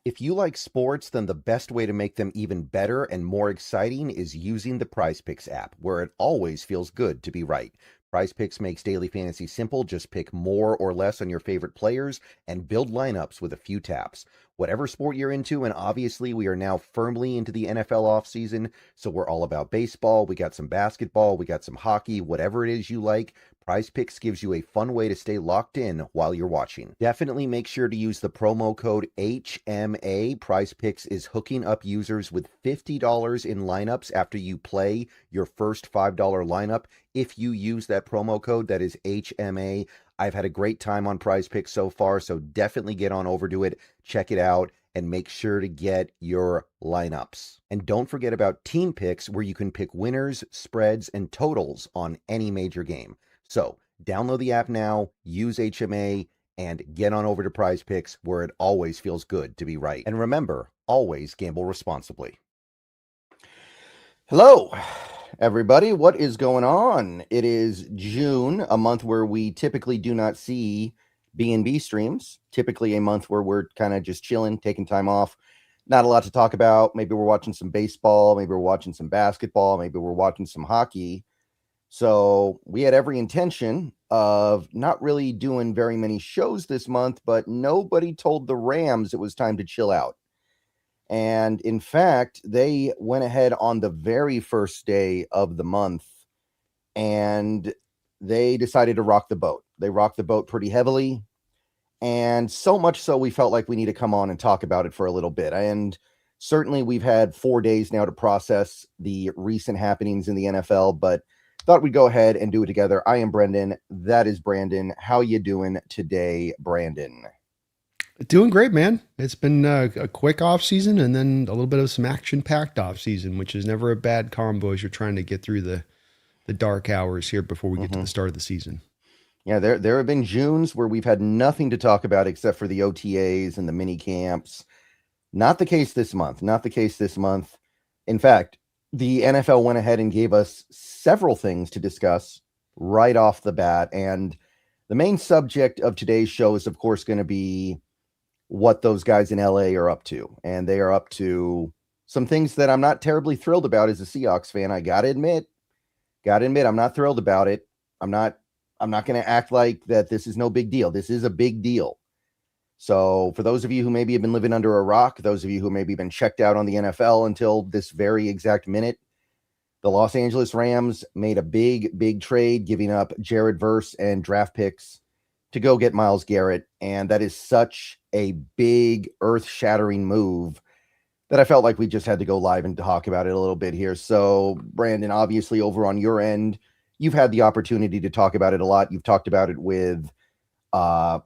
If you like sports, then the best way to make them even better and more exciting is using the PrizePicks app, where it always feels good to be right. PrizePicks makes daily fantasy simple. Just pick more or less on your favorite players and build lineups with a few taps. Whatever sport you're into, and obviously we are now firmly into the NFL offseason, so we're all about baseball. We got some basketball, we got some hockey, whatever it is you like. PrizePicks gives you a fun way to stay locked in while you're watching. Definitely make sure to use the promo code HMA. PrizePicks is hooking up users with $50 in lineups after you play your first $5 lineup. If you use that promo code, that is HMA. I've had a great time on PrizePicks so far, so definitely get on over to it, check it out, and make sure to get your lineups. And don't forget about team picks, where you can pick winners, spreads, and totals on any major game. So download the app now, use HMA, and get on over to PrizePicks, where it always feels good to be right. And remember, always gamble responsibly. Hello, everybody. What is going on? It is June, a month where we typically do not see B&B streams. Typically a month where we're kind of just chilling, taking time off. Not a lot to talk about. Maybe we're watching some baseball. Maybe we're watching some basketball. Maybe we're watching some hockey. So we had every intention of not really doing very many shows this month, but nobody told the Rams it was time to chill out. And in fact, they went ahead on the very first day of the month and they decided to rock the boat. They rocked the boat pretty heavily. And so much so we felt like we need to come on and talk about it for a little bit. And certainly we've had 4 days now to process the recent happenings in the NFL, but thought we'd go ahead and do it together. I am Brendan. That is Brandon. How you doing today, Brandon? Doing great, man. It's been a quick off season and then a little bit of some action packed off season, which is never a bad combo as you're trying to get through the dark hours here before we get to the start of the season. Yeah, there have been Junes where we've had nothing to talk about except for the OTAs and the mini camps. Not the case this month. Not the case this month. In fact, the NFL went ahead and gave us several things to discuss right off the bat. And the main subject of today's show is, of course, going to be what those guys in LA are up to. And they are up to some things that I'm not terribly thrilled about as a Seahawks fan. I gotta admit, I'm not thrilled about it. I'm not going to act like that this is no big deal. This is a big deal. So for those of you who maybe have been living under a rock, those of you who maybe been checked out on the NFL until this very exact minute, the Los Angeles Rams made a big trade, giving up Jared Verse and draft picks to go get Myles Garrett. And that is such a big, earth-shattering move that I felt like we just had to go live and talk about it a little bit here. So, Brandon, obviously over on your end, you've had the opportunity to talk about it a lot. You've talked about it with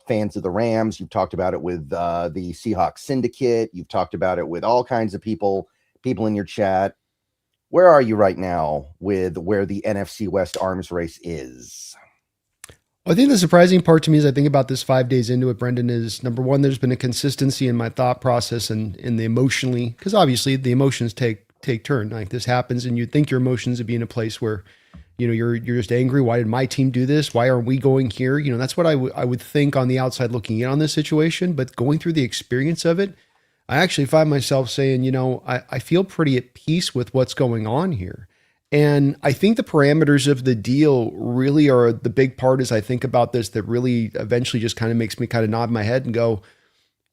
fans of the Rams. You've talked about it with the Seahawks syndicate. You've talked about it with all kinds of people in your chat. Where are you right now with where the NFC West arms race is? I think the surprising part to me as I think about this 5 days into it, Brendan, is number one, there's been a consistency in my thought process and in the emotionally, because obviously the emotions take turn. Like this happens and you think your emotions would be in a place where, you know, you're just angry. Why did my team do this? Why aren't we going here? You know, that's what I would think on the outside looking in on this situation, but going through the experience of it, I actually find myself saying, you know, I feel pretty at peace with what's going on here. And I think the parameters of the deal really are the big part as I think about this that really eventually just kind of makes me kind of nod my head and go,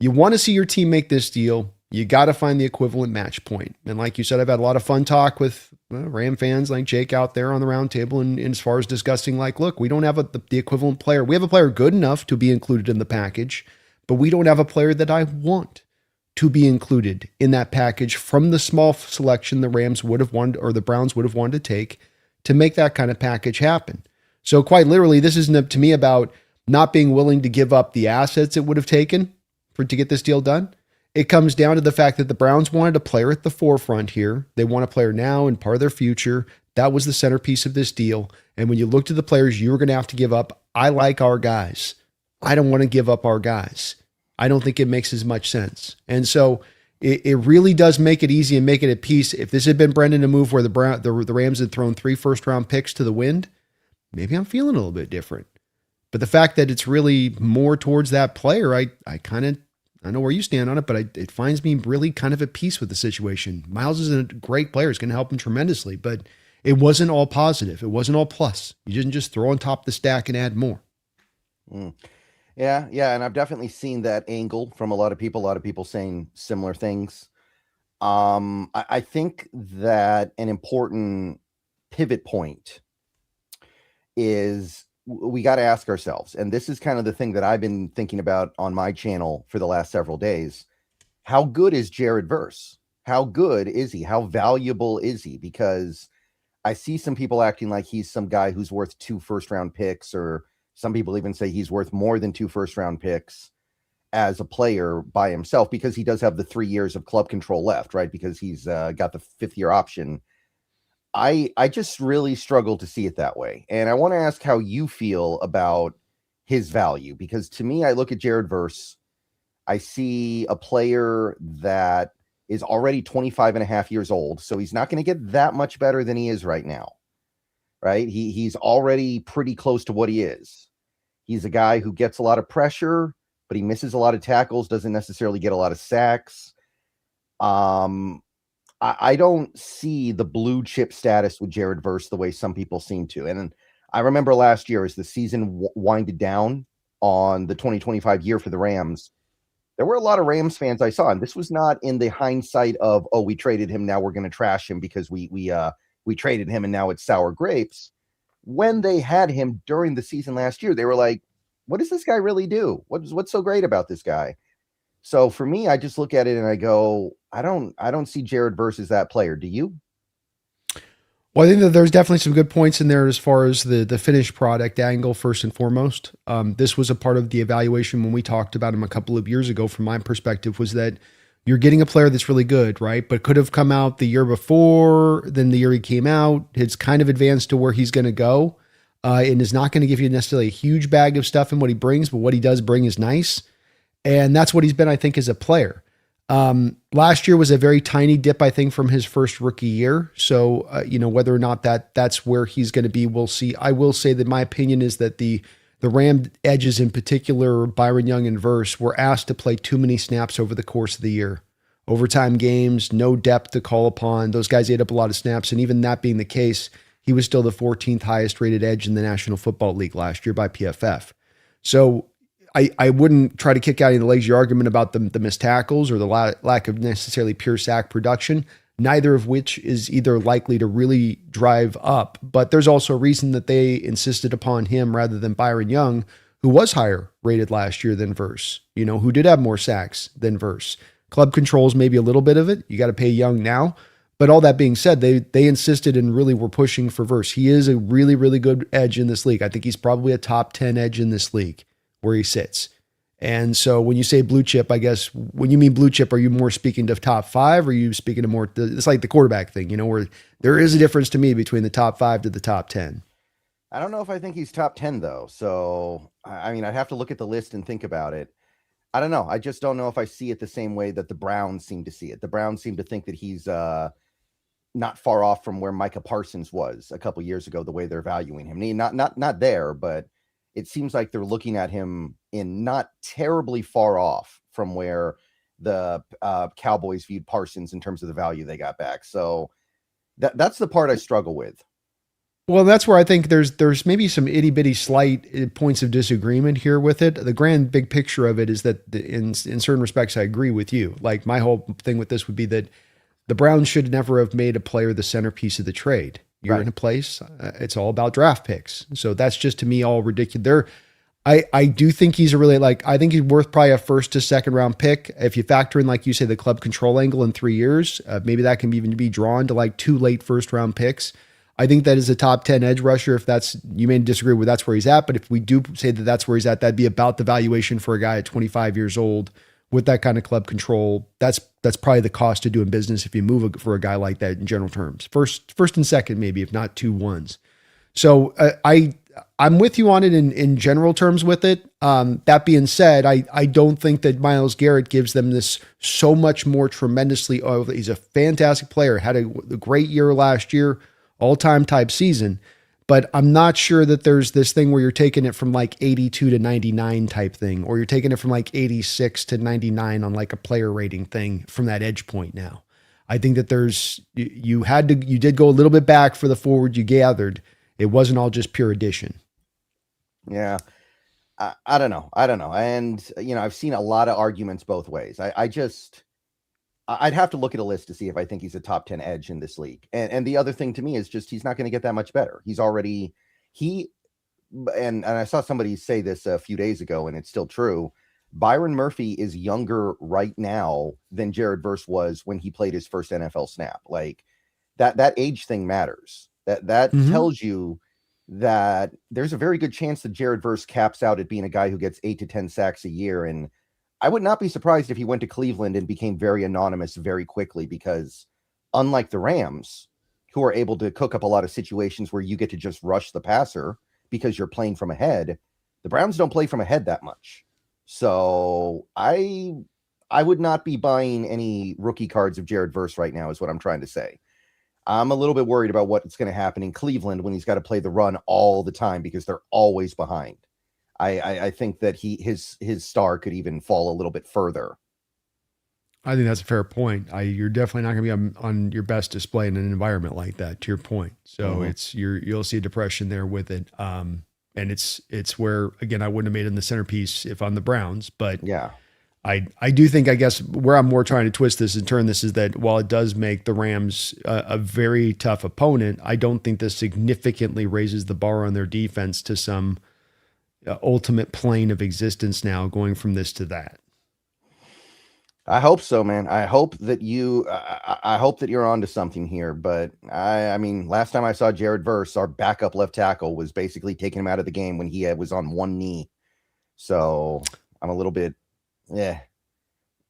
you want to see your team make this deal, you got to find the equivalent match point. And like you said, I've had a lot of fun talk with Ram fans like Jake out there on the round table. And as far as discussing, like, look, we don't have the equivalent player. We have a player good enough to be included in the package, but we don't have a player that I want to be included in that package from the small selection the Rams would have wanted or the Browns would have wanted to take to make that kind of package happen. So quite literally, this isn't to me about not being willing to give up the assets it would have taken to get this deal done. It comes down to the fact that the Browns wanted a player at the forefront here. They want a player now and part of their future. That was the centerpiece of this deal. And when you looked at the players you were going to have to give up, I like our guys. I don't want to give up our guys. I don't think it makes as much sense. And so it really does make it easy and make it at peace. If this had been Brendan a move where the Rams had thrown 3 first-round picks to the wind, maybe I'm feeling a little bit different. But the fact that it's really more towards that player, I kind of I know where you stand on it, but it finds me really kind of at peace with the situation. Miles is a great player. It's going to help him tremendously, but it wasn't all positive. It wasn't all plus. You didn't just throw on top of the stack and add more. Mm. Yeah. And I've definitely seen that angle from a lot of people saying similar things. I think that an important pivot point is we got to ask ourselves, and this is kind of the thing that I've been thinking about on my channel for the last several days. How good is Jared Verse? How good is he? How valuable is he? Because I see some people acting like he's some guy who's worth 2 first-round picks, or some people even say he's worth more than 2 first-round picks as a player by himself, because he does have the 3 years of club control left, right? Because he's got the 5th-year option. I just really struggle to see it that way. And I want to ask how you feel about his value, because to me, I look at Jared Verse, I see a player that is already 25 and a half years old. So he's not going to get that much better than he is right now, right? He's already pretty close to what he is. He's a guy who gets a lot of pressure, but he misses a lot of tackles, doesn't necessarily get a lot of sacks. I don't see the blue chip status with Jared Verse the way some people seem to. And I remember last year, as the season winded down on the 2025 year for the Rams, there were a lot of Rams fans I saw, and this was not in the hindsight of, oh, we traded him, now we're going to trash him because we traded him and now it's sour grapes. When they had him during the season last year, they were like, what does this guy really do? What's so great about this guy? So for me, I just look at it and I go, I don't see Jared Verse as that player. Do you? Well, I think that there's definitely some good points in there as far as the finished product angle, first and foremost. This was a part of the evaluation when we talked about him a couple of years ago, from my perspective, was that you're getting a player that's really good, right? But could have come out the year before, then the year he came out. It's kind of advanced to where he's going to go, and is not going to give you necessarily a huge bag of stuff in what he brings, but what he does bring is nice. And that's what he's been, I think, as a player. Last year was a very tiny dip, I think, from his first rookie year. So, whether or not that's where he's going to be, we'll see. I will say that my opinion is that the Ram edges, in particular, Byron Young and Verse, were asked to play too many snaps over the course of the year. Overtime games, no depth to call upon. Those guys ate up a lot of snaps. And even that being the case, he was still the 14th highest rated edge in the National Football League last year by PFF. So I wouldn't try to kick out any of the lazy argument about the missed tackles or the lack of necessarily pure sack production, neither of which is either likely to really drive up. But there's also a reason that they insisted upon him rather than Byron Young, who was higher rated last year than Verse, who did have more sacks than Verse. Club controls maybe a little bit of it. You got to pay Young now. But all that being said, they insisted and really were pushing for Verse. He is a really, really good edge in this league. I think he's probably a top 10 edge in this league where he sits. And so when you say blue chip, I guess when you mean blue chip, are you more speaking to top 5, or are you speaking to more, it's like the quarterback thing, where there is a difference to me between the top 5 to the top 10. I don't know if I think he's top 10 though. So, I mean, I'd have to look at the list and think about it. I don't know. I just don't know if I see it the same way that the Browns seem to see it. The Browns seem to think that he's not far off from where Micah Parsons was a couple years ago, the way they're valuing him. Not there, but it seems like they're looking at him in not terribly far off from where the Cowboys viewed Parsons in terms of the value they got back. So that's the part I struggle with. Well, that's where I think there's maybe some itty bitty slight points of disagreement here with it. The grand big picture of it is that in certain respects, I agree with you. Like, my whole thing with this would be that the Browns should never have made a player the centerpiece of the trade. You're right. In a place, it's all about draft picks. So that's just, to me, all ridiculous. I do think he's I think he's worth probably a 1st to 2nd round pick. If you factor in, like you say, the club control angle in 3 years, maybe that can even be drawn to like 2 late 1st round picks. I think that is a top 10 edge rusher. If you may disagree with that's where he's at, but if we do say that that's where he's at, that'd be about the valuation for a guy at 25 years old with that kind of club control. That's probably the cost of doing business if you move for a guy like that in general terms. First and 2nd, maybe, if not 2 1s. So I'm with you on it in general terms with it. That being said, I don't think that Myles Garrett gives them this so much more tremendously. He's a fantastic player, had a great year last year, all-time type season. But I'm not sure that there's this thing where you're taking it from like 82 to 99 type thing, or you're taking it from like 86 to 99 on like a player rating thing from that edge point now. I think that you did go a little bit back for the forward you gathered. It wasn't all just pure addition. Yeah. I don't know. I don't know. And, I've seen a lot of arguments both ways. I'd have to look at a list to see if I think he's a top 10 edge in this league. And the other thing to me is just, he's not going to get that much better. And I saw somebody say this a few days ago, and it's still true. Byron Murphy is younger right now than Jared Verse was when he played his first NFL snap. Like that age thing matters. That tells you that there's a very good chance that Jared Verse caps out at being a guy who gets 8 to 10 sacks a year. And I would not be surprised if he went to Cleveland and became very anonymous very quickly, because unlike the Rams, who are able to cook up a lot of situations where you get to just rush the passer because you're playing from ahead, the Browns don't play from ahead that much. So I would not be buying any rookie cards of Jared Verse right now, is what I'm trying to say. I'm a little bit worried about what's going to happen in Cleveland when he's got to play the run all the time, because they're always behind. I think that his star could even fall a little bit further. I think that's a fair point. You're definitely not going to be on your best display in an environment like that, to your point. So you'll see a depression there with it. And it's where, again, I wouldn't have made him the centerpiece if I'm the Browns, but yeah, I do think, I guess where I'm more trying to twist this and turn this is that while it does make the Rams a very tough opponent, I don't think this significantly raises the bar on their defense to some ultimate plane of existence now, going from this to that. I hope so, man. I hope that you're onto something here. But I mean, last time I saw Jared Verse, our backup left tackle was basically taking him out of the game when he was on one knee. So I'm a little bit, yeah.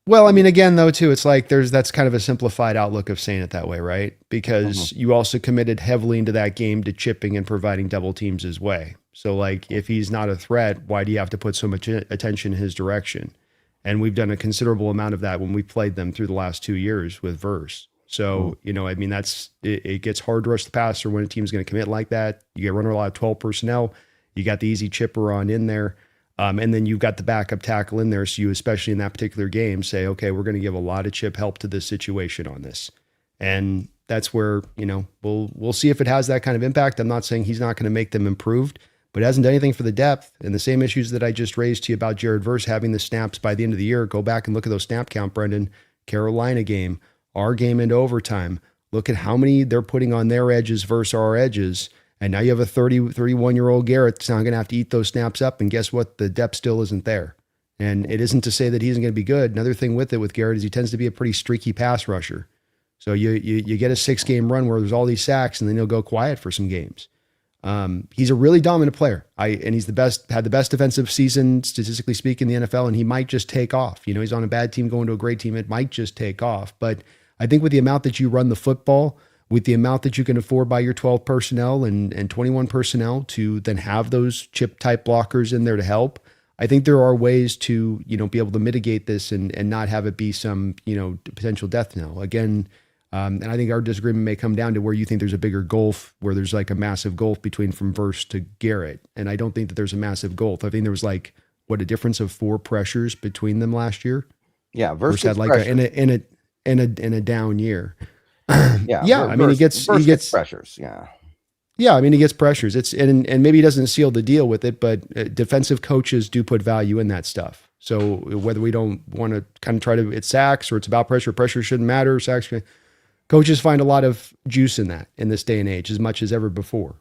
Well, I mean, again, though, too, it's like that's kind of a simplified outlook of saying it that way, right? Because you also committed heavily into that game to chipping and providing double teams his way. So, like, if he's not a threat, why do you have to put so much attention in his direction? And we've done a considerable amount of that when we played them through the last 2 years with Verse. So, I mean, it gets hard to rush the passer when a team's going to commit like that. You get running a lot of 12 personnel. You got the easy chipper on in there. And then you've got the backup tackle in there. So you, especially in that particular game, say, okay, we're going to give a lot of chip help to this situation on this. And that's where, we'll see if it has that kind of impact. I'm not saying he's not going to make them improved, but it hasn't done anything for the depth. And the same issues that I just raised to you about Jared Verse having the snaps by the end of the year, go back and look at those snap count, Brendan. Carolina game, our game into overtime. Look at how many they're putting on their edges versus our edges. And now you have a 31-year-old Garrett that's now going to have to eat those snaps up. And guess what? The depth still isn't there. And it isn't to say that he isn't going to be good. Another thing with Garrett is he tends to be a pretty streaky pass rusher. So you get a 6-game run where there's all these sacks, and then he'll go quiet for some games. He's a really dominant player. And he's had the best defensive season, statistically speaking, in the NFL, and he might just take off. He's on a bad team going to a great team. It might just take off. But I think with the amount that you run the football, with the amount that you can afford by your 12 personnel and 21 personnel to then have those chip type blockers in there to help, I think there are ways to, be able to mitigate this and not have it be some, potential death knell. Again, and I think our disagreement may come down to where you think there's a bigger gulf, where there's like a massive gulf between from Verse to Garrett. And I don't think that there's a massive gulf. I think there was a difference of 4 pressures between them last year. Yeah. Verse had in a down year. Yeah. Yeah. I mean, he gets pressures. Yeah. Yeah. I mean, he gets pressures. And maybe he doesn't seal the deal with it, but defensive coaches do put value in that stuff. So whether we don't want to kind of try to, it's sacks or it's about pressure shouldn't matter. Sacks, coaches find a lot of juice in that in this day and age, as much as ever before.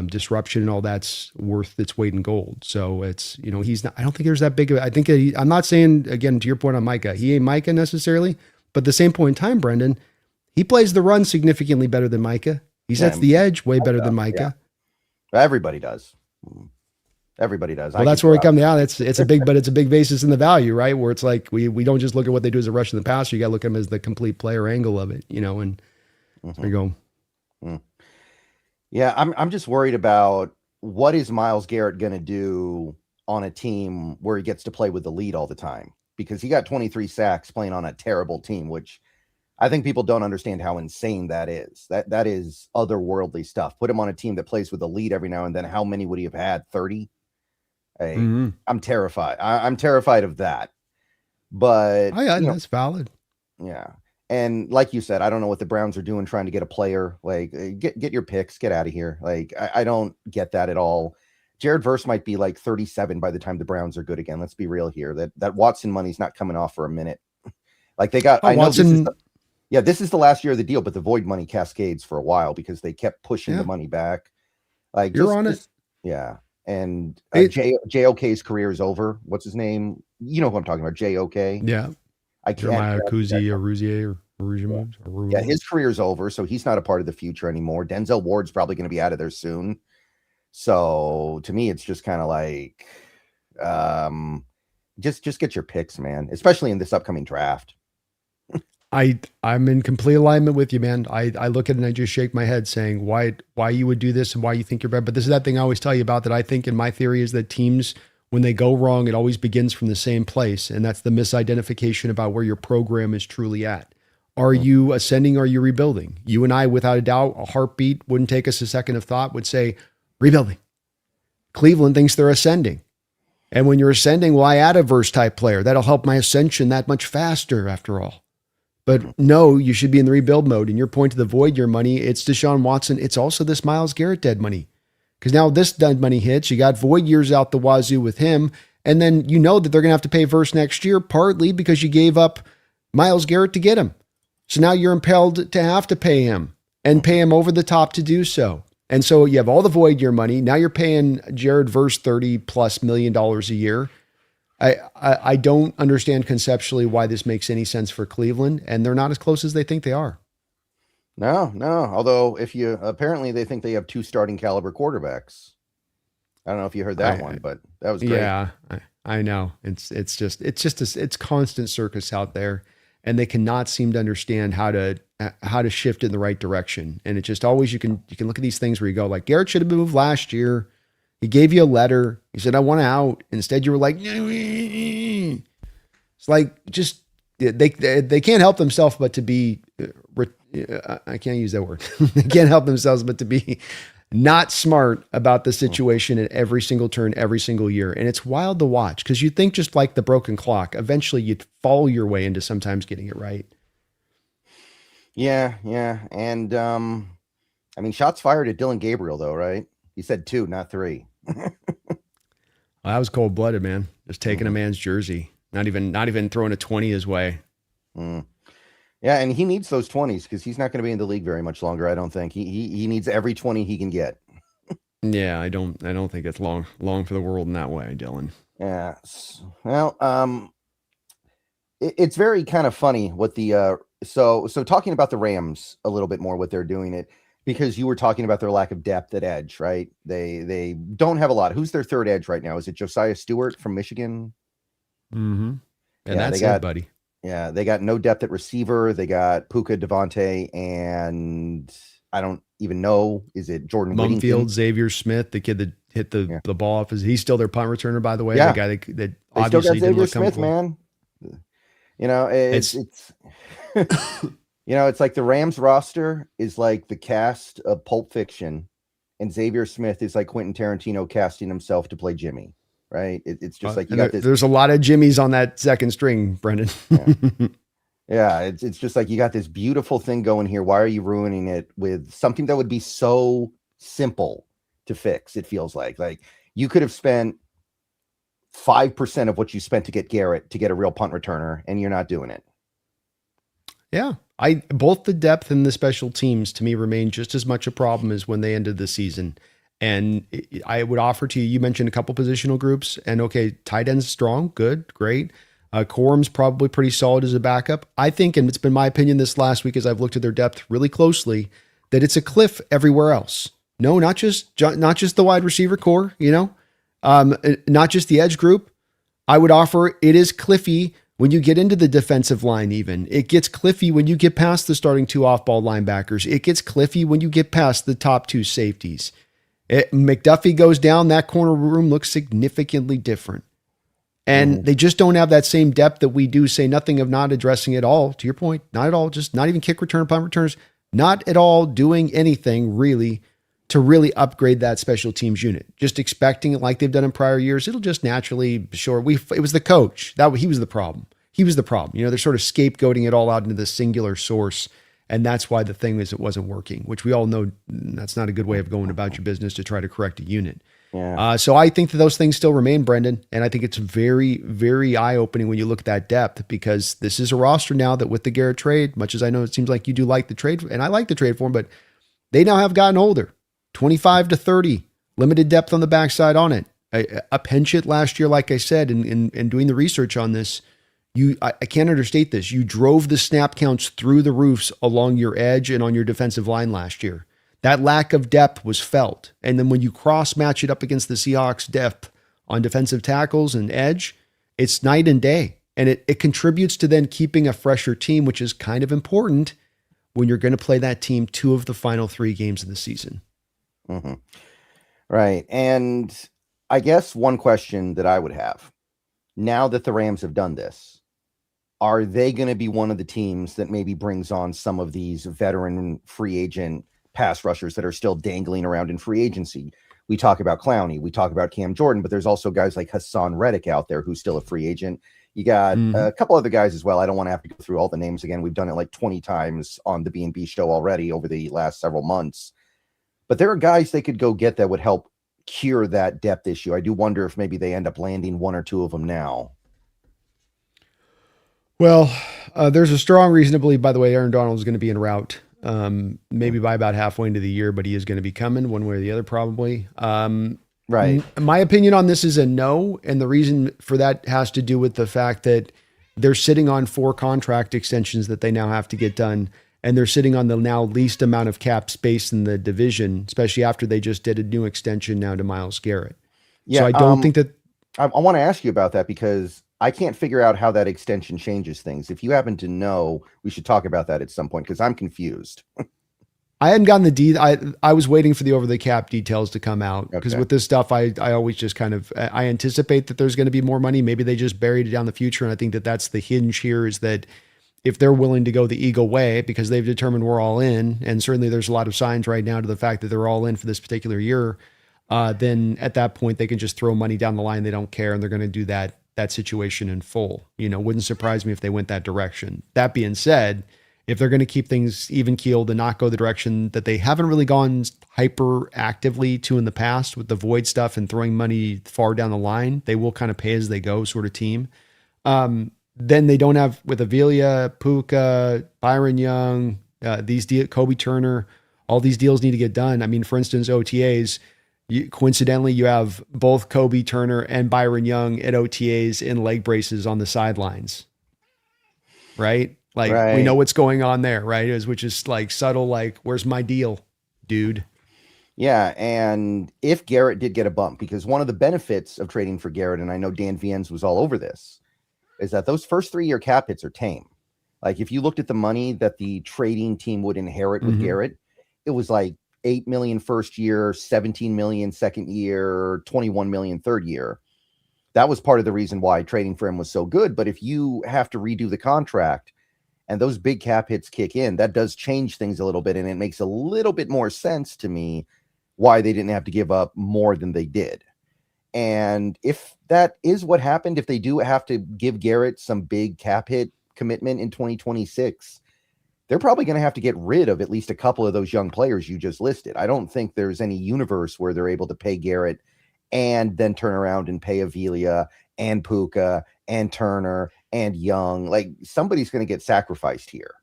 Disruption and all that's worth its weight in gold. So it's, he's not, I don't think there's that big of, I think I'm not saying, again, to your point on Micah, he ain't Micah necessarily, but at the same point in time, Brendan, he plays the run significantly better than Micah. He sets the edge way better than Micah. Yeah. Everybody does. Everybody does. Well, that's where we come down. It's a big basis in the value, right? Where it's like, we don't just look at what they do as a rush in the passer. You got to look at them as the complete player angle of it, and there you go. Yeah. I'm just worried about what is Myles Garrett going to do on a team where he gets to play with the lead all the time, because he got 23 sacks playing on a terrible team, which I think people don't understand how insane that is. That is otherworldly stuff. Put him on a team that plays with the lead every now and then. How many would he have had? 30? I'm terrified. I'm terrified of that. But that's valid. Yeah. And like you said, I don't know what the Browns are doing trying to get a player. Like, get your picks, get out of here. Like, I don't get that at all. Jared Verse might be like 37 by the time the Browns are good again. Let's be real here. That Watson money's not coming off for a minute. Like they got, I know Watson. This is the last year of the deal, but the void money cascades for a while because they kept pushing the money back. Like you're on it. Yeah. And JOK's career is over. What's his name? You know who I'm talking about. JOK. Yeah. I can't. Yeah, his career's over, so he's not a part of the future anymore. Denzel Ward's probably going to be out of there soon. So to me, it's just kind of like, just get your picks, man. Especially in this upcoming draft. I'm in complete alignment with you, man. I look at it and I just shake my head, saying why you would do this and why you think you're better. But this is that thing I always tell you about that I think in my theory is that teams, when they go wrong, it always begins from the same place. And that's the misidentification about where your program is truly at. Are you ascending? Or are you rebuilding? You and I, without a doubt, a heartbeat, wouldn't take us a second of thought, would say rebuilding. Cleveland thinks they're ascending. And when you're ascending, well, I add a verse type player. That'll help my ascension that much faster after all. But no, you should be in the rebuild mode. And your point to the void year money, it's Deshaun Watson. It's also this Myles Garrett dead money. Because now this dead money hits. You got void years out the wazoo with him. And then you know that they're going to have to pay Verse next year, partly because you gave up Myles Garrett to get him. So now you're impelled to have to pay him and pay him over the top to do so. And so you have all the void year money. Now you're paying Jared Verse $30+ million a year. I don't understand conceptually why this makes any sense for Cleveland, and they're not as close as they think they are. No. Although apparently they think they have 2 starting caliber quarterbacks. I don't know if you heard that one, but that was great. Yeah, I know. It's constant circus out there, and they cannot seem to understand how to shift in the right direction. And it just always, you can look at these things where you go like, Garrett should have been moved last year. He gave you a letter. He said, I want out. Instead, you were like, it's like, just, they can't help themselves but to be, I can't use that word. They can't help themselves but to be not smart about the situation at every single turn, every single year. And it's wild to watch because you think just like the broken clock, eventually you'd follow your way into sometimes getting it right. Yeah. And, I mean, shots fired at Dylan Gabriel though, right? He said 2, not 3. Well, that was cold-blooded, man. Just taking a man's jersey, not even throwing a 20 his way. Yeah, and he needs those 20s because he's not going to be in the league very much longer. I don't think he needs every 20 he can get. Yeah, I don't think it's long for the world in that way, Dylan. Yeah. Well, it's very kind of funny what the so talking about the Rams a little bit more, what they're doing it. Because you were talking about their lack of depth at edge, right? They don't have a lot. Who's their third edge right now? Is it Josiah Stewart from Michigan? Mm-hmm. And that's it, buddy. Yeah, they got no depth at receiver. They got Puka, Devontae, and I don't even know. Is it Jordan Mumfield, Xavier Smith, the kid that hit the ball off? He's still their punt returner, by the way. Yeah. The guy that obviously still got Xavier Smith, man. You know, it's you know, it's like the Rams roster is like the cast of Pulp Fiction, and Xavier Smith is like Quentin Tarantino casting himself to play Jimmy, right? It's just like you got this. There's a lot of Jimmys on that second string, Brendan. Yeah, it's just like you got this beautiful thing going here. Why are you ruining it with something that would be so simple to fix? It feels like you could have spent 5% of what you spent to get Garrett to get a real punt returner, and you're not doing it. Yeah. Both the depth and the special teams to me remain just as much a problem as when they ended the season. And I would offer to you, you mentioned a couple positional groups, and okay, tight end's strong, good, great. Corum's probably pretty solid as a backup. I think, and it's been my opinion this last week as I've looked at their depth really closely, that it's a cliff everywhere else. No, not just the wide receiver core, not just the edge group. I would offer it is cliffy when you get into the defensive line, even. It gets cliffy when you get past the starting 2 off-ball linebackers. It gets cliffy when you get past the top 2 safeties. McDuffie goes down, that corner room looks significantly different. And they just don't have that same depth that we do, say nothing of not addressing it all. To your point, not at all, just not even kick return, punt returners, not at all doing anything really to really upgrade that special teams unit. Just expecting it like they've done in prior years. It'll just naturally, it was the coach. He was the problem. He was the problem. They're sort of scapegoating it all out into the singular source. And that's why the thing is it wasn't working, which we all know that's not a good way of going about your business to try to correct a unit. Yeah. So I think that those things still remain, Brendan. And I think it's very, very eye-opening when you look at that depth, because this is a roster now that with the Garrett trade, much as I know it seems like you do like the trade, and I like the trade for him, but they now have gotten older, 25 to 30, limited depth on the backside on it. A pinch it last year, like I said, in doing the research on this, I can't understate this. You drove the snap counts through the roofs along your edge and on your defensive line last year. That lack of depth was felt. And then when you cross match it up against the Seahawks depth on defensive tackles and edge, it's night and day. And it contributes to then keeping a fresher team, which is kind of important when you're going to play that team 2 of the final 3 games of the season. Mm-hmm. Right. And I guess one question that I would have, now that the Rams have done this, are they going to be one of the teams that maybe brings on some of these veteran free agent pass rushers that are still dangling around in free agency? We talk about Clowney, we talk about Cam Jordan, but there's also guys like Hassan Reddick out there who's still a free agent. You got a couple other guys as well. I don't want to have to go through all the names again. We've done it like 20 times on the B&B show already over the last several months. But there are guys they could go get that would help cure that depth issue. I do wonder if maybe they end up landing 1 or 2 of them now. Well, there's a strong reason to believe, by the way, Aaron Donald is going to be en route. Maybe by about halfway into the year, but he is going to be coming one way or the other, probably. Right. My opinion on this is a no. And the reason for that has to do with the fact that they're sitting on 4 contract extensions that they now have to get done. And they're sitting on the now least amount of cap space in the division, especially after they just did a new extension now to Myles Garrett. Yeah. So I don't think that. I want to ask you about that because I can't figure out how that extension changes things. If you happen to know, we should talk about that at some point because I'm confused. I hadn't gotten the I was waiting for the over the cap details to come out because with this stuff, I always just kind of, I anticipate that there's going to be more money. Maybe they just buried it down the future. And I think that that's the hinge here is that if they're willing to go the Eagle way because they've determined we're all in, and certainly there's a lot of signs right now to the fact that they're all in for this particular year, then at that point they can just throw money down the line. They don't care. And they're going to do that situation in full. Wouldn't surprise me if they went that direction. That being said, if they're going to keep things even keeled and not go the direction that they haven't really gone hyper actively to in the past with the void stuff and throwing money far down the line, they will kind of pay as they go sort of team. Then they don't have with Avila, Puka, Byron Young, Kobe Turner, all these deals need to get done. I mean, for instance, OTAs, coincidentally, you have both Kobe Turner and Byron Young at OTAs in leg braces on the sidelines, right? Like we know what's going on there, right? Which is like subtle, like, where's my deal, dude? Yeah. And if Garrett did get a bump, because one of the benefits of trading for Garrett, and I know Dan Viennes was all over this, is that those first 3-year cap hits are tame. Like if you looked at the money that the trading team would inherit with Garrett, it was like 8 million first year, 17 million second year, 21 million third year. That was part of the reason why trading for him was so good. But if you have to redo the contract and those big cap hits kick in, that does change things a little bit. And it makes a little bit more sense to me why they didn't have to give up more than they did. And if that is what happened, if they do have to give Garrett some big cap hit commitment in 2026, they're probably going to have to get rid of at least a couple of those young players you just listed. I don't think there's any universe where they're able to pay Garrett and then turn around and pay Avila and Puka and Turner and Young. Like somebody's going to get sacrificed here.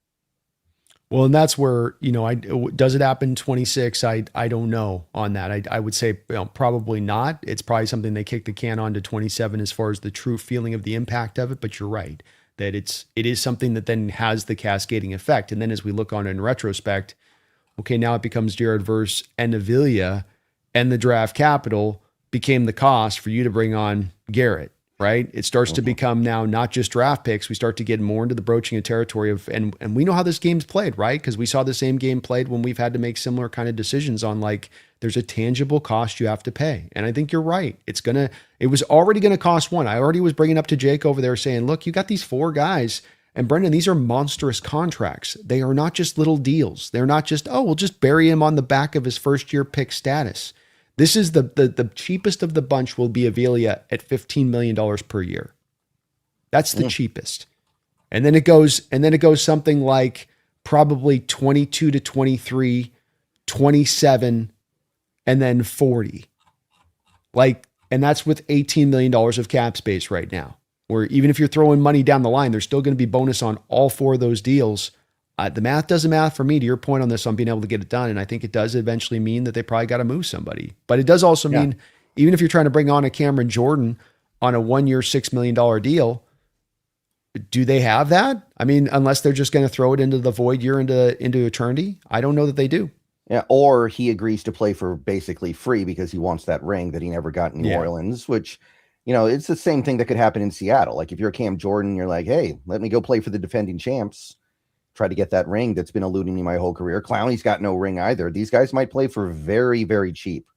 Well, and that's where, does it happen 26? I don't know on that. I would say probably not. It's probably something they kick the can on to 27 as far as the true feeling of the impact of it. But you're right that it is something that then has the cascading effect. And then as we look on in retrospect, okay, now it becomes Jared Verse and Avila and the draft capital became the cost for you to bring on Garrett. right? It starts to become now not just draft picks. We start to get more into the broaching of territory of, and we know how this game's played, right? Because we saw the same game played when we've had to make similar kind of decisions on like, there's a tangible cost you have to pay. And I think you're right. It was already going to cost one. I already was bringing up to Jake over there saying, look, you got these 4 guys. And Brendan, these are monstrous contracts. They are not just little deals. They're not just, oh, we'll just bury him on the back of his first year pick status. This is the cheapest of the bunch will be Avila at $15 million per year. That's the cheapest. And then it goes something like probably 22 to 23, 27, and then 40. And that's with $18 million of cap space right now. Where even if you're throwing money down the line, there's still going to be bonus on all 4 of those deals. The math doesn't math for me, to your point on this, on being able to get it done. And I think it does eventually mean that they probably got to move somebody. But it does also mean, even if you're trying to bring on a Cameron Jordan on a 1-year, $6 million deal, do they have that? I mean, unless they're just going to throw it into the void year, into eternity. I don't know that they do. Yeah, or he agrees to play for basically free because he wants that ring that he never got in New Orleans, which, it's the same thing that could happen in Seattle. Like if you're Cam Jordan, you're like, hey, let me go play for the defending champs. Try to get that ring that's been eluding me my whole career. Clowney's got no ring either. These guys might play for very, very cheap.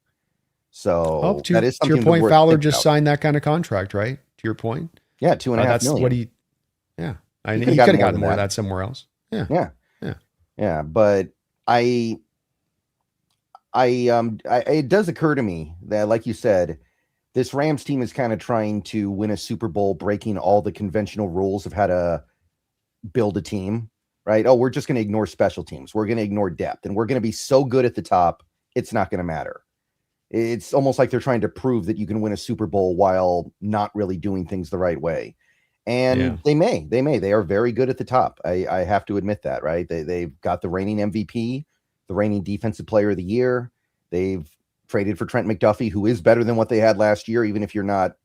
So that is something. To your point, Fowler just signed that kind of contract, right? To your point. Yeah, $2.5 million. What he could have gotten more of that somewhere else. Yeah. But it does occur to me that, like you said, this Rams team is kind of trying to win a Super Bowl, breaking all the conventional rules of how to build a team. Right? Oh, we're just going to ignore special teams. We're going to ignore depth, and we're going to be so good at the top, it's not going to matter. It's almost like they're trying to prove that you can win a Super Bowl while not really doing things the right way. And they may. They are very good at the top. I have to admit that, right? They've got the reigning MVP, the reigning defensive player of the year. They've traded for Trent McDuffie, who is better than what they had last year, even if you're not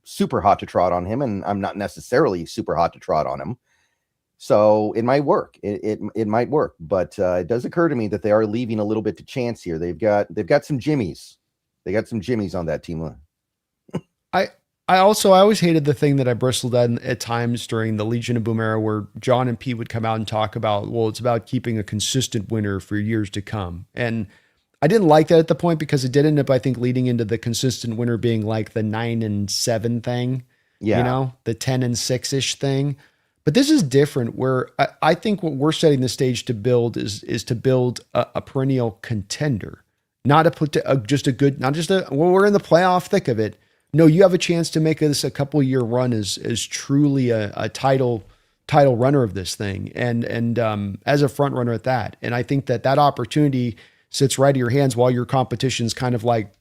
super hot to trot on him. And I'm not necessarily super hot to trot on him. So it might work. It might work, but it does occur to me that they are leaving a little bit to chance here. They've got some Jimmies. They got some Jimmies on that team. I always hated the thing that I bristled at times during the Legion of Boom era, where John and Pete would come out and talk about, well, it's about keeping a consistent winner for years to come. And I didn't like that at the point because it did end up, I think, leading into the consistent winner being like the 9-7 thing, the 10-6-ish thing. But this is different, where I think what we're setting the stage to build is to build a perennial contender, not just a good, not just we're in the playoff thick of it. No, you have a chance to make this a couple year run as truly a title runner of this thing, and as a front runner at that. And I think that opportunity sits right in your hands while your competition's kind of like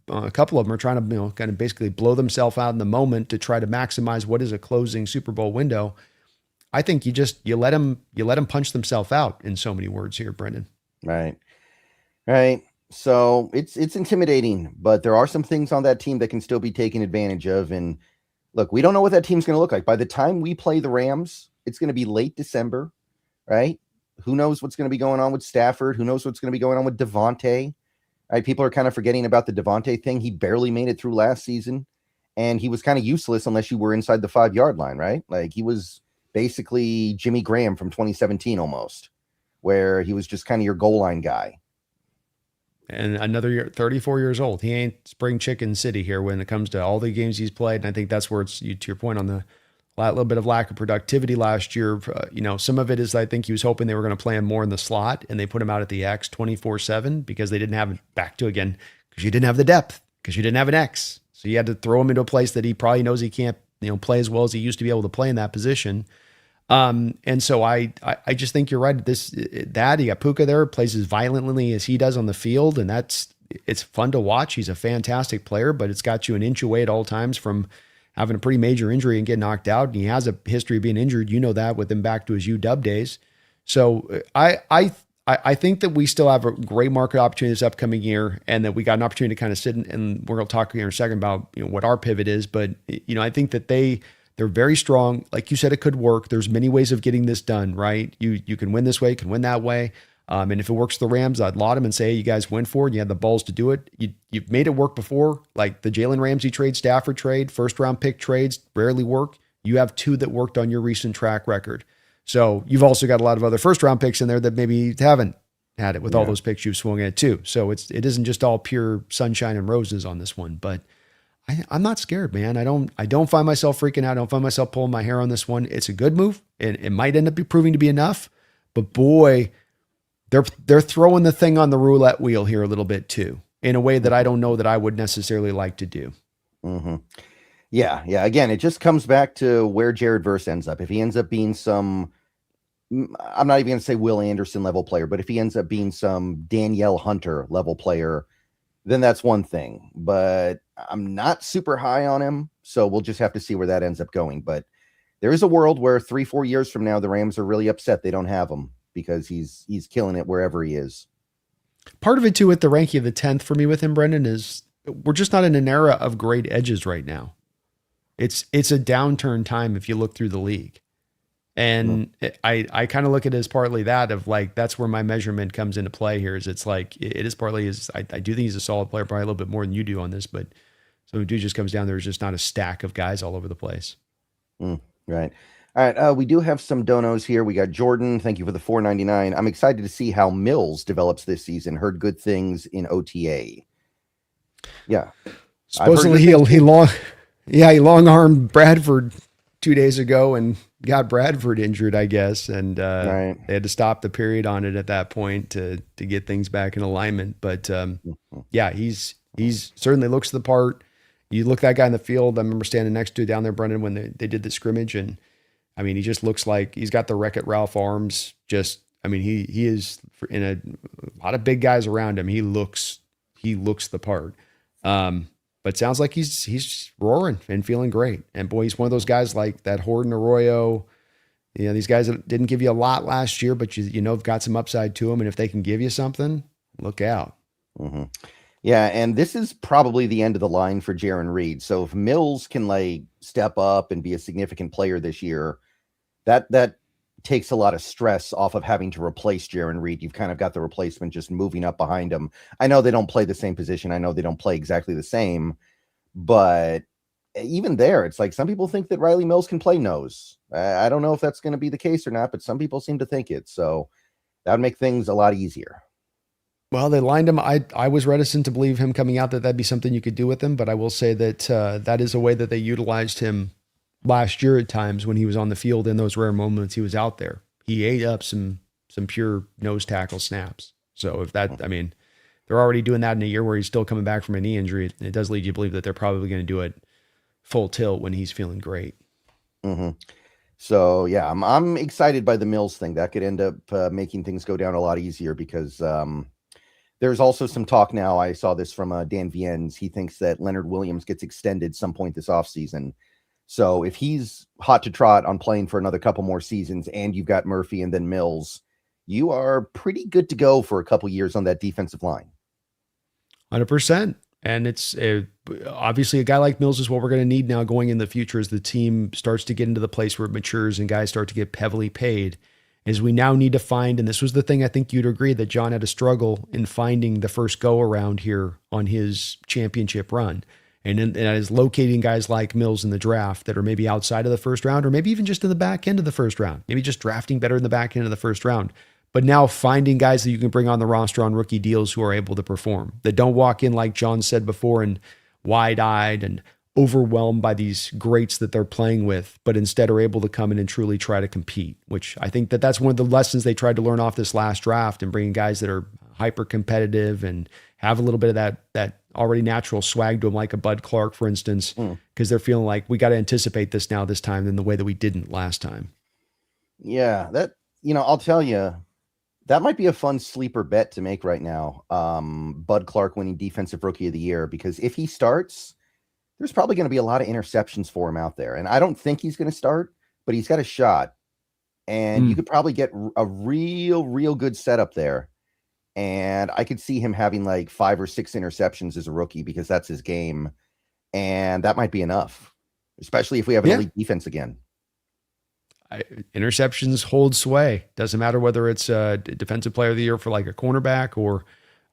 a couple of them are trying to kind of basically blow themselves out in the moment to try to maximize what is a closing Super Bowl window. I think you let them punch themselves out, in so many words here, Brendan. Right. So it's intimidating, but there are some things on that team that can still be taken advantage of. And look, we don't know what that team's going to look like. By the time we play the Rams, it's going to be late December, right? Who knows what's going to be going on with Stafford? Who knows what's going to be going on with Devontae? Right? People are kind of forgetting about the Devontae thing. He barely made it through last season, and he was kind of useless unless you were inside the 5-yard line, right? Like he was basically Jimmy Graham from 2017 almost, where he was just kind of your goal line guy. And another year, 34 years old. He ain't spring chicken city here when it comes to all the games he's played. And I think that's where it's, to your point on the little bit of lack of productivity last year. Some of it is I think he was hoping they were going to play him more in the slot, and they put him out at the X 24/7 because they didn't have it back to again, because you didn't have the depth, because you didn't have an X. So you had to throw him into a place that he probably knows he can't, play as well as he used to be able to play in that position. And so I just think you're right. You got Puka there, plays as violently as he does on the field. And it's fun to watch. He's a fantastic player, but it's got you an inch away at all times from having a pretty major injury and getting knocked out. And he has a history of being injured. That with him back to his UW days. So I think that we still have a great market opportunity this upcoming year, and that we got an opportunity to kind of sit and we're going to talk here in a second about, what our pivot is. But, I think that they're very strong. Like you said, it could work. There's many ways of getting this done, right? You can win this way, you can win that way. And if it works for the Rams, I'd laud him and say, hey, you guys went for it. You had the balls to do it. You've made it work before. Like the Jalen Ramsey trade, Stafford trade, first round pick trades rarely work. You have 2 that worked on your recent track record. So you've also got a lot of other first round picks in there that maybe haven't had it with all those picks you've swung at too. So it isn't just all pure sunshine and roses on this one, but I'm not scared, man. I don't find myself freaking out. I don't find myself pulling my hair on this one. It's a good move. It might end up proving to be enough, but boy, they're throwing the thing on the roulette wheel here a little bit too, in a way that I don't know that I would necessarily like to do. Mm-hmm. Yeah. Again, it just comes back to where Jared Verse ends up. If he ends up being some, I'm not even going to say Will Anderson level player, but if he ends up being some Danielle Hunter level player, then that's one thing. But I'm not super high on him, so we'll just have to see where that ends up going. But there is a world where 3-4 years from now, the Rams are really upset they don't have him because he's killing it wherever he is. Part of it too, with the ranking of the 10th for me with him, Brendan, is we're just not in an era of great edges right now. It's a downturn time if you look through the league. And I kind of look at it as partly that of like, that's where my measurement comes into play here. Is it's like, it is partly is I do think he's a solid player, probably a little bit more than you do on this, but so it just comes down, there's just not a stack of guys all over the place. Right. All right. We do have some donos here. We got Jordan. Thank you for the $4.99. I'm excited to see how Mills develops this season. Heard good things in OTA. Yeah. Supposedly he long armed Bradford 2 days ago and got Bradford injured, I guess. And they had to stop the period on it at that point to get things back in alignment. But yeah, he's certainly looks the part. You look that guy in the field. I remember standing next to down there, Brendan, when they did the scrimmage. And I mean, he just looks like he's got the Wreck-It Ralph arms. Just, I mean, he is in a lot of big guys around him. He looks the part. But sounds like he's roaring and feeling great. And boy, he's one of those guys like that Horton Arroyo. You know, these guys that didn't give you a lot last year, but you know, have got some upside to them. And if they can give you something, look out. Mm-hmm. Yeah, and this is probably the end of the line for Jaron Reed. So if Mills can like step up and be a significant player this year, that takes a lot of stress off of having to replace Jaron Reed. You've kind of got the replacement just moving up behind him. I know they don't play the same position. I know they don't play exactly the same, but even there, it's like some people think that Riley Mills can play nose. I don't know if that's going to be the case or not, but some people seem to think it. So that would make things a lot easier. Well, they lined him. I was reticent to believe him coming out that that'd be something you could do with him, but I will say that that is a way that they utilized him last year at times when he was on the field in those rare moments he was out there. He ate up some pure nose tackle snaps. So if that, I mean, they're already doing that in a year where he's still coming back from a knee injury. It does lead you to believe that they're probably going to do it full tilt when he's feeling great. Mm-hmm. So yeah, I'm excited by the Mills thing. That could end up making things go down a lot easier because there's also some talk now. I saw this from Dan Viennes. He thinks that Leonard Williams gets extended some point this offseason. So if he's hot to trot on playing for another couple more seasons and you've got Murphy and then Mills, you are pretty good to go for a couple years on that defensive line. 100%. And it's obviously a guy like Mills is what we're going to need now going in the future as the team starts to get into the place where it matures and guys start to get heavily paid. Is we now need to find, and this was the thing I think you'd agree that John had a struggle in finding the first go around here on his championship run. And that is locating guys like Mills in the draft that are maybe outside of the first round, or maybe even just in the back end of the first round, maybe just drafting better in the back end of the first round. But now finding guys that you can bring on the roster on rookie deals who are able to perform, that don't walk in, like John said before, and wide-eyed and overwhelmed by these greats that they're playing with, but instead are able to come in and truly try to compete, which I think that that's one of the lessons they tried to learn off this last draft and bringing guys that are hyper competitive and have a little bit of that already natural swag to them, like a Bud Clark, for instance, because they're feeling like we got to anticipate this now this time in the way that we didn't last time. Yeah, that, I'll tell you, that might be a fun sleeper bet to make right now. Bud Clark winning Defensive Rookie of the Year, because if he starts, there's probably going to be a lot of interceptions for him out there. And I don't think he's going to start, but he's got a shot. And you could probably get a real good setup there. And I could see him having like 5 or 6 interceptions as a rookie because that's his game. And that might be enough, especially if we have an elite defense again. interceptions hold sway. Doesn't matter whether it's a defensive player of the year for like a cornerback or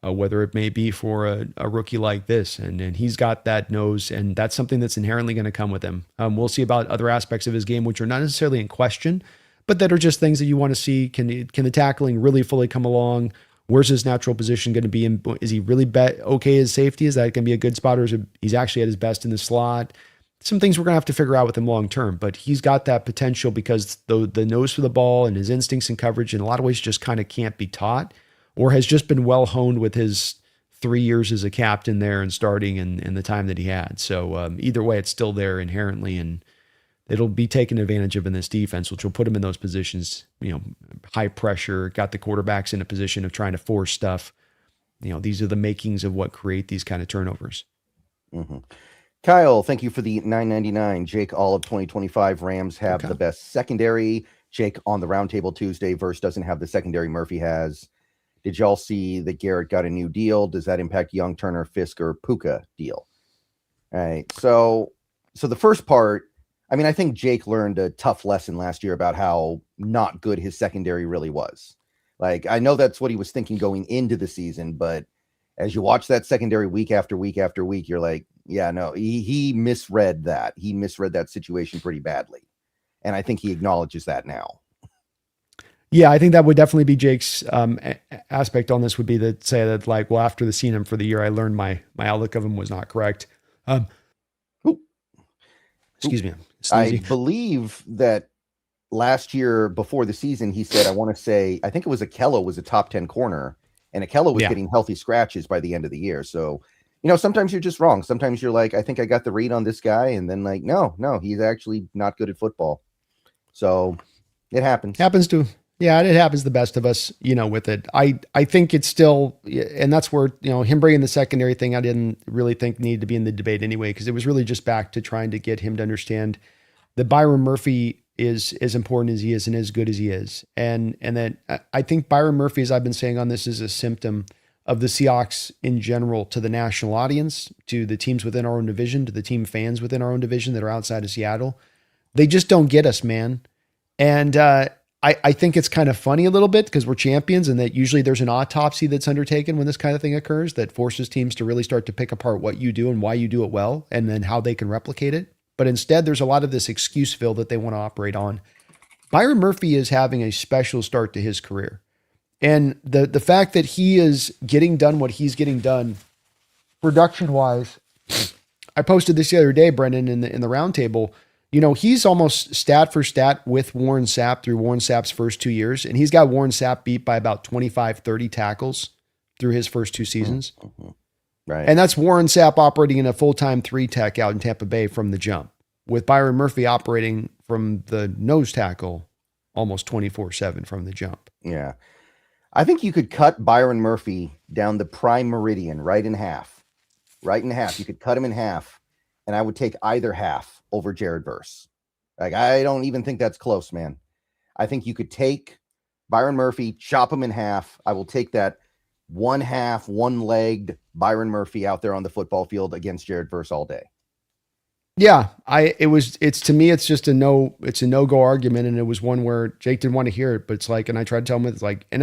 whether it may be for a rookie like this. And he's got that nose, and that's something that's inherently going to come with him. We'll see about other aspects of his game, which are not necessarily in question, but that are just things that you want to see. Can the tackling really fully come along? Where's his natural position going to be? Is he really okay as safety? Is that going to be a good spot, or he's actually at his best in the slot? Some things we're going to have to figure out with him long term, but he's got that potential because the nose for the ball and his instincts and coverage in a lot of ways just kind of can't be taught, or has just been well honed with his 3 years as a captain there and starting and the time that he had. So either way, it's still there inherently, and it'll be taken advantage of in this defense, which will put him in those positions, high pressure, got the quarterbacks in a position of trying to force stuff. These are the makings of what create these kind of turnovers. Mm-hmm. Kyle, thank you for the $9.99. Jake, all of 2025 Rams have the best secondary. Jake on the Roundtable Tuesday verse doesn't have the secondary Murphy has. Did y'all see that Garrett got a new deal? Does that impact Young, Turner, Fisk, or Puka deal? All right. So the first part, I think Jake learned a tough lesson last year about how not good his secondary really was. Like, I know that's what he was thinking going into the season, but as you watch that secondary week after week after week, you're like, yeah, no, he misread that. He misread that situation pretty badly. And I think he acknowledges that now. Yeah, I think that would definitely be Jake's aspect on this, would be to say that, like, well, after seeing him for the year, I learned my outlook of him was not correct. Excuse me. I believe that last year before the season, he said, I think it was Akello was a top 10 corner, and Akello was getting healthy scratches by the end of the year. So, sometimes you're just wrong. Sometimes you're like, I think I got the read on this guy. And then like, no, he's actually not good at football. So it happens. It happens to the best of us, with it. I think it's still, and that's where, him bringing the secondary thing, I didn't really think needed to be in the debate anyway, because it was really just back to trying to get him to understand that Byron Murphy is as important as he is and as good as he is. And then I think Byron Murphy, as I've been saying on this, is a symptom of the Seahawks in general, to the national audience, to the teams within our own division, to the team fans within our own division that are outside of Seattle. They just don't get us, man. And I think it's kind of funny a little bit because we're champions, and that usually there's an autopsy that's undertaken when this kind of thing occurs that forces teams to really start to pick apart what you do and why you do it well, and then how they can replicate it. But instead, there's a lot of this excuseville that they want to operate on. Byron Murphy is having a special start to his career. And the fact that he is getting done what he's getting done production-wise, I posted this the other day, Brendan, in the roundtable. He's almost stat for stat with Warren Sapp through Warren Sapp's first 2 years, and he's got Warren Sapp beat by about 25, 30 tackles through his first 2 seasons. Mm-hmm. Right. And that's Warren Sapp operating in a full-time 3-tech out in Tampa Bay from the jump, with Byron Murphy operating from the nose tackle almost 24/7 from the jump. Yeah. I think you could cut Byron Murphy down the prime meridian right in half. You could cut him in half, and I would take either half over Jared Verse. Like, I don't even think that's close, man. I think you could take Byron Murphy, chop him in half. I will take that one-legged Byron Murphy out there on the football field against Jared Verse all day. Yeah, to me, it's just a no-go argument. And it was one where Jake didn't want to hear it, but it's like, and I tried to tell him, it's like if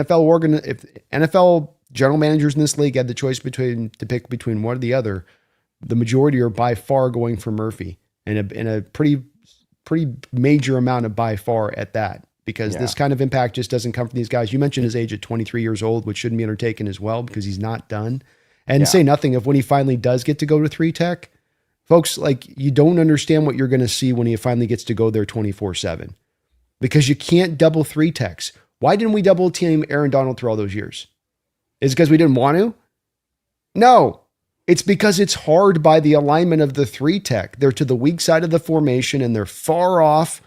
NFL general managers in this league had the choice to pick between one or the other, the majority are by far going for Murphy, and a pretty major amount of by far at that, because this kind of impact just doesn't come from these guys. You mentioned his age at 23 years old, which shouldn't be undertaken as well, because he's not done. And say nothing of when he finally does get to go to 3-tech. Folks, like, you don't understand what you're going to see when he finally gets to go there 24/7, because you can't double 3-techs. Why didn't we double team Aaron Donald through all those years? Is it because we didn't want to? No, it's because it's hard by the alignment of the 3-tech. They're to the weak side of the formation, and they're far off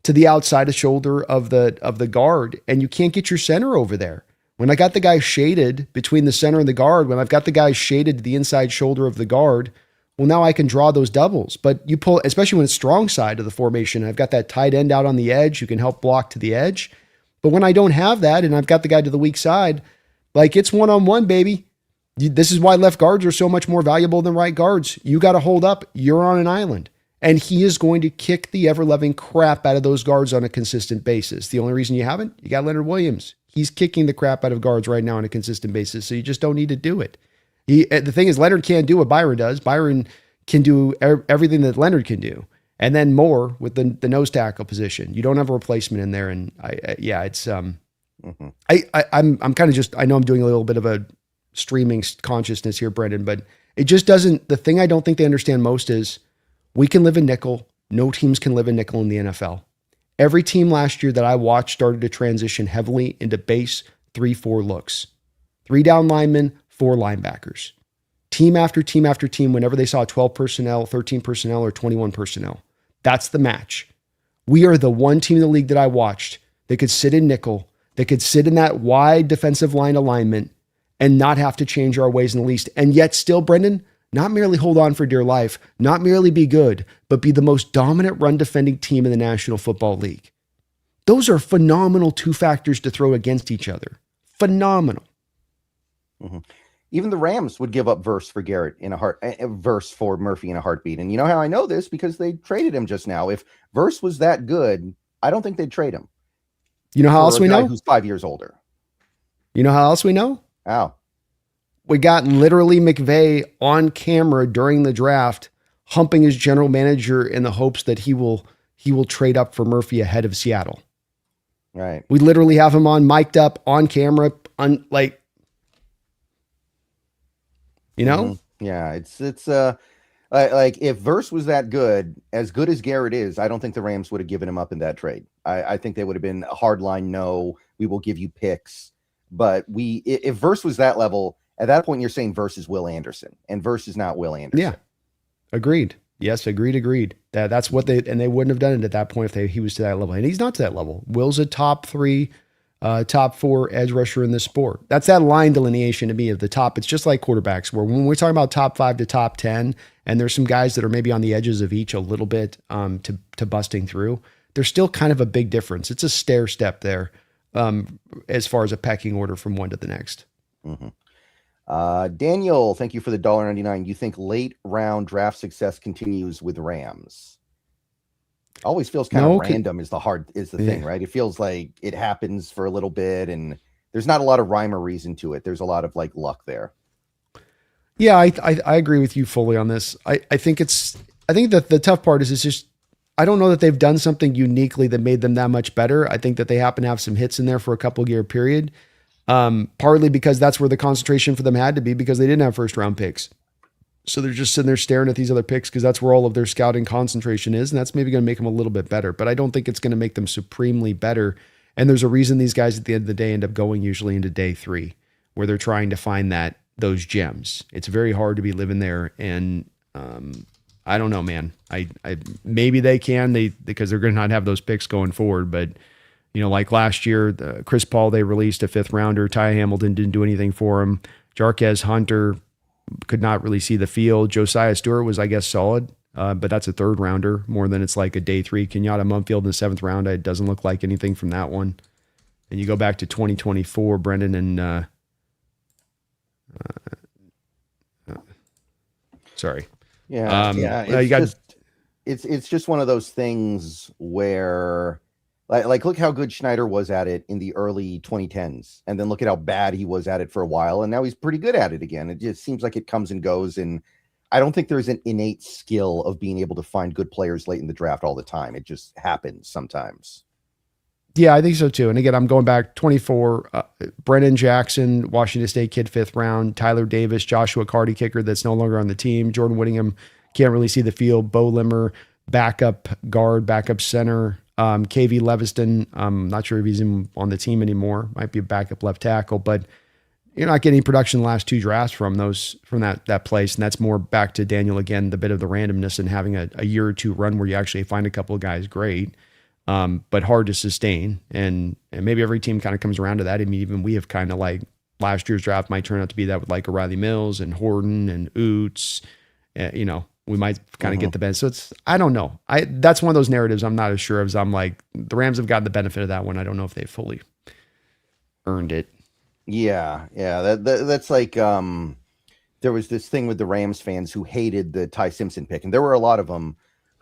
to the outside of shoulder of the guard, and you can't get your center over there. When I got the guy shaded between the center and the guard, when I've got the guy shaded to the inside shoulder of the guard, well, now I can draw those doubles. But you pull, especially when it's strong side of the formation, I've got that tight end out on the edge who can help block to the edge. But when I don't have that and I've got the guy to the weak side, like, it's one-on-one, baby. This is why left guards are so much more valuable than right guards. You got to hold up. You're on an island. And he is going to kick the ever-loving crap out of those guards on a consistent basis. The only reason you haven't, you got Leonard Williams. He's kicking the crap out of guards right now on a consistent basis, so you just don't need to do it. The thing is, Leonard can't do what Byron does. Byron can do everything that Leonard can do, and then more with the nose tackle position. You don't have a replacement in there, and I'm kind of just, I know I'm doing a little bit of a streaming consciousness here, Brendan, but it just doesn't. The thing I don't think they understand most is we can live in nickel. No teams can live in nickel in the NFL. Every team last year that I watched started to transition heavily into base 3-4 looks. 3 down linemen, 4 linebackers. Team after team after team, whenever they saw 12 personnel, 13 personnel, or 21 personnel. That's the match. We are the one team in the league that I watched that could sit in nickel, that could sit in that wide defensive line alignment and not have to change our ways in the least. And yet still, Brendan, not merely hold on for dear life, not merely be good, but be the most dominant run defending team in the National Football League. Those are phenomenal 2 factors to throw against each other. Phenomenal. Mm-hmm. Even the Rams would give up verse for Garrett verse for Murphy in a heartbeat. And you know how I know this? Because they traded him just now. If verse was that good, I don't think they'd trade him. You know how else we know? Who's 5 years older. You know how else we know? How? We got literally McVay on camera during the draft, humping his general manager in the hopes that he will trade up for Murphy ahead of Seattle. Right. We literally have him on mic'd up on camera, Yeah, it's like if Verse was that good as Garrett is, I don't think the Rams would have given him up in that trade. I think they would have been a hard line. No, we will give you picks, but if Verse was that level at that point, you're saying Verse is Will Anderson, and Verse is not Will Anderson. Yeah, agreed. Yes, agreed. That's what they wouldn't have done it at that point if he was to that level, and he's not to that level. Will's a top 3. Top 4 edge rusher in this sport. That's that line delineation to me of the top. It's just like quarterbacks, where when we're talking about top 5 to top 10, and there's some guys that are maybe on the edges of each a little bit to busting through, there's still kind of a big difference. It's a stair step there as far as a pecking order from one to the next. Mm-hmm. Daniel, thank you for the $1.99. You think late round draft success continues with Rams? Always feels kind of random is the thing, right? It feels like it happens for a little bit and there's not a lot of rhyme or reason to it. There's a lot of like luck there. Yeah, I agree with you fully on this. I think that the tough part is it's just, I don't know that they've done something uniquely that made them that much better. I think that they happen to have some hits in there for a couple year period. Partly because that's where the concentration for them had to be because they didn't have first round picks. So they're just sitting there staring at these other picks because that's where all of their scouting concentration is. And that's maybe going to make them a little bit better, but I don't think it's going to make them supremely better. And there's a reason these guys at the end of the day end up going usually into day 3 where they're trying to find those gems. It's very hard to be living there. And, I don't know, man, I maybe they can, because they're going to not have those picks going forward, but like last year, Chris Paul, they released a 5th rounder. Ty Hamilton didn't do anything for him. Jarquez Hunter could not really see the field. Josiah Stewart was, I guess, solid, but that's a 3rd rounder more than it's like a day 3. Kenyatta Mumfield in the 7th round. It doesn't look like anything from that one. And you go back to 2024, Brendan, and sorry. Yeah. It's just one of those things where like look how good Schneider was at it in the early 2010s, and then look at how bad he was at it for a while, and now he's pretty good at it again. It just seems like it comes and goes, and I don't think there's an innate skill of being able to find good players late in the draft all the time. It just happens sometimes. Yeah, I think so too. And again, I'm going back 24, Brennan Jackson, Washington State kid, 5th round, Tyler Davis, Joshua Carty kicker that's no longer on the team, Jordan Whittingham, can't really see the field, Bo Limmer, backup guard, backup center, KV Leviston, I'm not sure if he's on the team anymore, might be a backup left tackle, but you're not getting production the last 2 drafts from that place. And that's more back to Daniel again, the bit of the randomness and having a year or 2 run where you actually find a couple of guys great. But hard to sustain. And maybe every team kind of comes around to that. I mean, even we have kind of like last year's draft might turn out to be that with like a Riley Mills and Horton and Oots, we might kind of get the benefit. So it's, I don't know. That's one of those narratives I'm not as sure of. I'm like, the Rams have gotten the benefit of that one. I don't know if they fully earned it. Yeah. That's like, there was this thing with the Rams fans who hated the Ty Simpson pick. And there were a lot of them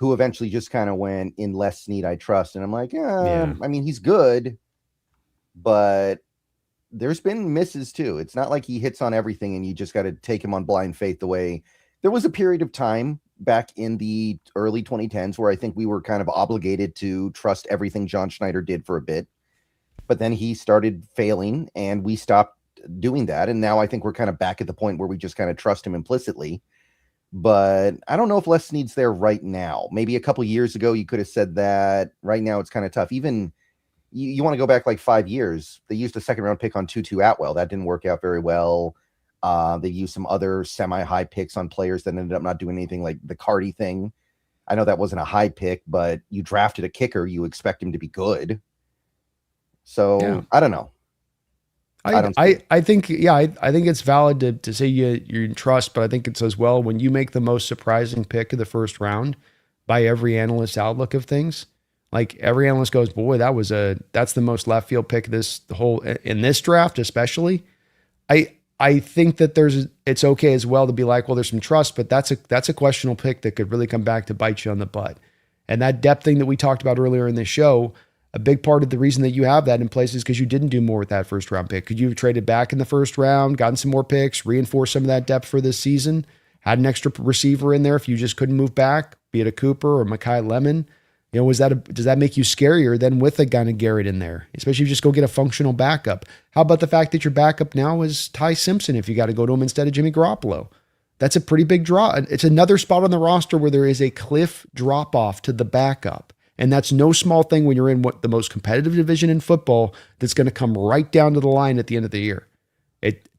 who eventually just kind of went, in less need I trust. And I'm like, Yeah. I mean, he's good, but there's been misses too. It's not like he hits on everything and you just got to take him on blind faith. The way there was a period of time back in the early 2010s where I think we were kind of obligated to trust everything John Schneider did for a bit, but then he started failing and we stopped doing that. And now I think we're kind of back at the point where we just kind of trust him implicitly. But I don't know if Les Snead's there right now. Maybe a couple years ago you could have said that. Right now it's kind of tough. Even you want to go back like 5 years, they used a second round pick on Tutu Atwell. That didn't work out very well. They used some other semi-high picks on players that ended up not doing anything, like the Cardi thing. I know that wasn't a high pick, but you drafted a kicker, you expect him to be good. So Yeah. I don't know. I think it's valid to say you trust, but I think it's as well when you make the most surprising pick of the first round by every analyst's outlook of things. Like every analyst goes, boy, that's the most left field pick in this draft, especially. I think that it's okay as well to be like, well, there's some trust, but that's a questionable pick that could really come back to bite you on the butt. And that depth thing that we talked about earlier in the show, a big part of the reason that you have that in place is because you didn't do more with that first round pick. Could you have traded back in the first round, gotten some more picks, reinforced some of that depth for this season, had an extra receiver in there if you just couldn't move back, be it a Cooper or Mekhi Lemon? Does that make you scarier than with a gun of Garrett in there? Especially if you just go get a functional backup. How about the fact that your backup now is Ty Simpson if you got to go to him instead of Jimmy Garoppolo? That's a pretty big draw. It's another spot on the roster where there is a cliff drop off to the backup. And that's no small thing when you're in the most competitive division in football that's going to come right down to the line at the end of the year.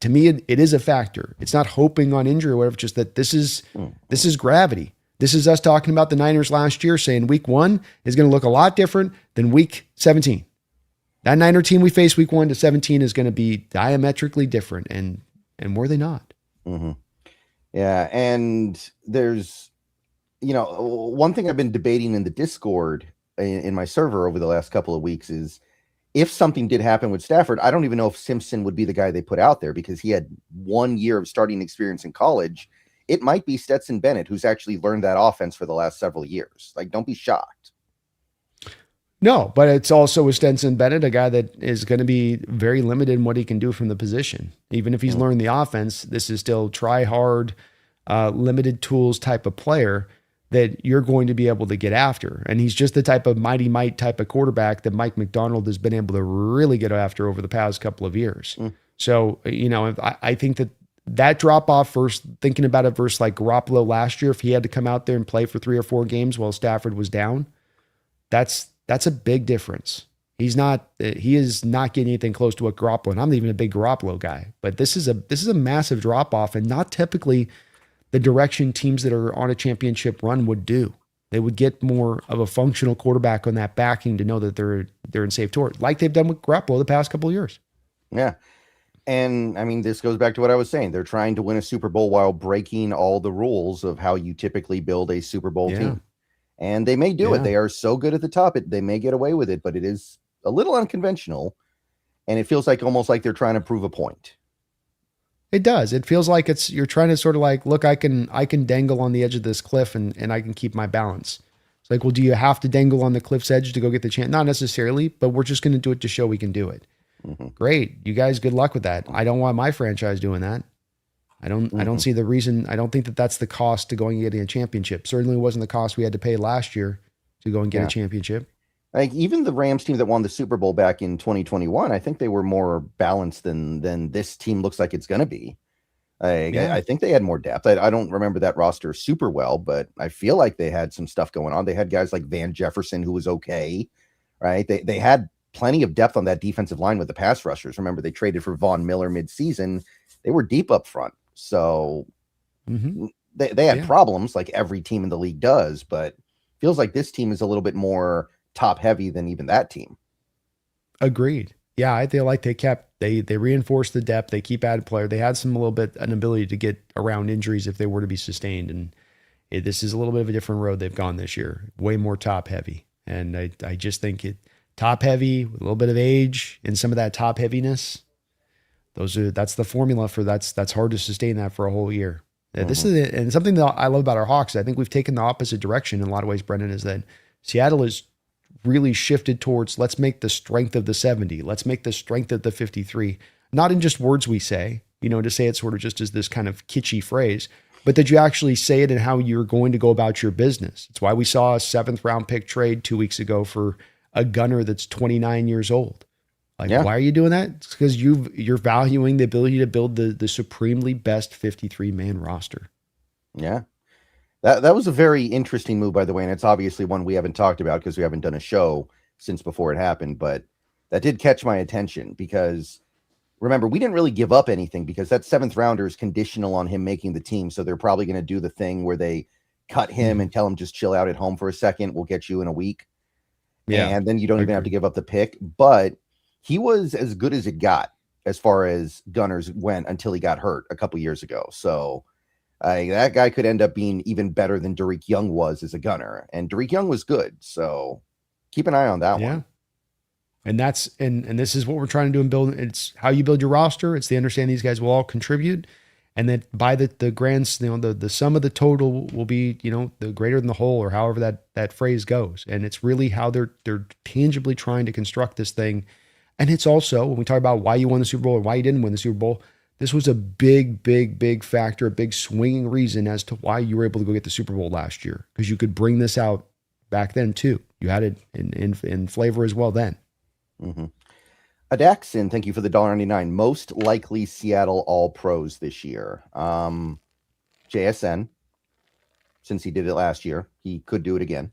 To me, it is a factor. It's not hoping on injury or whatever, just that this is gravity. This is us talking about the Niners last year saying week 1 is going to look a lot different than week 17. That Niner team we faced week 1 to 17 is going to be diametrically different. And were they not? Mm-hmm. Yeah. And there's, one thing I've been debating in the Discord in my server over the last couple of weeks is if something did happen with Stafford, I don't even know if Simpson would be the guy they put out there because he had 1 year of starting experience in college. It might be Stetson Bennett, who's actually learned that offense for the last several years. Like, don't be shocked. No, but it's also with Stetson Bennett, a guy that is going to be very limited in what he can do from the position. Even if he's learned the offense, this is still try hard, limited tools type of player that you're going to be able to get after. And he's just the type of mighty might type of quarterback that Mike McDonald has been able to really get after over the past couple of years. So, I think that drop off first, thinking about it versus like Garoppolo last year, if he had to come out there and play for 3 or 4 games while Stafford was down, that's a big difference. He is not getting anything close to what Garoppolo, and I'm not even a big Garoppolo guy, but this is a massive drop off and not typically the direction teams that are on a championship run would do. They would get more of a functional quarterback on that backing to know that they're in safe territory, like they've done with Garoppolo the past couple of years. Yeah. And I mean, this goes back to what I was saying. They're trying to win a Super Bowl while breaking all the rules of how you typically build a Super Bowl team. And they may do it. They are so good at the top, they may get away with it, but it is a little unconventional. And it feels like almost like they're trying to prove a point. It does. It feels like you're trying to sort of like, look, I can dangle on the edge of this cliff and I can keep my balance. It's like, well, do you have to dangle on the cliff's edge to go get the chance? Not necessarily, but we're just going to do it to show we can do it. Great. You guys, good luck with that. I don't want my franchise doing that. I don't see the reason. I don't think that that's the cost to going and getting a championship. Certainly wasn't the cost we had to pay last year to go and get a championship. Like even the Rams team that won the Super Bowl back in 2021, I think they were more balanced than this team looks like it's going to be. I think they had more depth. I don't remember that roster super well, but I feel like they had some stuff going on. They had guys like Van Jefferson, who was okay, right? They had plenty of depth on that defensive line with the pass rushers. Remember, they traded for Von Miller midseason. They were deep up front. So they had problems like every team in the league does, but feels like this team is a little bit more top heavy than even that team. Agreed. Yeah, I feel like they reinforced the depth. They keep adding player. They had an ability to get around injuries if they were to be sustained. And this is a little bit of a different road they've gone this year. Way more top heavy. And I just think top heavy with a little bit of age and some of that top heaviness. That's the formula for that's hard to sustain that for a whole year. This is and something that I love about our Hawks. I think we've taken the opposite direction in a lot of ways, Brendan, is that Seattle is really shifted towards let's make the strength of the 70. Let's make the strength of the 53. Not in just words we say, to say it sort of just as this kind of kitschy phrase, but that you actually say it in how you're going to go about your business. It's why we saw a 7th round pick trade 2 weeks ago for a gunner that's 29 years old. Why are you doing that? It's because you're valuing the ability to build the supremely best 53-man roster. Yeah. That was a very interesting move, by the way, and it's obviously one we haven't talked about because we haven't done a show since before it happened, but that did catch my attention because, remember, we didn't really give up anything because that 7th rounder is conditional on him making the team, so they're probably going to do the thing where they cut him and tell him just chill out at home for a second, we'll get you in a week. Yeah. And then you don't even have to give up the pick, but he was as good as it got as far as gunners went until he got hurt a couple years ago, so... that guy could end up being even better than Derick Young was as a gunner, and Derick Young was good. So keep an eye on that one. And that's, and this is what we're trying to do in building. It's how you build your roster. It's the understanding these guys will all contribute. And that by the grand, the sum of the total will be, the greater than the whole, or however that phrase goes. And it's really how they're tangibly trying to construct this thing. And it's also, when we talk about why you won the Super Bowl and why you didn't win the Super Bowl, this was a big factor, a big swinging reason as to why you were able to go get the Super Bowl last year, because you could bring this out back then too. You had it in flavor as well then. Mm-hmm. Adaxin, thank you for the $1.99. Most likely Seattle All Pros this year. JSN, since he did it last year, he could do it again.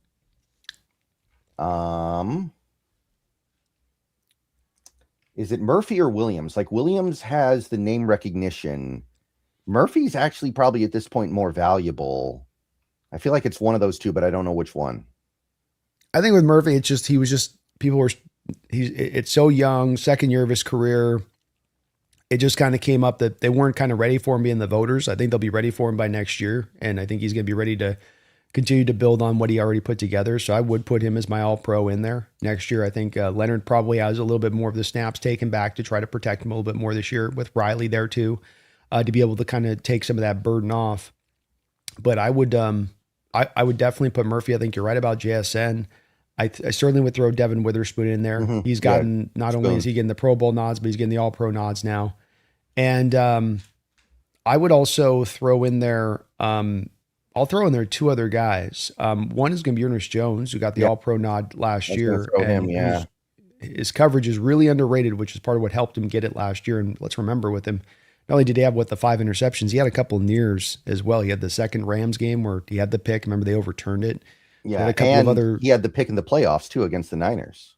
Is it Murphy or Williams? Like, Williams has the name recognition. Murphy's actually probably at this point more valuable. I feel like it's one of those two, but I don't know which one. I think with Murphy, it's just, it's so young, second year of his career. It just kind of came up that they weren't kind of ready for him being the voters. I think they'll be ready for him by next year. And I think he's going to be ready to continue to build on what he already put together. So I would put him as my all-pro in there next year. I think Leonard probably has a little bit more of the snaps taken back to try to protect him a little bit more this year, with Riley there too, to be able to kind of take some of that burden off. But I would definitely put Murphy. I think you're right about JSN. I certainly would throw Devin Witherspoon in there. Mm-hmm. He's gotten, not only is he getting the Pro Bowl nods, but he's getting the all-pro nods now. And I would also throw in there, I'll throw in there two other guys. One is going to be Ernest Jones, who got the All-Pro nod last year. His coverage is really underrated, which is part of what helped him get it last year. And let's remember, with him, not only did he have the 5 interceptions, he had a couple of nears as well. He had the second Rams game where he had the pick. Remember, they overturned it. Yeah, he had a couple of other. He had the pick in the playoffs too against the Niners.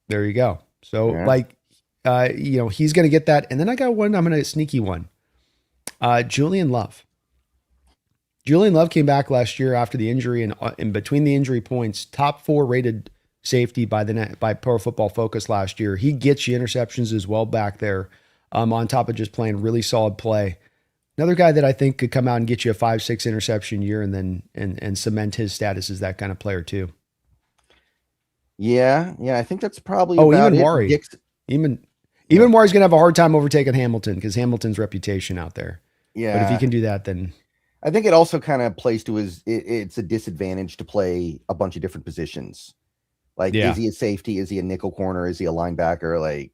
There you go. So he's going to get that. And then I got one. I'm going to sneaky one. Julian Love. Julian Love came back last year after the injury, and in between the injury points, top 4 rated safety by Pro Football Focus last year. He gets you interceptions as well back there, on top of just playing really solid play. Another guy that I think could come out and get you a 5-6 interception year, and then and cement his status as that kind of player too. Yeah, I think that's probably about even it. Worry. Even Warry's gonna have a hard time overtaking Hamilton because Hamilton's reputation out there. Yeah, but if he can do that, then. I think it also kind of plays to it's a disadvantage to play a bunch of different positions. Like, is he a safety? Is he a nickel corner? Is he a linebacker? Like,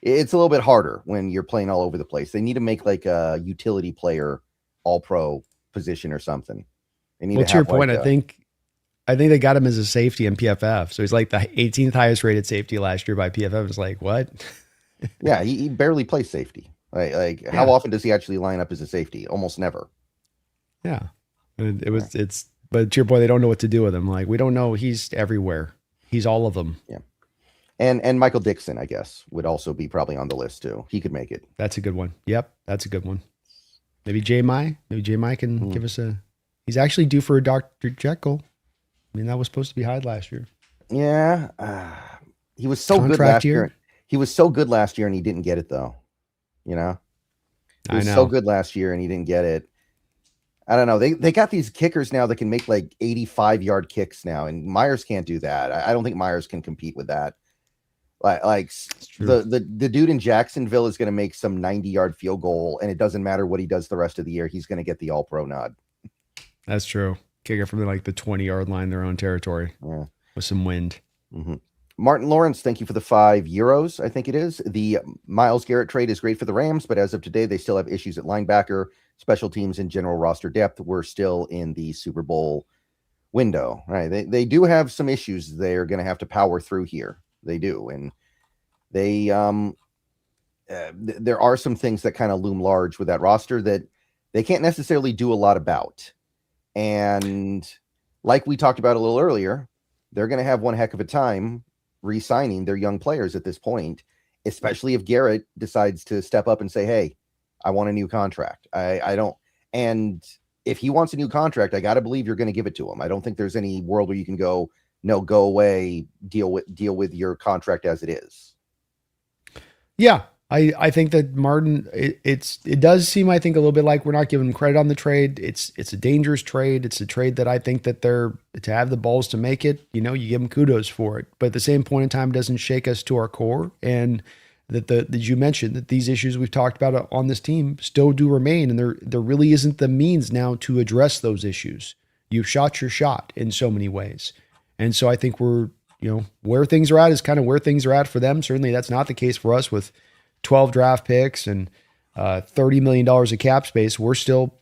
it's a little bit harder when you're playing all over the place. They need to make like a utility player all-pro position or something. They need to your point, I think they got him as a safety in PFF. So he's like the 18th highest rated safety last year by PFF. It's like, what? Yeah, he barely plays safety. How often does he actually line up as a safety? Almost never. Yeah, but to your point, they don't know what to do with him. Like, we don't know. He's everywhere. He's all of them. Yeah. And Michael Dixon, I guess, would also be probably on the list too. He could make it. That's a good one. Yep. That's a good one. Maybe J. Mai can give us he's actually due for a Dr. Jekyll. I mean, that was supposed to be Hyde last year. Yeah. He was so good last year. He was so good last year and he didn't get it though. He was so good last year and he didn't get it. I don't know. They got these kickers now that can make like 85-yard kicks now, and Myers can't do that. I don't think Myers can compete with that. It's true. The dude in Jacksonville is going to make some 90-yard field goal, and it doesn't matter what he does the rest of the year. He's going to get the All-Pro nod. That's true. Kick it from like the 20-yard line, their own territory, with some wind. Mm-hmm. Martin Lawrence, thank you for the €5. I think it is. The Myles Garrett trade is great for the Rams, but as of today, they still have issues at linebacker, special teams, and general roster depth. We're still in the Super Bowl window, right? They do have some issues they're going to have to power through here. They do, and they there are some things that kind of loom large with that roster that they can't necessarily do a lot about. And like we talked about a little earlier, they're going to have one heck of a time re-signing their young players at this point, especially if Garrett decides to step up and say, hey, I want a new contract. I don't. And if he wants a new contract, I got to believe you're going to give it to him. I don't think there's any world where you can go, no, go away, deal with your contract as it is. Yeah. I think that Martin, it does seem, I think, a little bit like we're not giving him credit on the trade. It's a dangerous trade. It's a trade that I think that they're to have the balls to make it. You give them kudos for it, but at the same point in time, it doesn't shake us to our core. And that you mentioned that these issues we've talked about on this team still do remain, and there really isn't the means now to address those issues. You've shot your shot in so many ways, and so I think we're where things are at is kind of where things are at for them. Certainly, that's not the case for us with 12 draft picks and $30 million of cap space. We're still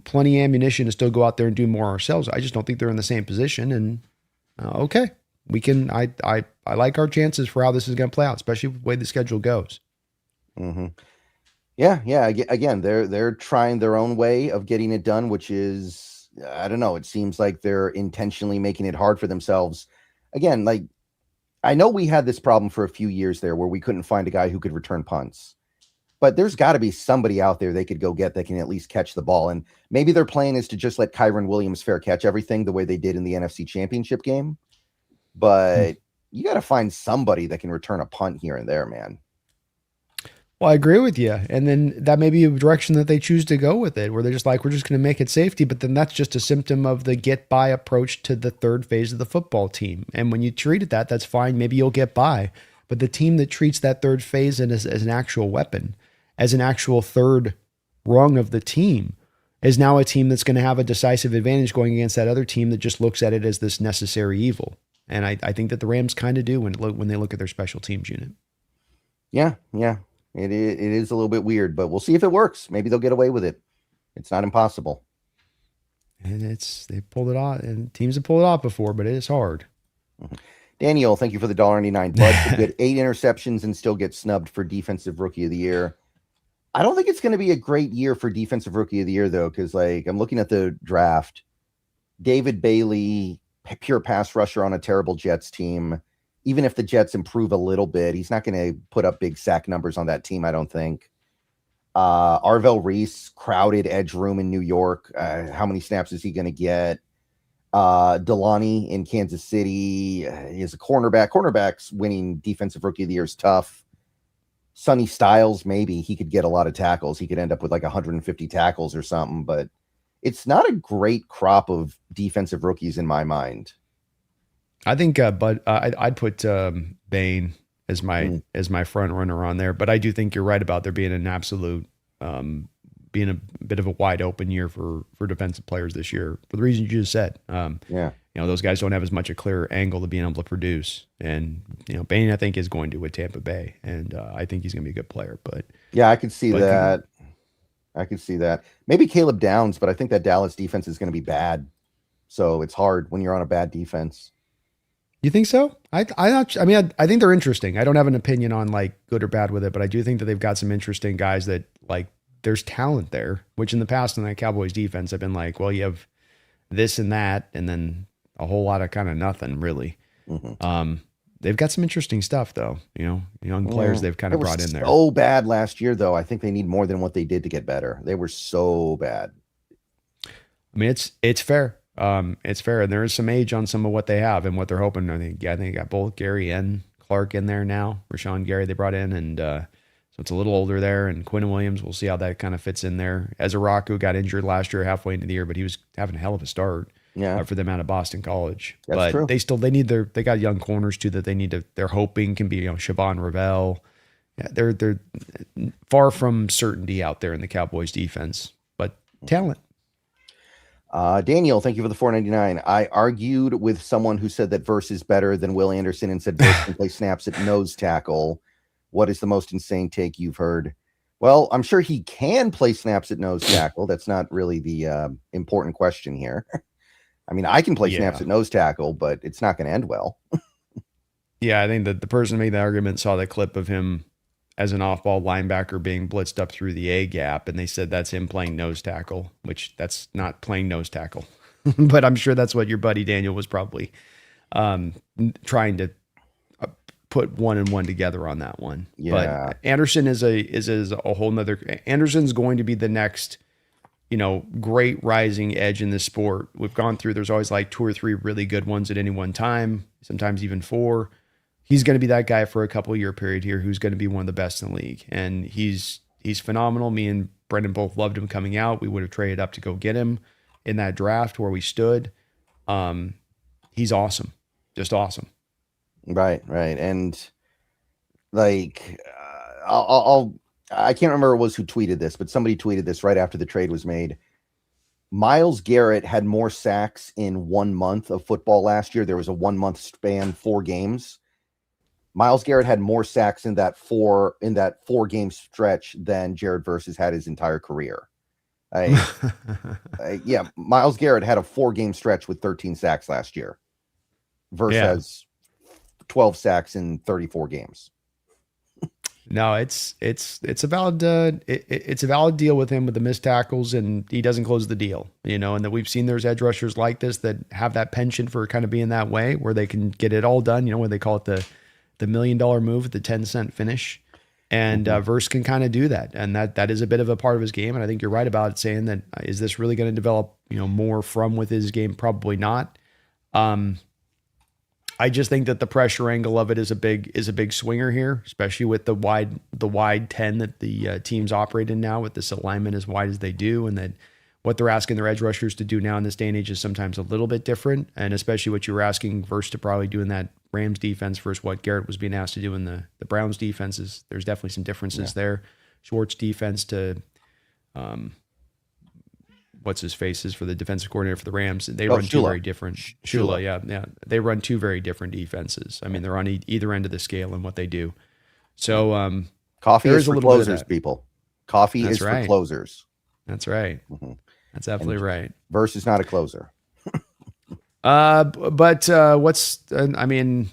plenty of ammunition to still go out there and do more ourselves. I just don't think they're in the same position. And okay, we can. I like our chances for how this is going to play out, especially the way the schedule goes. Mm-hmm. Yeah. Again, they're trying their own way of getting it done, which is, I don't know. It seems like they're intentionally making it hard for themselves. Again, like, I know we had this problem for a few years there where we couldn't find a guy who could return punts, but there's got to be somebody out there they could go get that can at least catch the ball. And maybe their plan is to just let Kyron Williams fair catch everything the way they did in the NFC Championship game. But you got to find somebody that can return a punt here and there, man. Well, I agree with you. And then that may be a direction that they choose to go with it, where they're just like, we're just going to make it safety. But then that's just a symptom of the get by approach to the third phase of the football team. And when you treat it that's fine. Maybe you'll get by. But the team that treats that third phase as an actual weapon, as an actual third rung of the team, is now a team that's going to have a decisive advantage going against that other team that just looks at it as this necessary evil. And I think that the Rams kind of do when they look at their special teams unit. Yeah. It is a little bit weird, but we'll see if it works. Maybe they'll get away with it. It's not impossible. And they pulled it off, and teams have pulled it off before, but it is hard. Mm-hmm. Daniel, thank you for the $1.99. Bud could get 8 interceptions and still get snubbed for Defensive Rookie of the Year. I don't think it's going to be a great year for Defensive Rookie of the Year, though, because I'm looking at the draft. David Bailey, pure pass rusher on a terrible Jets team. Even if the Jets improve a little bit, he's not going to put up big sack numbers on that team, I don't think. Arvell Reese, crowded edge room in New York. How many snaps is he going to get? Delani in Kansas City is a cornerback. Cornerbacks winning Defensive Rookie of the Year is tough. Sonny Styles, maybe he could get a lot of tackles. He could end up with like 150 tackles or something, but it's not a great crop of defensive rookies in my mind. I think, but I'd put Bain as my front runner on there. But I do think you're right about there being an absolute, being a bit of a wide open year for defensive players this year for the reasons you just said. Those guys don't have as much a clear angle to being able to produce. And Bain, I think, is going to with Tampa Bay, and I think he's going to be a good player. But yeah, I could see that. I could see that. Maybe Caleb Downs, but I think that Dallas defense is going to be bad. So it's hard when you're on a bad defense. You think so? I think they're interesting. I don't have an opinion on like good or bad with it, but I do think that they've got some interesting guys that like there's talent there, which in the past in that Cowboys defense, I've been like, well, you have this and that, and then a whole lot of kind of nothing really. Mm-hmm. They've got some interesting stuff though, young players they've kind of brought in there. So bad last year though. I think they need more than what they did to get better. They were so bad. I mean, it's fair. It's fair, and there is some age on some of what they have and what they're hoping. I think they got both Gary and Clark in there now. Rashawn Gary they brought in, and so it's a little older there. And Quinn Williams, we'll see how that kind of fits in there. Ezra Rock, who got injured last year halfway into the year, but he was having a hell of a start. Yeah, for them out of Boston College. that's But true. they got young corners too that they're hoping can be, Siobhan Ravel. Yeah, they're far from certainty out there in the Cowboys defense, but talent. Daniel, thank you for the 4.99. I argued with someone who said that Verse is better than Will Anderson and said Verse can play snaps at nose tackle. What is the most insane take you've heard? Well, I'm sure he can play snaps at nose tackle. That's not really the important question here. I mean, I can play snaps at nose tackle, but it's not going to end well. Yeah, I think that the person who made the argument saw the clip of him as an off-ball linebacker being blitzed up through the A gap, and they said that's him playing nose tackle, which that's not playing nose tackle. But I'm sure that's what your buddy Daniel was probably trying to put one and one together on that one. Yeah. But Anderson is a whole nother. Anderson's going to be the next, great rising edge in this sport. We've gone through. There's always like 2 or 3 really good ones at any one time. Sometimes even 4. He's going to be that guy for a couple year period here who's going to be one of the best in the league. And he's phenomenal. Me and Brendan both loved him coming out. We would have traded up to go get him in that draft where we stood. He's awesome. Just awesome. Right. And like, I can't remember who tweeted this, but somebody tweeted this right after the trade was made. Myles Garrett had more sacks in 1 month of football last year. There was a 1 month span, 4 games. Myles Garrett had more sacks in that 4 game stretch than Jared Verse had his entire career. Yeah, Myles Garrett had a 4 game stretch with 13 sacks last year. Verse has 12 sacks in 34 games. No, it's a valid it's a valid deal with him with the missed tackles, and he doesn't close the deal, and that we've seen there's edge rushers like this that have that penchant for kind of being that way where they can get it all done, where they call it the $1 million move, the 10-cent finish. And Verse can kind of do that. And that is a bit of a part of his game. And I think you're right about it, saying that, is this really going to develop, more from with his game? Probably not. I just think that the pressure angle of it is a big swinger here, especially with the wide 10 that the teams operate in now, with this alignment as wide as they do, and that what they're asking their edge rushers to do now in this day and age is sometimes a little bit different. And especially what you were asking Verse to probably do in that Rams defense versus what Garrett was being asked to do in the Browns defenses. There's definitely some differences there. Schwartz defense to what's his face is for the defensive coordinator for the Rams. They run two very different. Shula, yeah. They run 2 very different defenses. I mean, they're on either end of the scale in what they do. So coffee is for closers, people. Coffee is for closers. That's right. Mm-hmm. That's absolutely right. Verse is not a closer. But what's the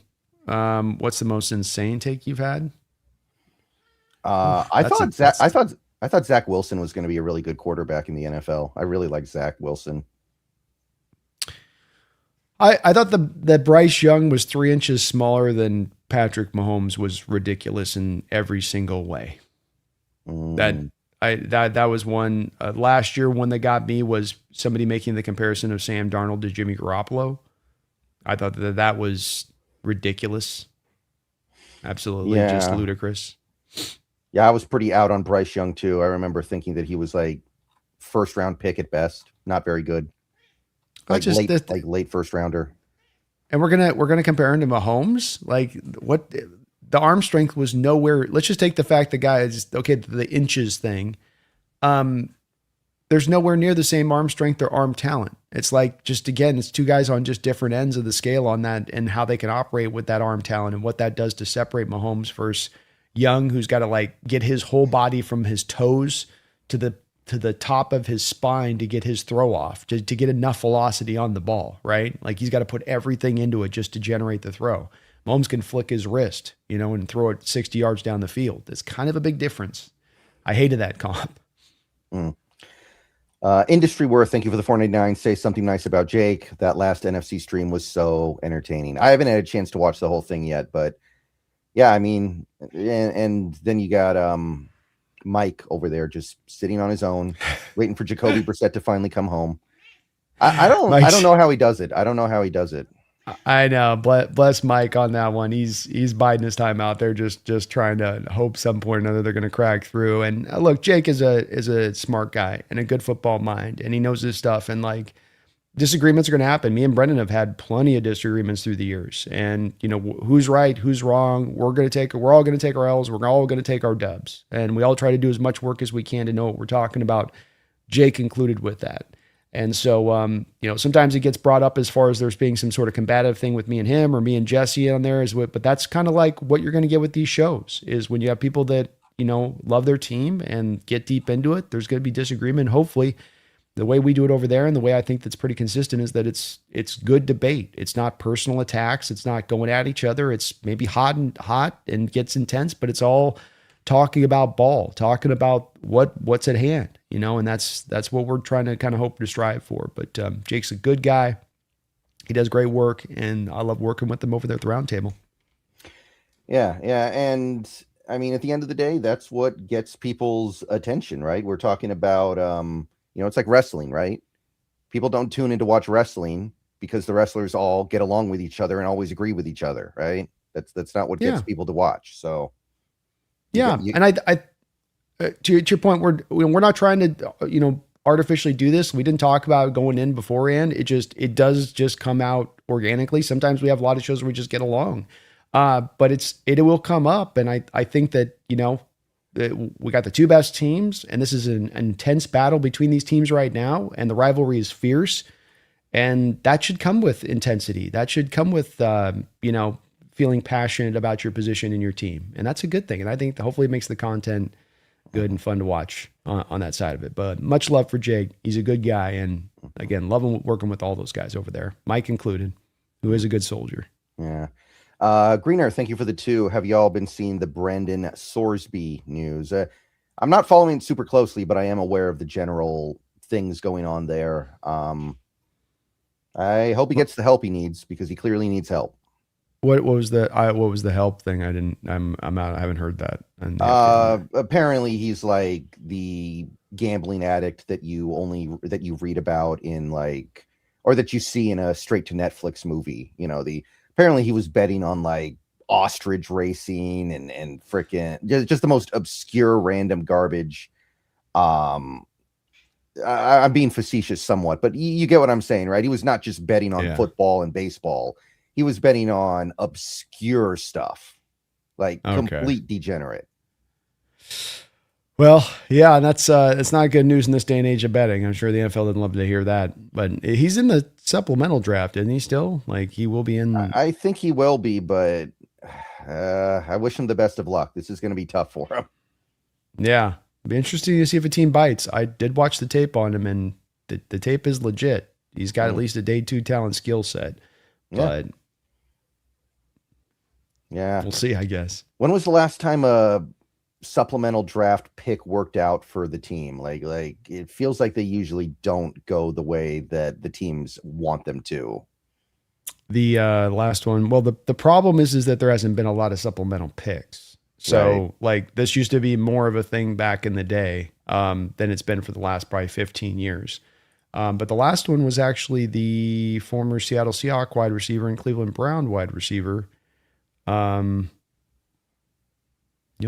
most insane take you've had? I thought Zach Wilson was going to be a really good quarterback in the NFL. I really like Zach Wilson. I thought that Bryce Young was 3 inches smaller than Patrick Mahomes was ridiculous in every single way. That was one last year. One that got me was somebody making the comparison of Sam Darnold to Jimmy Garoppolo. I thought that was ridiculous. Absolutely, just ludicrous. Yeah, I was pretty out on Bryce Young too. I remember thinking that he was like 1st round pick at best, not very good. Like late 1st rounder. And we're gonna compare him to Mahomes. Like, what the arm strength was nowhere. Let's just take the fact the guy is the inches thing. There's nowhere near the same arm strength or arm talent. It's like, just again, it's 2 guys on just different ends of the scale on that, and how they can operate with that arm talent and what that does to separate Mahomes versus Young, who's got to like get his whole body from his toes to the top of his spine to get his throw off, to get enough velocity on the ball, right? Like, he's got to put everything into it just to generate the throw. Mahomes can flick his wrist, and throw it 60 yards down the field. It's kind of a big difference. I hated that comp. Industry Worth, thank you for the 4.99. Say something nice about Jake. That last NFC stream was so entertaining. I haven't had a chance to watch the whole thing yet, but yeah, I mean, and then you got Mike over there just sitting on his own, waiting for Jacoby Brissett to finally come home. I don't know how he does it. I know. Bless Mike on that one. He's biding his time out there, just trying to hope some point or another they're going to crack through. And look, Jake is a smart guy and a good football mind, and he knows his stuff. And like, disagreements are going to happen. Me and Brendan have had plenty of disagreements through the years, and who's right, who's wrong. We're all going to take our L's. We're all going to take our dubs, and we all try to do as much work as we can to know what we're talking about. Jake included with that. And so, sometimes it gets brought up as far as there's being some sort of combative thing with me and him or me and Jesse on there but that's kind of like what you're going to get with these shows is when you have people that, love their team and get deep into it, there's going to be disagreement. Hopefully the way we do it over there and the way I think that's pretty consistent is that it's good debate. It's not personal attacks. It's not going at each other. It's maybe hot and gets intense, but it's all talking about ball, talking about what's at hand, and that's what we're trying to kind of hope to strive for. But Jake's a good guy. He does great work, and I love working with him over there at the round table. Yeah. And I mean, at the end of the day, that's what gets people's attention, right? We're talking about, it's like wrestling, right? People don't tune in to watch wrestling because the wrestlers all get along with each other and always agree with each other, right? That's not what gets people to watch. So, and I to your point, we're not trying to artificially do this. We didn't talk about going in beforehand. It does just come out organically. Sometimes we have a lot of shows where we just get along, but it will come up. And I think that we got the two best teams, and this is an intense battle between these teams right now, and the rivalry is fierce, and that should come with intensity. That should come with feeling passionate about your position in your team. And that's a good thing. And I think hopefully it makes the content good and fun to watch on that side of it. But much love for Jake. He's a good guy. And again, love him working with all those guys over there, Mike included, who is a good soldier. Yeah. Greener, thank you for the 2. Have y'all been seeing the Brendan Sorsby news? I'm not following it super closely, but I am aware of the general things going on there. I hope he gets the help he needs because he clearly needs help. What was the help thing? I'm out. I haven't heard that. Apparently he's like the gambling addict that you read about in or that you see in a straight to Netflix movie. Apparently he was betting on like ostrich racing and freaking just the most obscure random garbage. I'm being facetious somewhat, but you get what I'm saying, right? He was not just betting on football and baseball. He was betting on obscure stuff, like complete degenerate. Well, yeah, and that's it's not good news in this day and age of betting. I'm sure the NFL didn't love to hear that, but he's in the supplemental draft, isn't he? Still, like he will be in. I think he will be, but I wish him the best of luck. This is going to be tough for him. Yeah, it'll be interesting to see if a team bites. I did watch the tape on him, and the tape is legit. He's got at least a day 2 talent skill set, but. Yeah, we'll see, I guess. When was the last time a supplemental draft pick worked out for the team? Like it feels like they usually don't go the way that the teams want them to. The last one, well, the problem is that there hasn't been a lot of supplemental picks. So like this used to be more of a thing back in the day than it's been for the last probably 15 years. But the last one was actually the former Seattle Seahawks wide receiver and Cleveland Brown wide receiver. You'll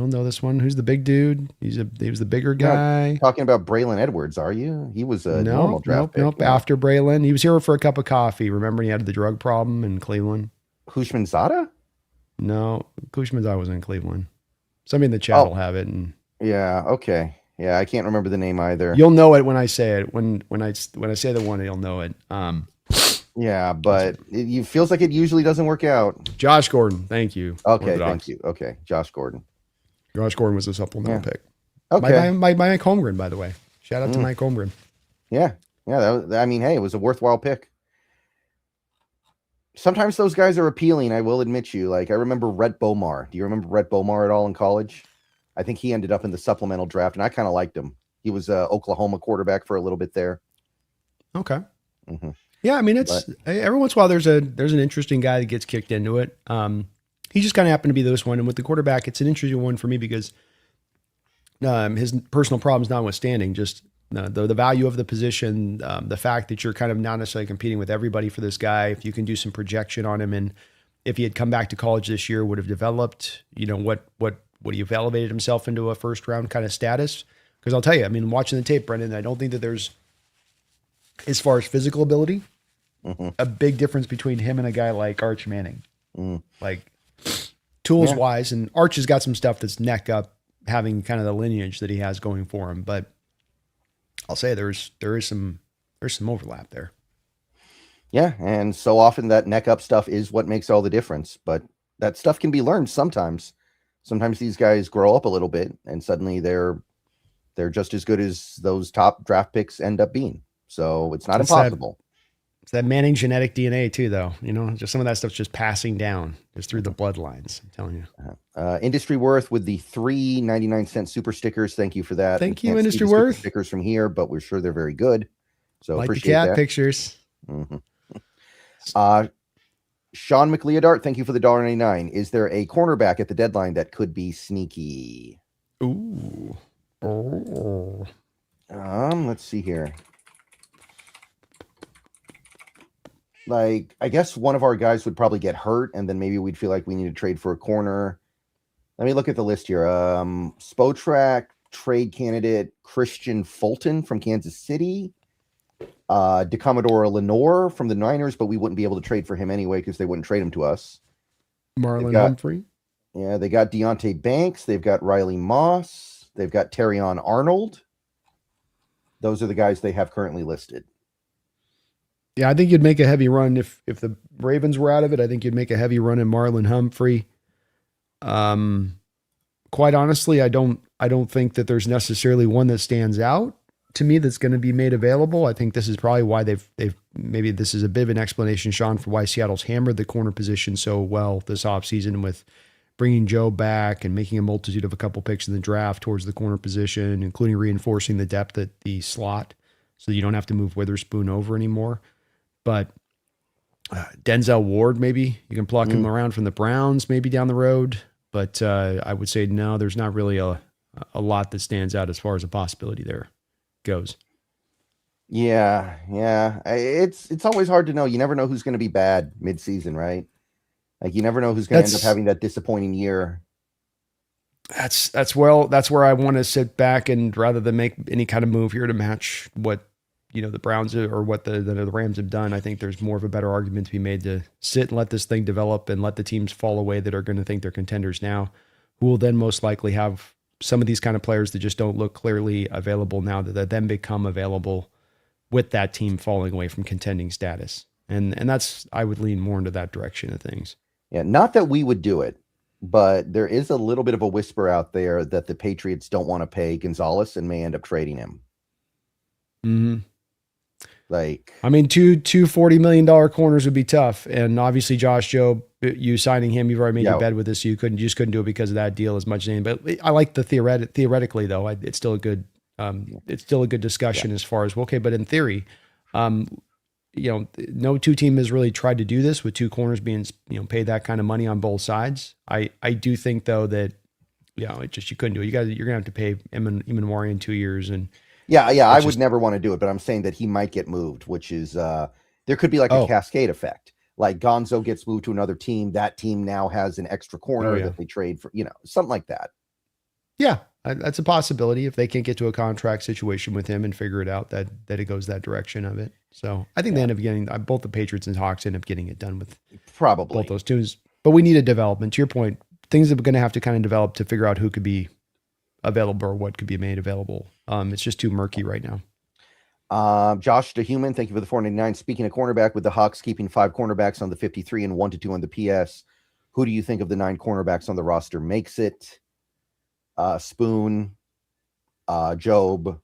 know this one. Who's the big dude? He was the bigger guy. Talking about Braylon Edwards, are you? He was a normal draft pick. Nope. After Braylon, he was here for a cup of coffee. Remember, he had the drug problem in Cleveland. Hushmanzada? No, Hushmanzada was in Cleveland. Somebody in the chat will have it. And yeah, okay. Yeah, I can't remember the name either. You'll know it when I say it. When I say the one, you'll know it. Yeah, but it feels like it usually doesn't work out. Josh Gordon, thank you. Okay, thank you. Okay, Josh Gordon. Josh Gordon was a supplemental pick. Okay. Mike Holmgren, by the way. Shout out to Mike Holmgren. Yeah. Hey, it was a worthwhile pick. Sometimes those guys are appealing, I will admit you. Like, I remember Rhett Bomar. Do you remember Rhett Bomar at all in college? I think he ended up in the supplemental draft, and I kind of liked him. He was a Oklahoma quarterback for a little bit there. Okay. Mm-hmm. Yeah, I mean, every once in a while there's an interesting guy that gets kicked into it. He just kind of happened to be this one, and with the quarterback, it's an interesting one for me because his personal problems notwithstanding, just the value of the position, the fact that you're kind of not necessarily competing with everybody for this guy. If you can do some projection on him, and if he had come back to college this year, would have developed, what would he have elevated himself into a first round kind of status? Because I'll tell you, I mean, watching the tape, Brendan, I don't think that there's, as far as physical ability, a big difference between him and a guy like Arch Manning. Mm. Like tools wise, and Arch has got some stuff that's neck up, having kind of the lineage that he has going for him. But I'll say there is some overlap there. Yeah, and so often that neck up stuff is what makes all the difference. But that stuff can be learned sometimes. Sometimes these guys grow up a little bit, and suddenly they're just as good as those top draft picks end up being. So it's not impossible. It's that Manning genetic DNA too, though. You know, just some of that stuff's just passing down just through the bloodlines. I'm telling you. Industry Worth with the 3.99 super stickers. Thank you for that. Thank you, Industry Worth. Stickers from here, but we're sure they're very good. So like appreciate the cat that. pictures. Mm-hmm. Sean McLeodart, thank you for the $1.99. Is there a cornerback at the deadline that could be sneaky? Ooh. Oh. Let's see here. Like, I guess one of our guys would probably get hurt, and then maybe we'd feel like we need to trade for a corner. Let me look at the list here. Spotrac trade candidate Christian Fulton from Kansas City. DeCommodore Lenore from the Niners, but we wouldn't be able to trade for him anyway because they wouldn't trade him to us. Marlon Humphrey. Yeah, they got Deontay Banks. They've got Riley Moss. They've got Terrion Arnold. Those are the guys they have currently listed. Yeah, I think you'd make a heavy run if the Ravens were out of it. I think you'd make a heavy run in Marlon Humphrey. Quite honestly, I don't think that there's necessarily one that stands out to me that's going to be made available. I think this is probably why they've maybe this is a bit of an explanation, Sean, for why Seattle's hammered the corner position so well this offseason with bringing Joe back and making a multitude of a couple picks in the draft towards the corner position, including reinforcing the depth at the slot so you don't have to move Witherspoon over anymore. But Denzel Ward, maybe you can pluck him around from the Browns maybe down the road. But I would say, no, there's not really a lot that stands out as far as a possibility there goes. Yeah. It's always hard to know. You never know who's going to be bad mid-season, right? Like you never know who's going to end up having that disappointing year. That's where I want to sit back and rather than make any kind of move here to match what the Browns or what the Rams have done, I think there's more of a better argument to be made to sit and let this thing develop and let the teams fall away that are going to think they're contenders now, who will then most likely have some of these kind of players that just don't look clearly available now that then become available with that team falling away from contending status. And that's, I would lean more into that direction of things. Yeah. Not that we would do it, but there is a little bit of a whisper out there that the Patriots don't want to pay Gonzalez and may end up trading him. Mm-hmm. Like, I mean, two $40 million corners would be tough. And obviously Josh Jobe, you signing him, you've already made your bed with this. So you just couldn't do it because of that deal as much as anything. But I like the theoretically though, it's still a good discussion as far as, okay, but in theory, no two team has really tried to do this with two corners being, paid that kind of money on both sides. I do think though that, you couldn't do it. You're going to have to pay Eamon in 2 years. And yeah. I would never want to do it, but I'm saying that he might get moved, which is, there could be like a cascade effect. Like Gonzo gets moved to another team. That team now has an extra corner that they trade for, something like that. Yeah. That's a possibility if they can't get to a contract situation with him and figure it out that it goes that direction of it. So I think they end up getting both the Patriots and Hawks end up getting it done with probably both those teams. But we need a development. To your point, things are going to have to kind of develop to figure out who could be available or what could be made available. It's just too murky right now. Josh DeHuman, thank you for the $4.99. Speaking of cornerback, with the Hawks keeping 5 cornerbacks on the 53 and 1 to 2 on the PS, who do you think of the 9 cornerbacks on the roster makes it? Spoon, Job.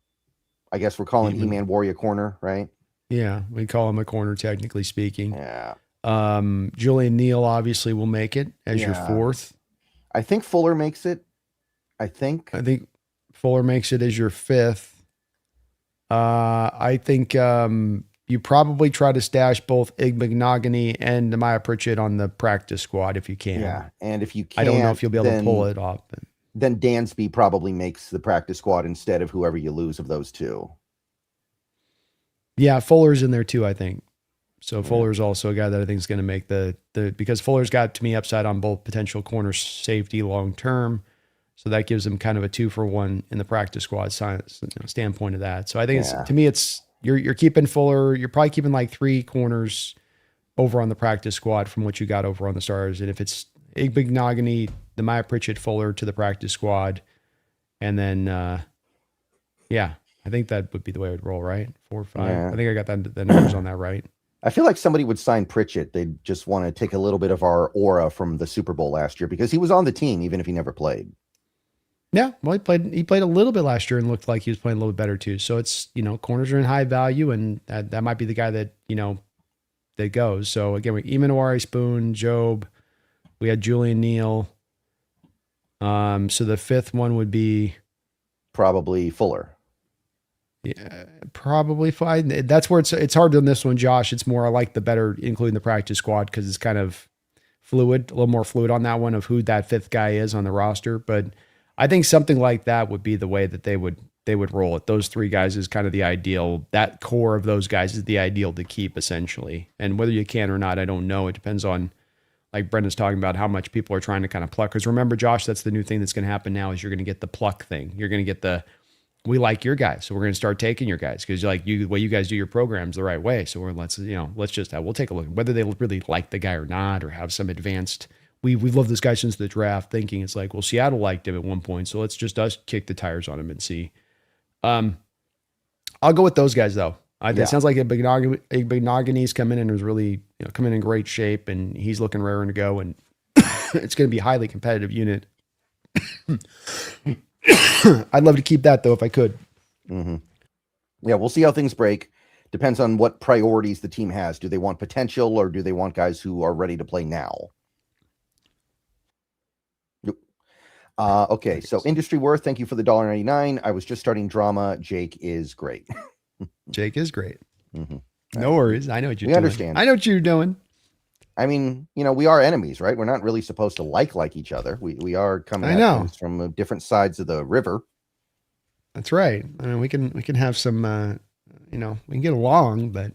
I guess we're calling E-Man Warrior corner, right? Yeah, we call him a corner, technically speaking. Yeah. Julian Neal obviously will make it as your 4th. I think Fuller makes it. I think Fuller makes it as your 5th. I think you probably try to stash both Igbenogany and Nehemiah Pritchett on the practice squad if you can. Yeah, and if you can't, I don't know if you'll be able to pull it off. But then Dansby probably makes the practice squad instead of whoever you lose of those two. Yeah, Fuller's in there too, I think. So Fuller's also a guy that I think is going to make the because Fuller's got, to me, upside on both potential corner safety long term. So that gives him kind of a 2-for-1 in the practice squad standpoint of that. So I think to me, it's You're keeping Fuller. You're probably keeping like 3 corners over on the practice squad from what you got over on the Stars. And if it's Igbenogany, the Maya Pritchett, Fuller to the practice squad, and then yeah, I think that would be the way it would roll, right? 4 or 5. Yeah. I think I got the numbers on that right. I feel like somebody would sign Pritchett. They'd just want to take a little bit of our aura from the Super Bowl last year because he was on the team, even if he never played. Yeah, well, he played a little bit last year and looked like he was playing a little bit better too. So it's, corners are in high value, and that might be the guy that, that goes. So again, we Imanwari, Spoon, Job, we had Julian Neal. So the 5th one would be probably Fuller. Yeah, probably fine. That's where it's hard on this one, Josh. It's more I like the better including the practice squad because it's kind of fluid, a little more fluid on that one of who that 5th guy is on the roster. But I think something like that would be the way that they would roll it. Those 3 guys is kind of the ideal. That core of those guys is the ideal to keep essentially. And whether you can or not, I don't know. It depends on, like Brendan's talking about, how much people are trying to kind of pluck. Because remember, Josh, that's the new thing that's going to happen now is you're going to get the pluck thing. You're going to get the we like your guys, so we're going to start taking your guys because the way you guys do your programs the right way. So we'll take a look whether they really like the guy or not, or have some advanced. We've loved this guy since the draft, thinking it's like, well, Seattle liked him at one point, so let's just us kick the tires on him and see. I'll go with those guys though. It sounds like Igbenogany's come in and was really come in great shape, and he's looking raring to go, and it's going to be a highly competitive unit. I'd love to keep that though if I could. Mm-hmm. Yeah, we'll see how things break. Depends on what priorities the team has. Do they want potential or do they want guys who are ready to play now? Okay, so Industry Worth, thank you for the $1.99. I was just starting drama. Jake is great. Jake is great. Mm-hmm. No worries. I know what you're doing. We understand. I know what you're doing. I mean, we are enemies, right? We're not really supposed to like each other. We are coming at things from different sides of the river. That's right. I mean, we can have some, we can get along, but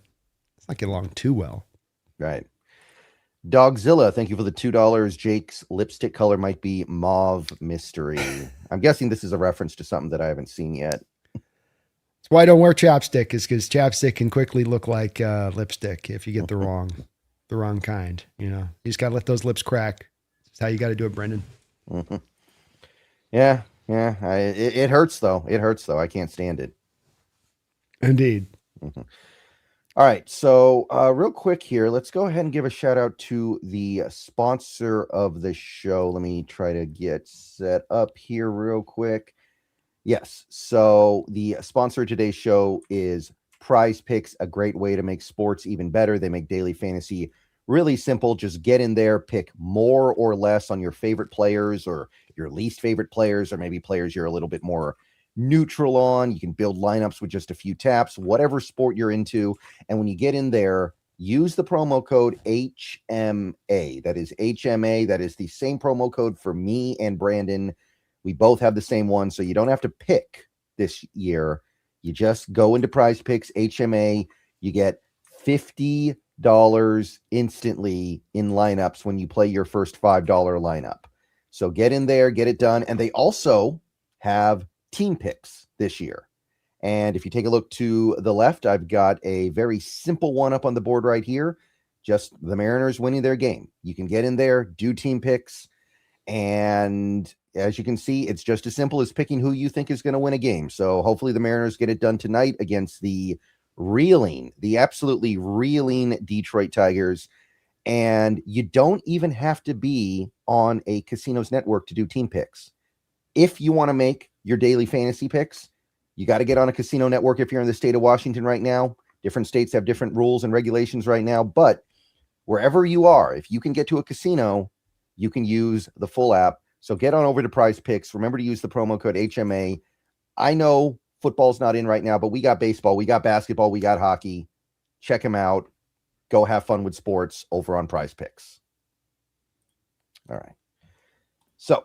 let's not get along too well. Right. Dogzilla, thank you for the $2. Jake's lipstick color might be mauve mystery. I'm guessing this is a reference to something that I haven't seen yet. That's why I don't wear chapstick, is because chapstick can quickly look like lipstick if you get the wrong kind. You just got to let those lips crack. That's how you got to do it, Brendan. Mm-hmm. Yeah. It hurts though. I can't stand it. Indeed. Mm-hmm. All right. So real quick here, let's go ahead and give a shout out to the sponsor of the show. Let me try to get set up here real quick. Yes. So the sponsor of today's show is Prize Picks, a great way to make sports even better. They make daily fantasy really simple. Just get in there, pick more or less on your favorite players or your least favorite players, or maybe players you're a little bit more neutral on. You can build lineups with just a few taps, whatever sport you're into. And when you get in there, use the promo code HMA. That is HMA. That is the same promo code for me and Brandon. We both have the same one, so you don't have to pick this year. You just go into Prize Picks, HMA. You get $50 instantly in lineups when you play your first $5 lineup. So get in there, get it done. And they also have team picks this year. And if you take a look to the left, I've got a very simple one up on the board right here. Just the Mariners winning their game. You can get in there, do team picks. And as you can see, it's just as simple as picking who you think is going to win a game. So hopefully the Mariners get it done tonight against the absolutely reeling Detroit Tigers. And you don't even have to be on a Casinos network to do team picks. If you want to make your daily fantasy picks, you got to get on a casino network if you're in the state of Washington right now. Different states have different rules and regulations right now, but wherever you are, if you can get to a casino, you can use the full app. So get on over to Prize Picks. Remember to use the promo code HMA. I know football's not in right now, but we got baseball, we got basketball, we got hockey. Check them out. Go have fun with sports over on Prize Picks. All right. So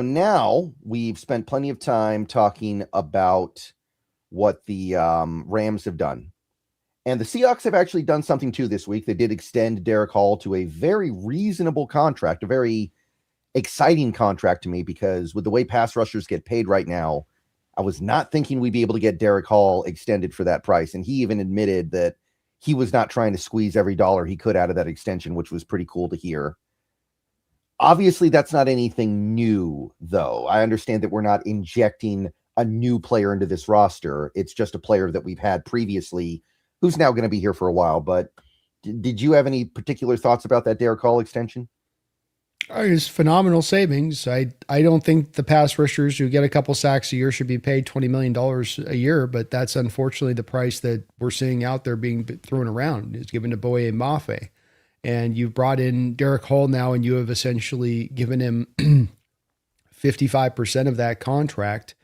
now we've spent plenty of time talking about what the Rams have done. And the Seahawks have actually done something too this week. They did extend Derick Hall to a very reasonable contract, a very exciting contract to me, because with the way pass rushers get paid right now, I was not thinking we'd be able to get Derick Hall extended for that price. And he even admitted that he was not trying to squeeze every dollar he could out of that extension, which was pretty cool to hear. Obviously, that's not anything new, though. I understand that we're not injecting a new player into this roster. It's just a player that we've had previously who's now going to be here for a while. But did you have any particular thoughts about that Derick Hall extension? It's phenomenal savings. I don't think the pass rushers who get a couple sacks a year should be paid $20 million a year, but that's unfortunately the price that we're seeing out there being thrown around is given to Boye Mafe. And you've brought in Derick Hall now, and you have essentially given him 55% of that contract.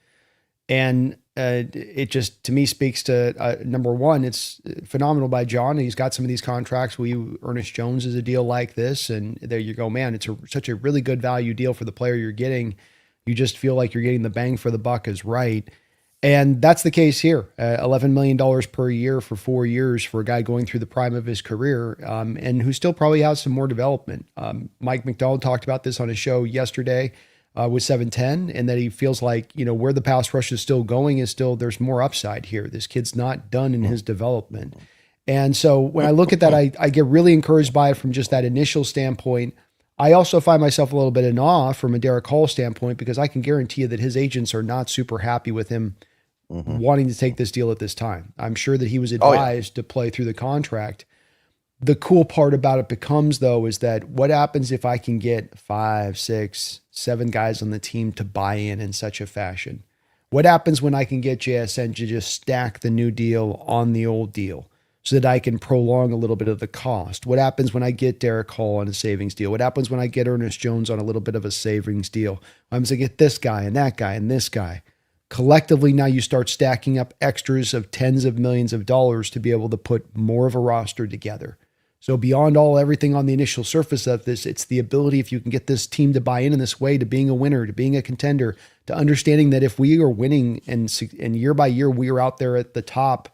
And it just, to me, speaks to, number one, it's phenomenal by John. He's got some of these contracts. Ernest Jones is a deal like this. And there you go, man, it's such a really good value deal for the player you're getting. You just feel like you're getting the bang for the buck is right. And that's the case here. $11 million per year for 4 years for a guy going through the prime of his career, and who still probably has some more development. Mike McDonald talked about this on his show yesterday with 710, and that he feels like, where the pass rush is still going is still, there's more upside here. This kid's not done in his development. And so when I look at that, I get really encouraged by it from just that initial standpoint. I also find myself a little bit in awe from a Derick Hall standpoint, because I can guarantee you that his agents are not super happy with him wanting to take this deal at this time. I'm sure that he was advised to play through the contract. The cool part about it becomes, though, is that what happens if I can get 5, 6, 7 guys on the team to buy in such a fashion? What happens when I can get JSN to just stack the new deal on the old deal so that I can prolong a little bit of the cost? What happens when I get Derick Hall on a savings deal? What happens when I get Ernest Jones on a little bit of a savings deal? I'm going to get this guy and that guy and this guy. Collectively, now you start stacking up extras of tens of millions of dollars to be able to put more of a roster together. So beyond everything on the initial surface of this, it's the ability, if you can get this team to buy in this way, to being a winner, to being a contender, to understanding that if we are winning and year by year we are out there at the top,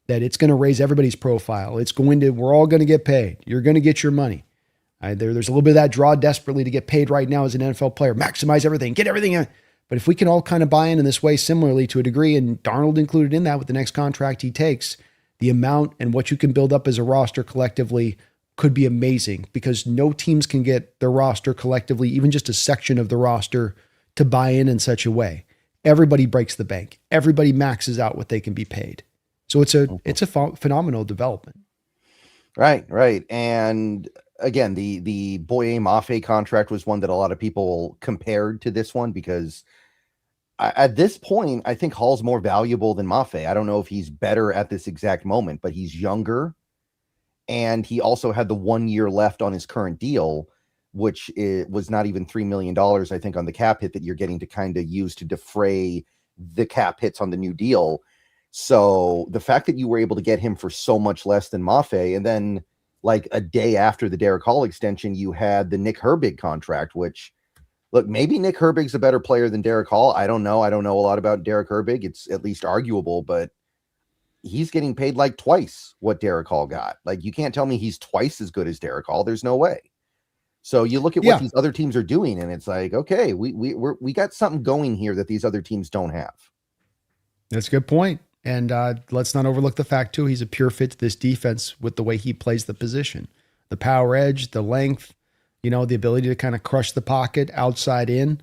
that it's going to raise everybody's profile. We're all going to get paid. You're going to get your money. There's a little bit of that draw desperately to get paid right now as an NFL player. Maximize everything, get everything in. But if we can all kind of buy in this way similarly to a degree, and Darnold included in that with the next contract he takes, the amount and what you can build up as a roster collectively could be amazing, because no teams can get their roster collectively, even just a section of the roster, to buy in such a way. Everybody breaks the bank. Everybody maxes out what they can be paid. So it's a phenomenal development. Right. And again, the Boye Mafe contract was one that a lot of people compared to this one, because at this point, I think Hall's more valuable than Mafe. I don't know if he's better at this exact moment, but he's younger. And he also had the 1 year left on his current deal, which was not even $3 million, I think, on the cap hit that you're getting to kind of use to defray the cap hits on the new deal. So the fact that you were able to get him for so much less than Mafe, and then like a day after the Derick Hall extension, you had the Nick Herbig contract, which, look, maybe Nick Herbig's a better player than Derick Hall. I don't know. I don't know a lot about Derick Herbig. It's at least arguable, but he's getting paid like twice what Derick Hall got. Like, you can't tell me he's twice as good as Derick Hall. There's no way. So you look at what these other teams are doing, and it's like, okay, we got something going here that these other teams don't have. That's a good point. And let's not overlook the fact, too, he's a pure fit to this defense with the way he plays the position. The power edge, the length, the ability to kind of crush the pocket outside in.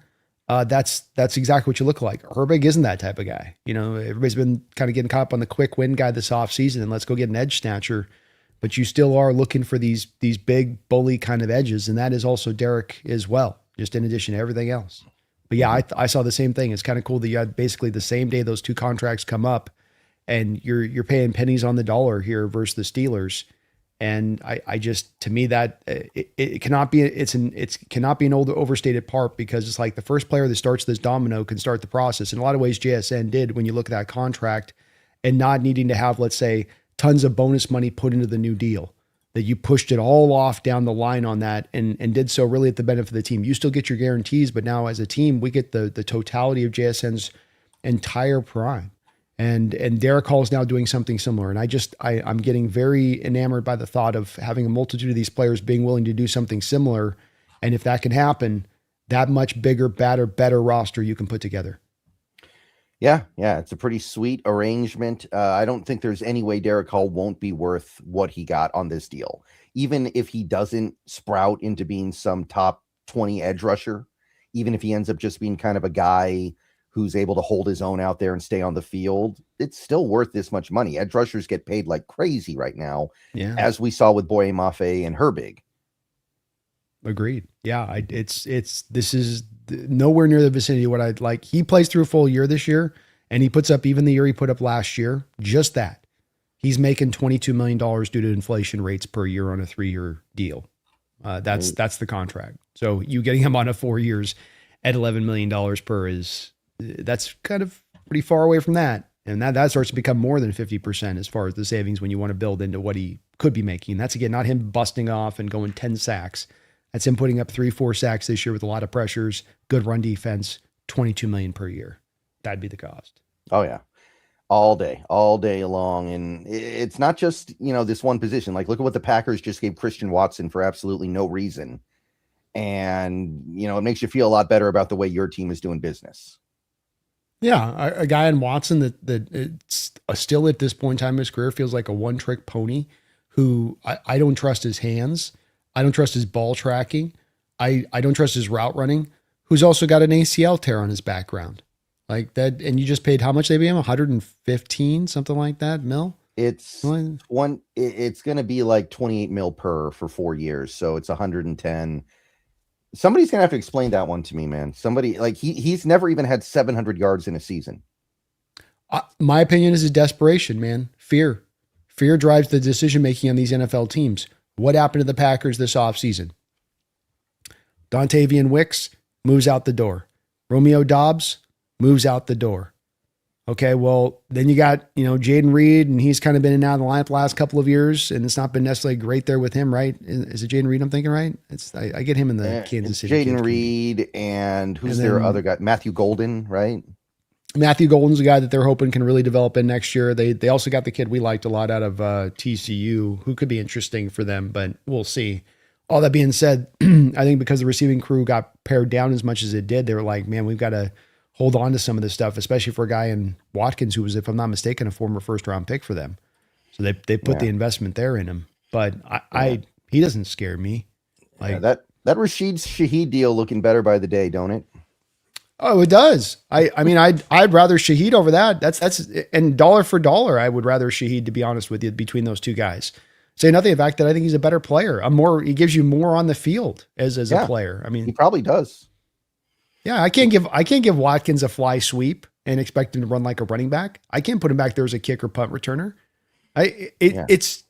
That's exactly what you look like. Herbig isn't that type of guy. Everybody's been kind of getting caught up on the quick win guy this offseason, and let's go get an edge snatcher. But you still are looking for these big bully kind of edges, and that is also Derick as well, just in addition to everything else. But yeah, I saw the same thing. It's kind of cool that you had basically the same day those two contracts come up, and you're paying pennies on the dollar here versus the Steelers. And I just, to me, that it cannot be, it cannot be an overstated part, because it's like the first player that starts this domino can start the process. In a lot of ways, JSN did, when you look at that contract, and not needing to have, let's say, tons of bonus money put into the new deal, that you pushed it all off down the line on that, and did so really at the benefit of the team. You still get your guarantees, but now as a team, we get the totality of JSN's entire prime. And Derick Hall is now doing something similar. And I'm getting very enamored by the thought of having a multitude of these players being willing to do something similar. And if that can happen, that much bigger, better roster you can put together. Yeah, it's a pretty sweet arrangement. I don't think there's any way Derick Hall won't be worth what he got on this deal. Even if he doesn't sprout into being some top 20 edge rusher, even if he ends up just being kind of a guy who's able to hold his own out there and stay on the field, it's still worth this much money. Edge rushers get paid like crazy right now, Yeah. as we saw with Boye Mafe and Herbig. Agreed. Yeah. This is nowhere near the vicinity of what I'd like. He plays through a full year this year, and he puts up even the year he put up last year. Just that. He's making $22 million due to inflation rates per year on a 3-year deal. That's the contract. So you getting him on a 4 years at $11 million per that's kind of pretty far away from that. And that starts to become more than 50% as far as the savings when you want to build into what he could be making. That's, again, not him busting off and going 10 sacks. That's him putting up 3-4 sacks this year with a lot of pressures, good run defense, $22 million per year. That'd be the cost. Oh yeah. All day long. And it's not just, this one position. Like, look at what the Packers just gave Christian Watson for absolutely no reason. And, it makes you feel a lot better about the way your team is doing business. Yeah. A guy in Watson that it's still at this point in time in his career feels like a one-trick pony who I don't trust his hands. I don't trust his ball tracking. I don't trust his route running, who's also got an ACL tear on his background. Like that, and you just paid how much they pay him? 115, something like that, mil? It's going to be like 28 mil per for 4 years. So it's 110. Somebody's going to have to explain that one to me, man. Somebody, like, he's never even had 700 yards in a season. My opinion is a desperation, man. Fear drives the decision-making on these NFL teams. What happened to the Packers this offseason? Dontavian Wicks moves out the door. Romeo Doubs moves out the door. Okay, well, then you got, Jaden Reed, and he's kind of been in and out of the lineup the last couple of years, and it's not been necessarily great there with him, right? Is it Jaden Reed I'm thinking, right? I get him in the Kansas City. Jaden Reed, and who's their other guy? Matthew Golden, right? Matthew Golden's a guy that they're hoping can really develop in next year. They also got the kid we liked a lot out of TCU, who could be interesting for them, but we'll see. All that being said, I think because the receiving crew got pared down as much as it did, they were like, man, we've got to hold on to some of this stuff, especially for a guy in Watkins, who was, if I'm not mistaken, a former first-round pick for them. So they put the investment there in him. But he doesn't scare me. Like that Rashid Shaheed deal looking better by the day, don't it? Oh, it does. I mean, I'd rather Shaheed over that. That's and dollar for dollar, I would rather Shaheed, to be honest with you, between those two guys. Say nothing of the fact that I think he's a better player. He gives you more on the field as a player. I mean, he probably does. Yeah, I can't give Watkins a fly sweep and expect him to run like a running back. I can't put him back there as a kick or punt returner. It's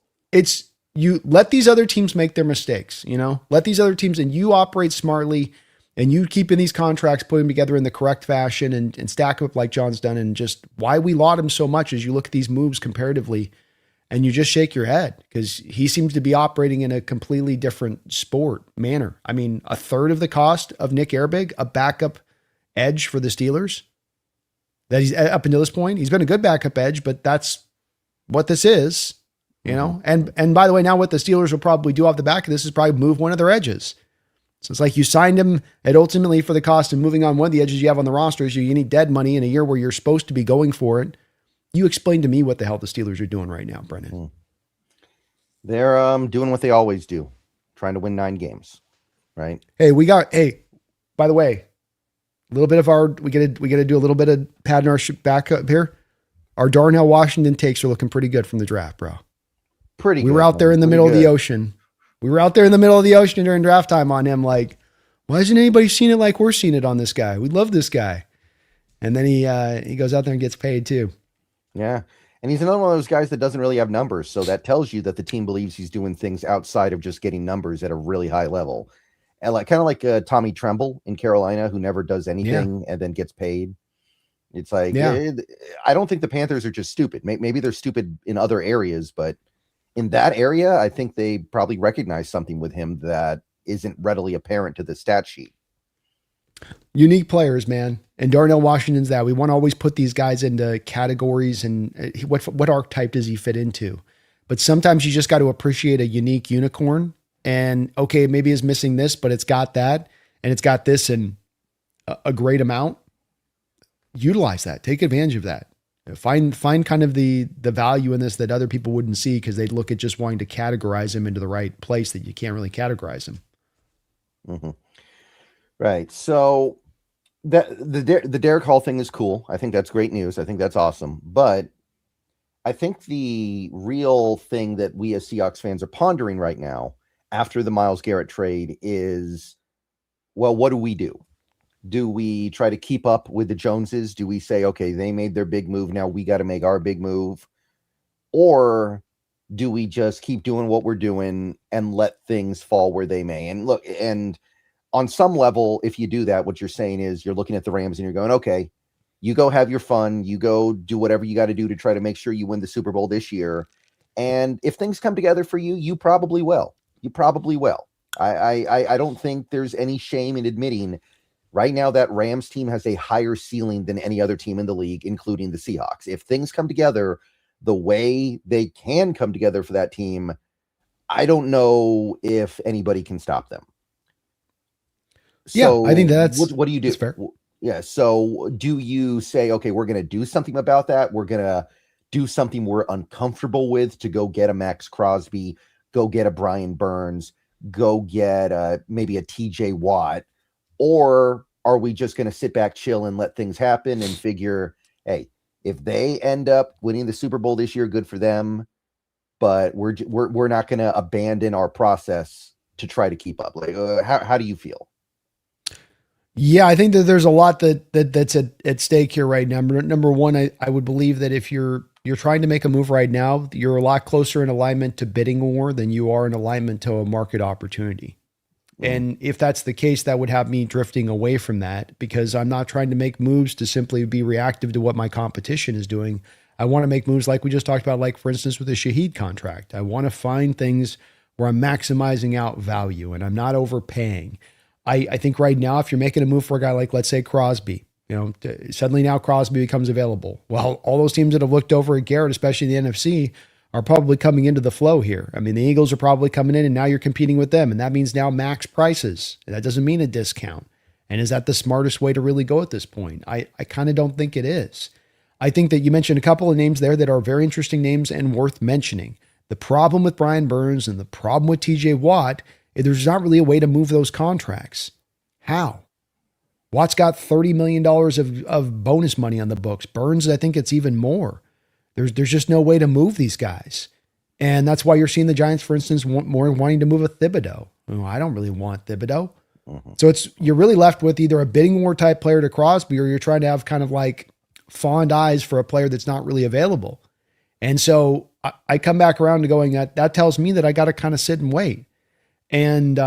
you let these other teams make their mistakes, let these other teams, and you operate smartly, and you keep in these contracts, put them together in the correct fashion and stack them up like John's done. And just why we laud him so much is you look at these moves comparatively and you just shake your head because he seems to be operating in a completely different sport manner. I mean, a third of the cost of Nick Herbig, a backup edge for the Steelers, that he's up until this point. He's been a good backup edge, but that's what this is, And by the way, now what the Steelers will probably do off the back of this is probably move one of their edges. So it's like you signed him at ultimately for the cost of moving on one of the edges you have on the roster is you need dead money in a year where you're supposed to be going for it. You explain to me what the hell the Steelers are doing right now, Brennan. They're doing what they always do, trying to win 9 games, right? Hey, by the way, a little bit of we got to do a little bit of padding our back up here. Our Darnell Washington takes are looking pretty good from the draft, bro. We were out there in the middle of the ocean. We were out there in the middle of the ocean during draft time on him. Like, why hasn't anybody seen it like we're seeing it on this guy? We love this guy. And then he goes out there and gets paid too. Yeah. And he's another one of those guys that doesn't really have numbers. So that tells you that the team believes he's doing things outside of just getting numbers at a really high level. And kind of like Tommy Tremble in Carolina, who never does anything and then gets paid. It's like, I don't think the Panthers are just stupid. Maybe they're stupid in other areas, but in that area, I think they probably recognize something with him that isn't readily apparent to the stat sheet. Unique players, man. And Darnell Washington's that. We want to always put these guys into categories and what archetype does he fit into? But sometimes you just got to appreciate a unique unicorn. And okay, maybe it's missing this, but it's got that, and it's got this in a great amount. utilize that, take advantage of that. Find kind of the value in this that other people wouldn't see because they'd look at just wanting to categorize him into the right place that you can't really categorize him. Mm-hmm. Right. So the Derick Hall thing is cool. I think that's great news. I think that's awesome. But I think the real thing that we as Seahawks fans are pondering right now after the Myles Garrett trade is, well, what do we do? Do we try to keep up with the Joneses? Do we say, okay, they made their big move, now we got to make our big move? Or do we just keep doing what we're doing and let things fall where they may? And look, and on some level, if you do that, what you're saying is you're looking at the Rams and you're going, okay, you go have your fun, you go do whatever you got to do to try to make sure you win the Super Bowl this year. And if things come together for you, you probably will. You probably will. I don't think there's any shame in admitting right now that Rams team has a higher ceiling than any other team in the league, including the Seahawks. If things come together the way they can come together for that team, I don't know if anybody can stop them. So yeah, I think that's what do you do? That's fair. Yeah. So do you say, okay, we're going to do something about that? We're going to do something we're uncomfortable with to go get a Max Crosby, go get a Brian Burns, go get maybe a TJ Watt? Or are we just going to sit back, chill, and let things happen and figure, hey, if they end up winning the Super Bowl this year, good for them. But we're not going to abandon our process to try to keep up. Like, how do you feel? Yeah, I think that there's a lot that's at stake here right now. Number one, I would believe that if you're trying to make a move right now, you're a lot closer in alignment to bidding war than you are in alignment to a market opportunity. And if that's the case, that would have me drifting away from that because I'm not trying to make moves to simply be reactive to what my competition is doing. I want to make moves like we just talked about, like for instance, with the Shaheed contract. I want to find things where I'm maximizing out value and I'm not overpaying. I think right now, if you're making a move for a guy like, let's say Crosby, suddenly now Crosby becomes available. Well, all those teams that have looked over at Garrett, especially in the NFC, are probably coming into the flow here. I mean, the Eagles are probably coming in and now you're competing with them. And that means now max prices. And that doesn't mean a discount. And is that the smartest way to really go at this point? I kind of don't think it is. I think that you mentioned a couple of names there that are very interesting names and worth mentioning. The problem with Brian Burns and the problem with TJ Watt, there's not really a way to move those contracts. How? Watt's got $30 million of bonus money on the books. Burns, I think it's even more. There's just no way to move these guys. And that's why you're seeing the Giants, for instance, wanting to move a Thibodeau. Oh, I don't really want Thibodeau. Mm-hmm. So you're really left with either a bidding war type player to Crosby, or you're trying to have kind of like fond eyes for a player that's not really available. And so I come back around to going, that tells me that I got to kind of sit and wait. And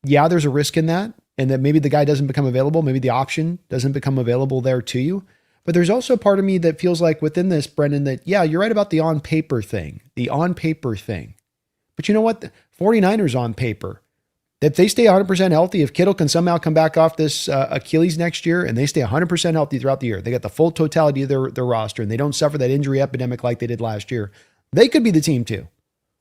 yeah, there's a risk in that. And that maybe the guy doesn't become available. Maybe the option doesn't become available there to you. But there's also a part of me that feels like within this, Brendan, that, yeah, you're right about the on-paper thing. But you know what? The 49ers on paper, that if they stay 100% healthy, if Kittle can somehow come back off this Achilles next year and they stay 100% healthy throughout the year, they got the full totality of their roster and they don't suffer that injury epidemic like they did last year, they could be the team too,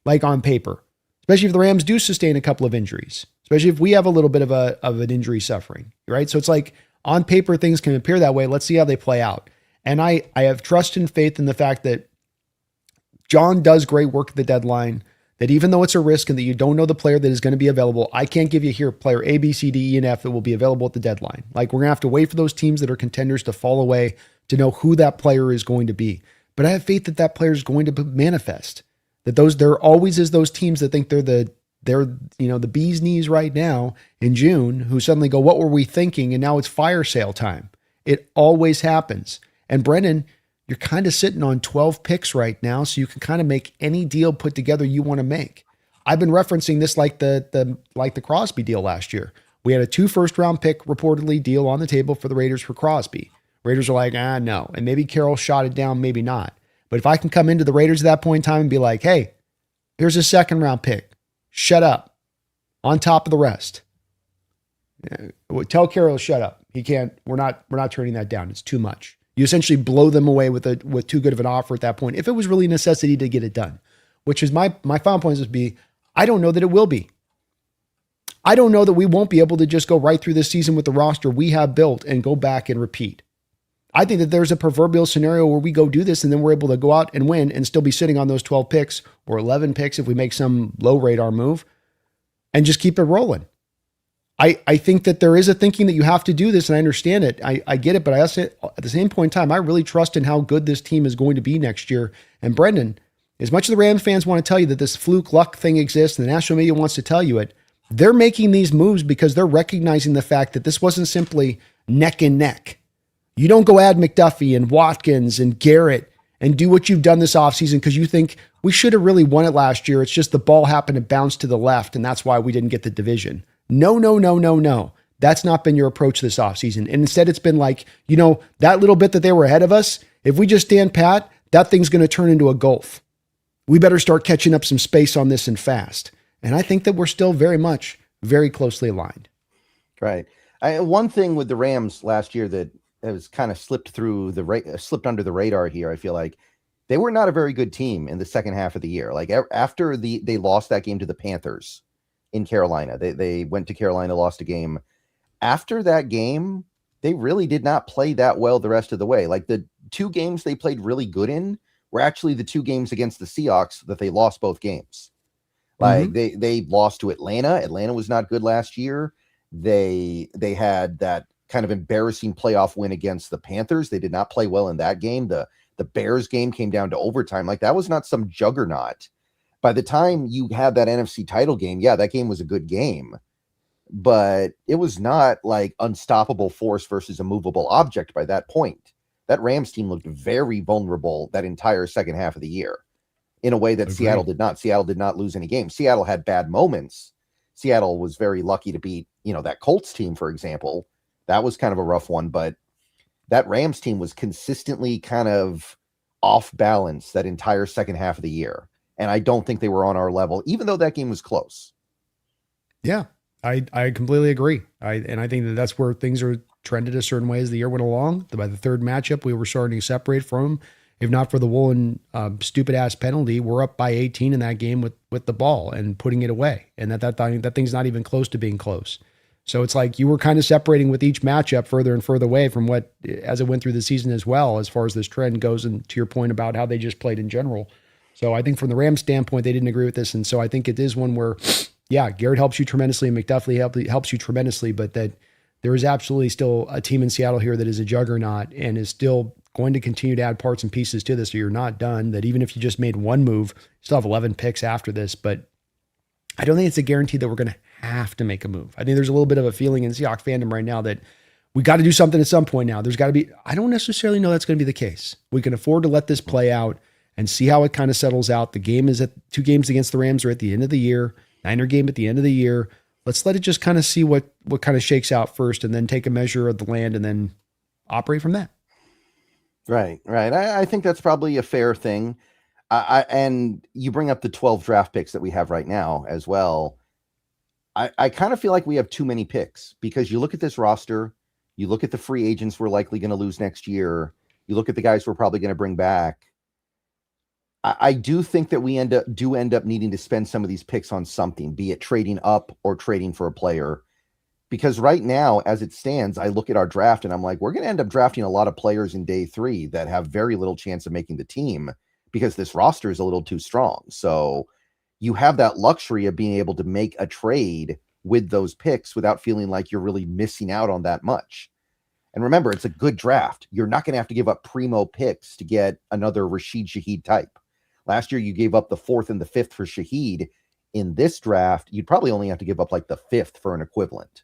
like on paper, especially if the Rams do sustain a couple of injuries, especially if we have a little bit of an injury suffering, right? So it's like, on paper, things can appear that way. Let's see how they play out. And I have trust and faith in the fact that John does great work at the deadline, that even though it's a risk and that you don't know the player that is going to be available, I can't give you here player A, B, C, D, E, and F that will be available at the deadline. Like, we're going to have to wait for those teams that are contenders to fall away to know who that player is going to be. But I have faith that that player is going to manifest. That there always is those teams that think they're the bee's knees right now in June, who suddenly go, what were we thinking? And now it's fire sale time. It always happens. And Brendan, you're kind of sitting on 12 picks right now, so you can kind of make any deal put together you want to make. I've been referencing this like the Crosby deal last year. We had a 2 first-round pick reportedly deal on the table for the Raiders for Crosby. Raiders are like, no. And maybe Carroll shot it down, maybe not. But if I can come into the Raiders at that point in time and be like, hey, here's a 2nd-round pick. Shut up. On top of the rest. Tell Carroll to shut up. He can't. We're not turning that down. It's too much. You essentially blow them away with too good of an offer at that point. If it was really a necessity to get it done, which is my final point is be, I don't know that it will be. I don't know that we won't be able to just go right through this season with the roster we have built and go back and repeat. I think that there's a proverbial scenario where we go do this and then we're able to go out and win and still be sitting on those 12 picks or 11 picks if we make some low radar move and just keep it rolling. I think that there is a thinking that you have to do this, and I understand it. I get it, but I also, at the same point in time, I really trust in how good this team is going to be next year. And Brendan, as much as the Rams fans want to tell you that this fluke luck thing exists and the national media wants to tell you it, they're making these moves because they're recognizing the fact that this wasn't simply neck and neck. You don't go add McDuffie and Watkins and Garrett and do what you've done this offseason because you think we should have really won it last year. It's just the ball happened to bounce to the left, and that's why we didn't get the division. No. That's not been your approach this offseason. And instead, it's been like, that little bit that they were ahead of us, if we just stand pat, that thing's going to turn into a gulf. We better start catching up some space on this and fast. And I think that we're still very closely aligned. Right. One thing with the Rams last year that has kind of slipped under the radar here, I feel like they were not a very good team in the second half of the year. Like after they lost that game to the Panthers in Carolina, they went to Carolina, lost a game. After that game, they really did not play that well the rest of the way. Like the two games they played really good in were actually the two games against the Seahawks that they lost both games. Like they lost to Atlanta. Atlanta was not good last year. They had that kind of embarrassing playoff win against the Panthers. They did not play well in that game. The Bears game came down to overtime. Like that was not some juggernaut. By the time you had that NFC title game, yeah, that game was a good game, but it was not like unstoppable force versus a movable object by that point. That Rams team looked very vulnerable that entire second half of the year in a way that Seattle did not. Seattle did not lose any games. Seattle had bad moments. Seattle was very lucky to beat, that Colts team, for example. That was kind of a rough one, but that Rams team was consistently kind of off balance that entire second half of the year. And I don't think they were on our level, even though that game was close. Yeah, I completely agree. I think that that's where things are trended a certain way as the year went along. By the third matchup, we were starting to separate from them. If not for the Woolen stupid ass penalty, we're up by 18 in that game with the ball and putting it away. And that thing's not even close to being close. So it's like you were kind of separating with each matchup further and further away from what, as it went through the season as well, as far as this trend goes, and to your point about how they just played in general. So I think from the Rams standpoint, they didn't agree with this. And so I think it is one where, yeah, Garrett helps you tremendously and McDuffie helps you tremendously, but that there is absolutely still a team in Seattle here that is a juggernaut and is still going to continue to add parts and pieces to this. So you're not done. That even if you just made one move, you still have 11 picks after this. But I don't think it's a guarantee that we're going to have to make a move. I think there's a little bit of a feeling in Seahawks fandom right now that we got to do something at some point now. There's got to be, I don't necessarily know that's going to be the case. We can afford to let this play out and see how it kind of settles out. The game is at 2 games against the Rams are at the end of the year, Niner game at the end of the year. Let's let it just kind of see what kind of shakes out first and then take a measure of the land and then operate from that. Right. I think that's probably a fair thing. And you bring up the 12 draft picks that we have right now as well. I kind of feel like we have too many picks because you look at this roster, you look at the free agents we're likely going to lose next year, you look at the guys we're probably going to bring back. I do think that we end up needing to spend some of these picks on something, be it trading up or trading for a player. Because right now, as it stands, I look at our draft and I'm like, we're going to end up drafting a lot of players in day 3 that have very little chance of making the team because this roster is a little too strong. So you have that luxury of being able to make a trade with those picks without feeling like you're really missing out on that much. And remember, it's a good draft. You're not going to have to give up primo picks to get another Rashid Shaheed type. Last year, you gave up the 4th and the 5th for Shaheed. In this draft, you'd probably only have to give up like the 5th for an equivalent.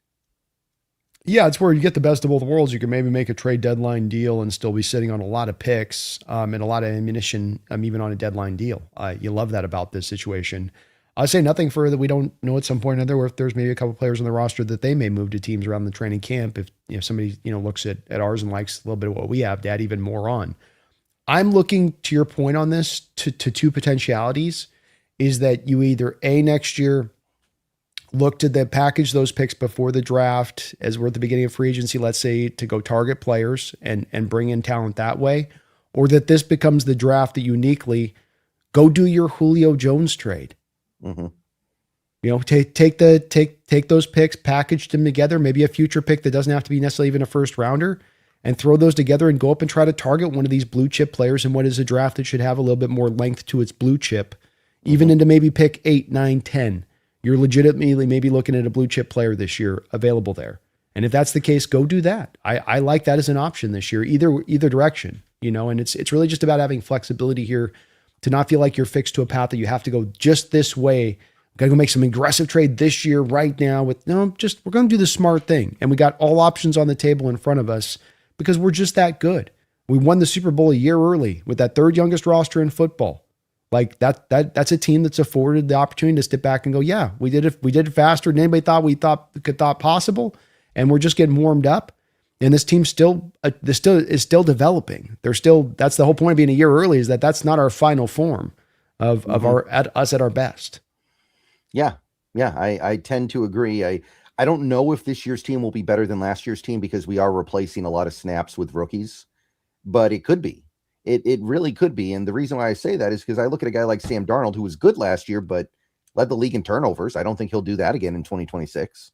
Yeah, it's where you get the best of both worlds. You can maybe make a trade deadline deal and still be sitting on a lot of picks and a lot of ammunition, even on a deadline deal. You love that about this situation. I'll say nothing further. We don't know at some point or other if there's maybe a couple players on the roster that they may move to teams around the training camp. If somebody looks at ours and likes a little bit of what we have to add even more on. I'm looking to your point on this to 2 potentialities is that you either next year look to package those picks before the draft as we're at the beginning of free agency, let's say, to go target players and bring in talent that way, or that this becomes the draft that uniquely go do your Julio Jones trade. Mm-hmm. Take those picks, package them together, maybe a future pick that doesn't have to be necessarily even a first rounder, and throw those together and go up and try to target one of these blue chip players in what is a draft that should have a little bit more length to its blue chip, even into maybe pick 8, 9, 10. You're legitimately maybe looking at a blue chip player this year available there. And if that's the case, go do that. I like that as an option this year, either direction, and it's really just about having flexibility here to not feel like you're fixed to a path that you have to go just this way. Got to go make some aggressive trade this year right now we're going to do the smart thing. And we got all options on the table in front of us because we're just that good. We won the Super Bowl a year early with that third youngest roster in football. Like that's a team that's afforded the opportunity to step back and go, yeah, we did it faster than anybody thought possible. And we're just getting warmed up. And this team is still developing. That's the whole point of being a year early, is that's not our final form of us at our best. Yeah. I tend to agree. I don't know if this year's team will be better than last year's team because we are replacing a lot of snaps with rookies, but it could be. It really could be. And the reason why I say that is because I look at a guy like Sam Darnold, who was good last year, but led the league in turnovers. I don't think he'll do that again in 2026.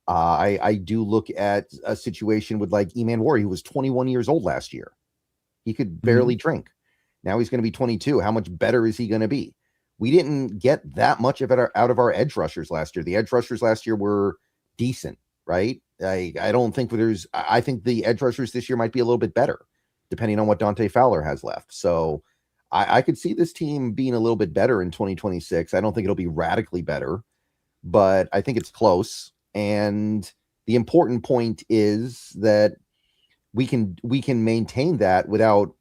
I do look at a situation with like Eman Ward, who was 21 years old last year. He could barely drink. Now he's going to be 22. How much better is he going to be? We didn't get that much of it out of our edge rushers last year. The edge rushers last year were decent, right? I think the edge rushers this year might be a little bit better, depending on what Dante Fowler has left. So I could see this team being a little bit better in 2026. I don't think it'll be radically better, but I think it's close. And the important point is that we can maintain that without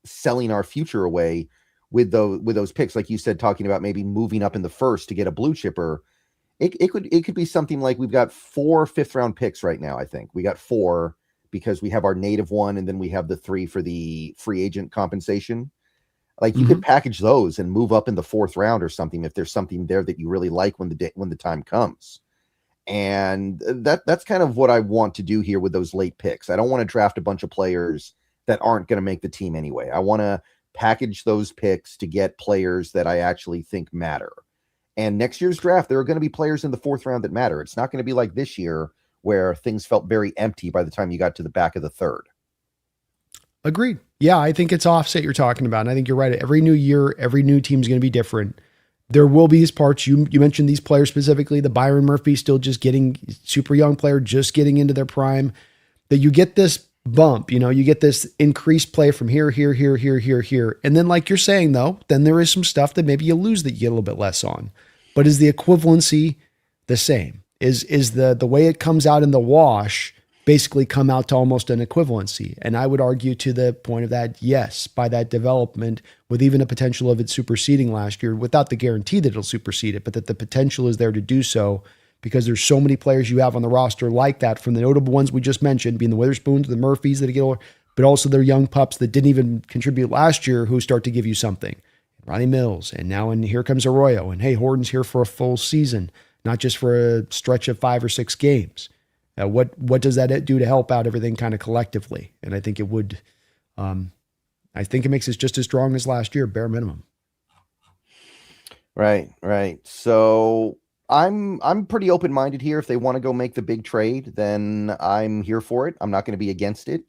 selling our future away with those picks. Like you said, talking about maybe moving up in the first to get a blue chipper. It could be something like we've got 4 5th-round picks right now. I think we got 4 because we have our native one, and then we have the 3 for the free agent compensation. Like you could package those and move up in the 4th round or something if there's something there that you really like when the time comes. And that's kind of what I want to do here with those late picks. I don't want to draft a bunch of players that aren't going to make the team anyway. I want to package those picks to get players that I actually think matter. And next year's draft, there are going to be players in the 4th round that matter. It's not going to be like this year where things felt very empty by the time you got to the back of the 3rd. Agreed. Yeah, I think it's offset you're talking about. And I think you're right. Every new year, every new team is going to be different. There will be these parts. You mentioned these players specifically, the Byron Murphy still just getting super young player, just getting into their prime, that you get this bump, you get this increased play from here. And then like you're saying though, then there is some stuff that maybe you lose that you get a little bit less on, but is the equivalency the same? Is the way it comes out in the wash basically come out to almost an equivalency? And I would argue to the point of that, yes, by that development, with even a potential of it superseding last year, without the guarantee that it'll supersede it, but that the potential is there to do so because there's so many players you have on the roster like that, from the notable ones we just mentioned, being the Witherspoons, the Murphys that get older, but also their young pups that didn't even contribute last year who start to give you something. Ronnie Mills, and here comes Arroyo, and hey, Horton's here for a full season, not just for a stretch of 5 or 6 games. What does that do to help out everything kind of collectively? And I think it would, I think it makes us just as strong as last year, bare minimum. Right. So I'm pretty open-minded here. If they want to go make the big trade, then I'm here for it. I'm not going to be against it.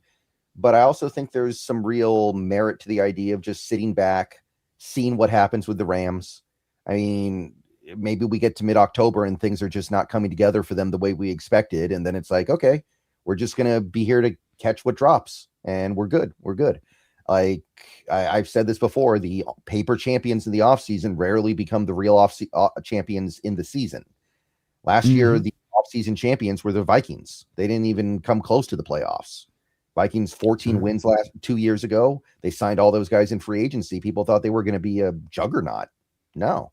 But I also think there's some real merit to the idea of just sitting back, seeing what happens with the Rams. I mean, maybe we get to mid-October and things are just not coming together for them the way we expected. And then it's like, okay, we're just going to be here to catch what drops and we're good. Like I've said this before, the paper champions in the offseason rarely become the real champions in the season. Last year, the offseason champions were the Vikings. They didn't even come close to the playoffs. Vikings 14 wins 2 years ago. They signed all those guys in free agency. People thought they were going to be a juggernaut. No.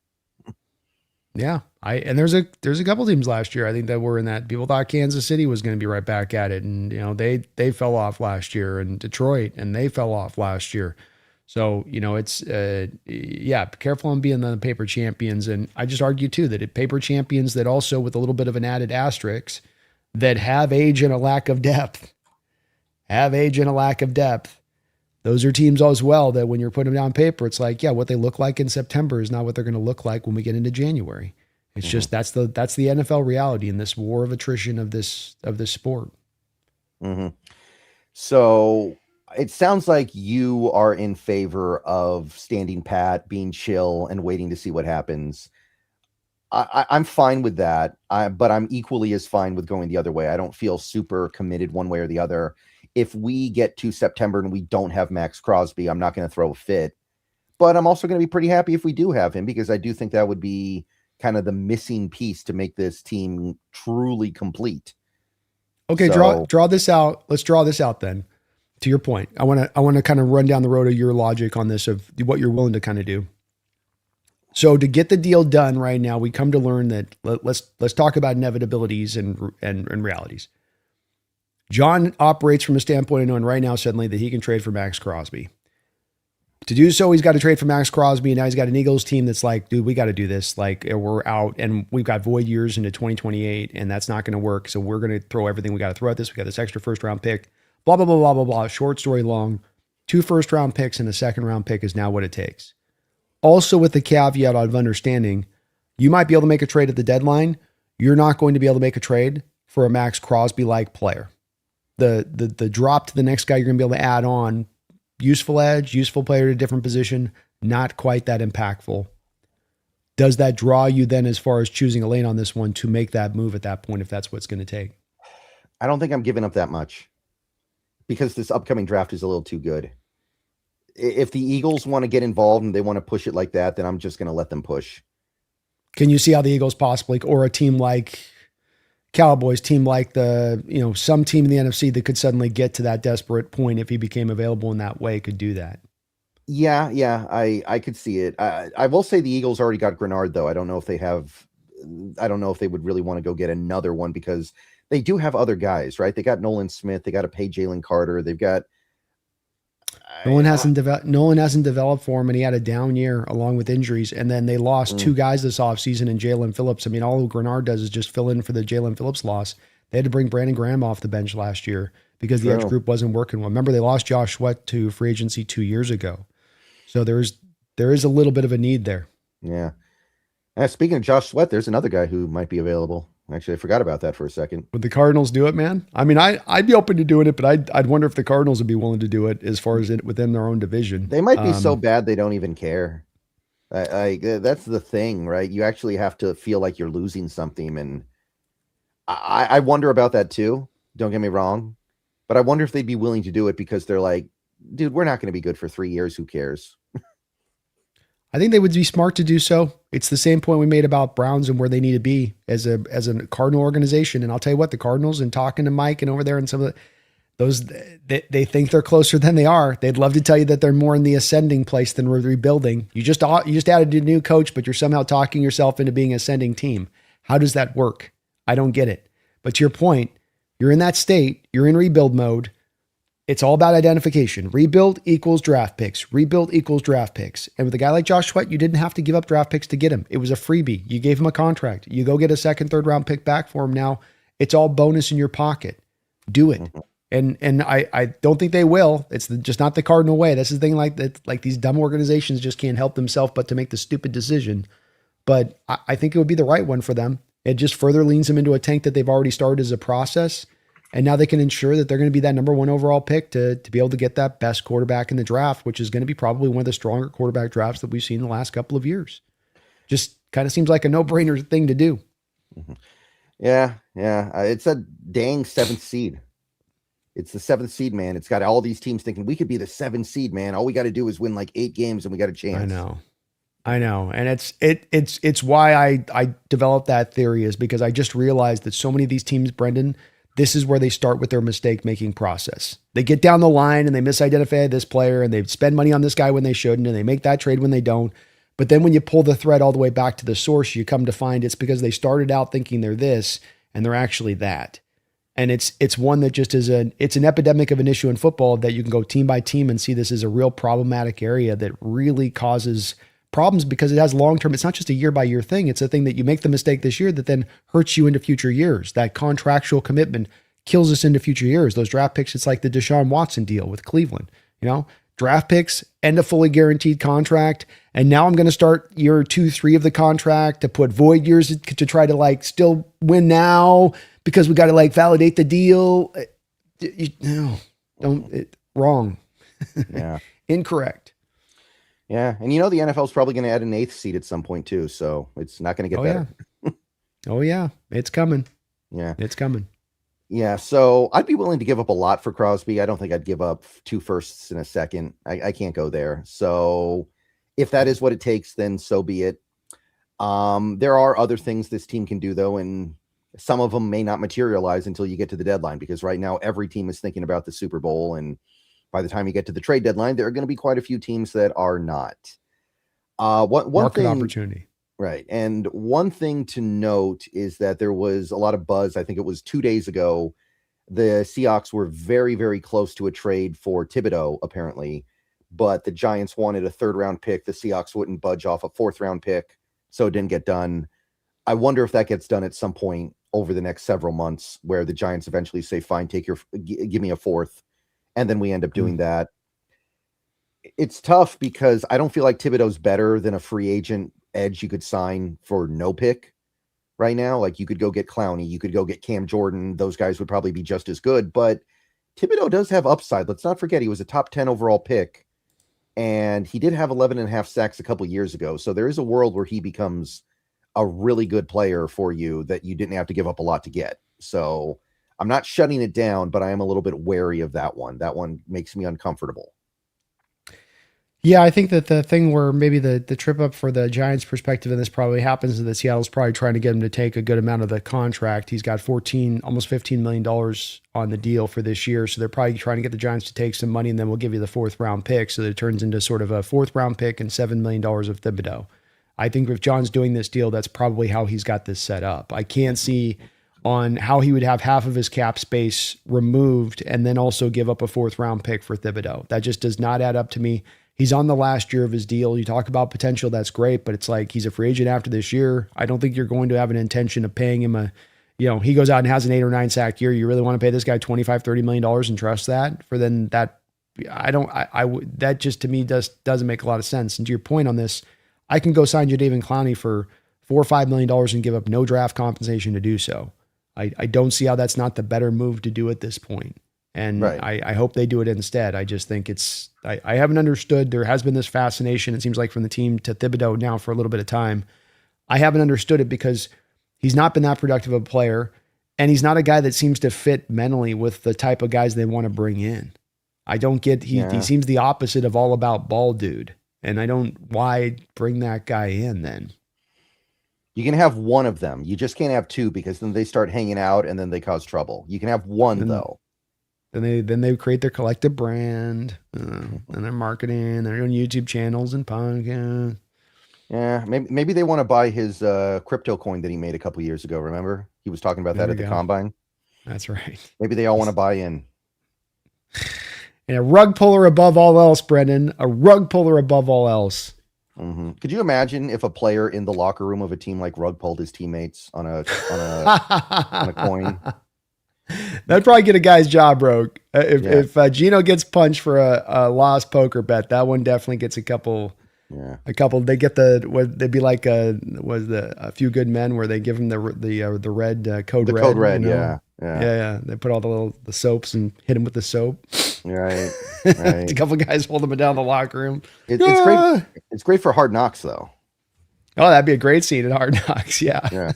Yeah. And there's a couple teams last year, I think, that were in that. People thought Kansas City was going to be right back at it. And, they fell off last year, and Detroit, and they fell off last year. So, it's, be careful on being the paper champions. And I just argue too, that paper champions that also with a little bit of an added asterisk that have age and a lack of depth, those are teams as well that when you're putting them down paper, it's like, yeah, what they look like in September is not what they're going to look like when we get into January. It's just, that's the NFL reality in this war of attrition of this sport. So it sounds like you are in favor of standing pat, being chill, and waiting to see what happens. I'm fine with that, but I'm equally as fine with going the other way. I don't feel super committed one way or the other. If we get to September and we don't have Max Crosby, I'm not going to throw a fit. But I'm also going to be pretty happy if we do have him, because I do think that would be kind of the missing piece to make this team truly complete. Okay, draw this out. Let's draw this out then. To your point, I want to kind of run down the road of your logic on this, of what you're willing to kind of do. So to get the deal done right now, we come to learn that let's talk about inevitabilities and realities. John operates from a standpoint of knowing right now suddenly that he can trade for Max Crosby. To do so, he's got to trade for Max Crosby, and now he's got an Eagles team that's like, dude, we got to do this. Like, we're out, and we've got void years into 2028, and that's not going to work. So we're going to throw everything we got to throw at this. We got this extra first round pick. Blah blah blah blah blah blah. Short story long, 2 first round picks and a second round pick is now what it takes. Also, with the caveat of understanding, you might be able to make a trade at the deadline. You're not going to be able to make a trade for a Max Crosby-like player. The drop to the next guy you're going to be able to add on, useful edge, useful player at a different position, not quite that impactful. Does that draw you then as far as choosing a lane on this one to make that move at that point, if that's what it's going to take? I don't think I'm giving up that much, because this upcoming draft is a little too good. If the Eagles want to get involved and they want to push it like that, then I'm just going to let them push. Can you see how the Eagles possibly, or a team like Cowboys, team like some team in the NFC that could suddenly get to that desperate point if he became available in that way, could do that? Yeah, I could see it. I will say the Eagles already got Grenard, though. I don't know if they would really want to go get another one, because they do have other guys, right? They got Nolan Smith. They got to pay Jalen Carter. They've got Nolan hasn't developed for him, and he had a down year along with injuries. And then they lost 2 guys this offseason in Jalen Phillips. I mean, all Grenard does is just fill in for the Jalen Phillips loss. They had to bring Brandon Graham off the bench last year because the edge group wasn't working well. Remember, they lost Josh Sweat to free agency 2 years ago. So there is a little bit of a need there. Yeah. Speaking of Josh Sweat, there's another guy who might be available. Actually, I forgot about that for a second. Would the Cardinals do it, man? I mean, I'd be open to doing it, but I'd wonder if the Cardinals would be willing to do it as far as within their own division. They might be so bad they don't even care. That's the thing, right? You actually have to feel like you're losing something, and I wonder about that too. Don't get me wrong, but I wonder if they'd be willing to do it, because they're like, dude, we're not going to be good for 3 years. Who cares? I think they would be smart to do so. It's the same point we made about Browns and where they need to be as a Cardinal organization. And I'll tell you what, the Cardinals, and talking to Mike and over there and some of those, they think they're closer than they are. They'd love to tell you that they're more in the ascending place than rebuilding. You just added a new coach, but you're somehow talking yourself into being an ascending team. How does that work? I don't get it. But to your point, you're in that state. You're in rebuild mode. It's all about identification. Rebuild equals draft picks. Rebuild equals draft picks. And with a guy like Josh Sweat, you didn't have to give up draft picks to get him. It was a freebie. You gave him a contract. You go get a second, third round pick back for him now. It's all bonus in your pocket. Do it. And I don't think they will. It's just not the Cardinal way. That's the thing, like that. Like, these dumb organizations just can't help themselves but to make the stupid decision. But I think it would be the right one for them. It just further leans them into a tank that they've already started as a process. And now they can ensure that they're going to be that number 1 overall pick to be able to get that best quarterback in the draft, which is going to be probably one of the stronger quarterback drafts that we've seen in the last couple of years. Just kind of seems like a no-brainer thing to do. Yeah. It's a dang 7th seed. It's the 7th seed, man. It's got all these teams thinking we could be the 7th seed, man. All we got to do is win like 8 games and we got a chance. I know. And it's why I developed that theory, is because I just realized that so many of these teams, Brendan, this is where they start with their mistake-making process. They get down the line and they misidentify this player, and they spend money on this guy when they shouldn't, and they make that trade when they don't. But then when you pull the thread all the way back to the source, you come to find it's because they started out thinking they're this, and they're actually that. And it's one that just it's an epidemic of an issue in football that you can go team by team and see this as a real problematic area that really causes problems, because it has long-term. It's not just a year-by-year thing. It's a thing that you make the mistake this year that then hurts you into future years. That contractual commitment kills us into future years. Those draft picks, it's like the Deshaun Watson deal with Cleveland. Draft picks and a fully guaranteed contract. And now I'm going to start year 2, 3 of the contract to put void years to try to still win now because we got to validate the deal. Wrong. Yeah. Incorrect. Yeah. And the NFL is probably going to add an 8th seed at some point too. So it's not going to get better. Yeah. Oh yeah. It's coming. Yeah. It's coming. Yeah. So I'd be willing to give up a lot for Crosby. I don't think I'd give up 2 firsts and a second. I can't go there. So if that is what it takes, then so be it. There are other things this team can do though. And some of them may not materialize until you get to the deadline, because right now every team is thinking about the Super Bowl. And by the time you get to the trade deadline, there are going to be quite a few teams that are not. One Market thing, opportunity. right. And one thing to note is that there was a lot of buzz. I think it was 2 days ago. The Seahawks were very, very close to a trade for Thibodeau, apparently, but the Giants wanted a 3rd round pick. The Seahawks wouldn't budge off a 4th round pick, so it didn't get done. I wonder if that gets done at some point over the next several months, where the Giants eventually say, fine, give me a 4th. And then we end up doing that. It's tough because I don't feel like Thibodeau's better than a free agent edge you could sign for no pick right now. Like, you could go get Clowney, you could go get Cam Jordan. Those guys would probably be just as good, but Thibodeau does have upside. Let's not forget he was a top 10 overall pick, and he did have 11.5 sacks a couple years ago. So there is a world where he becomes a really good player for you that you didn't have to give up a lot to get. So I'm not shutting it down, but I am a little bit wary of that one. That one makes me uncomfortable. Yeah, I think that the thing where maybe the trip up for the Giants' perspective, and this probably happens, is that Seattle's probably trying to get him to take a good amount of the contract. He's got almost $15 million on the deal for this year. So they're probably trying to get the Giants to take some money, and then we'll give you the 4th round pick. So that it turns into sort of a 4th round pick and $7 million of Thibodeau. I think if John's doing this deal, that's probably how he's got this set up. I can't see on how he would have half of his cap space removed and then also give up a 4th round pick for Thibodeau. That just does not add up to me. He's on the last year of his deal. You talk about potential, that's great, but it's like he's a free agent after this year. I don't think you're going to have an intention of paying him he goes out and has an 8 or 9 sack year. You really want to pay this guy $25-30 million and trust that for then that? That just to me doesn't make a lot of sense. And to your point on this, I can go sign Jadeveon Clowney for $4 or $5 million and give up no draft compensation to do so. I don't see how that's not the better move to do at this point. And right. I hope they do it instead. I just think I haven't understood. There has been this fascination, it seems like, from the team to Thibodeau now for a little bit of time. I haven't understood it because he's not been that productive of a player, and he's not a guy that seems to fit mentally with the type of guys they want to bring in. I don't get, he seems the opposite of all about ball dude. And why bring that guy in then? You can have one of them. You just can't have 2, because then they start hanging out and then they cause trouble. You can have one though. Then they create their collective brand, and their marketing, their own YouTube channels and podcasts. Yeah, maybe they want to buy his crypto coin that he made a couple years ago. Remember, he was talking about that at the combine. That's right. Maybe they all want to buy in. And a rug puller above all else, Brendan. A rug puller above all else. Mm-hmm. Could you imagine if a player in the locker room of a team like rug pulled his teammates on a coin? That'd probably get a guy's job broke. If Gino gets punched for a lost poker bet, that one definitely gets a couple. Yeah, They get they'd be like a Few Good Men, where they give him the red code red. Code red, yeah. They put all the soaps and hit him with the soap. Right. A couple guys holding him down the locker room. It's great. It's great for Hard Knocks, though. Oh, that'd be a great scene in Hard Knocks. Yeah.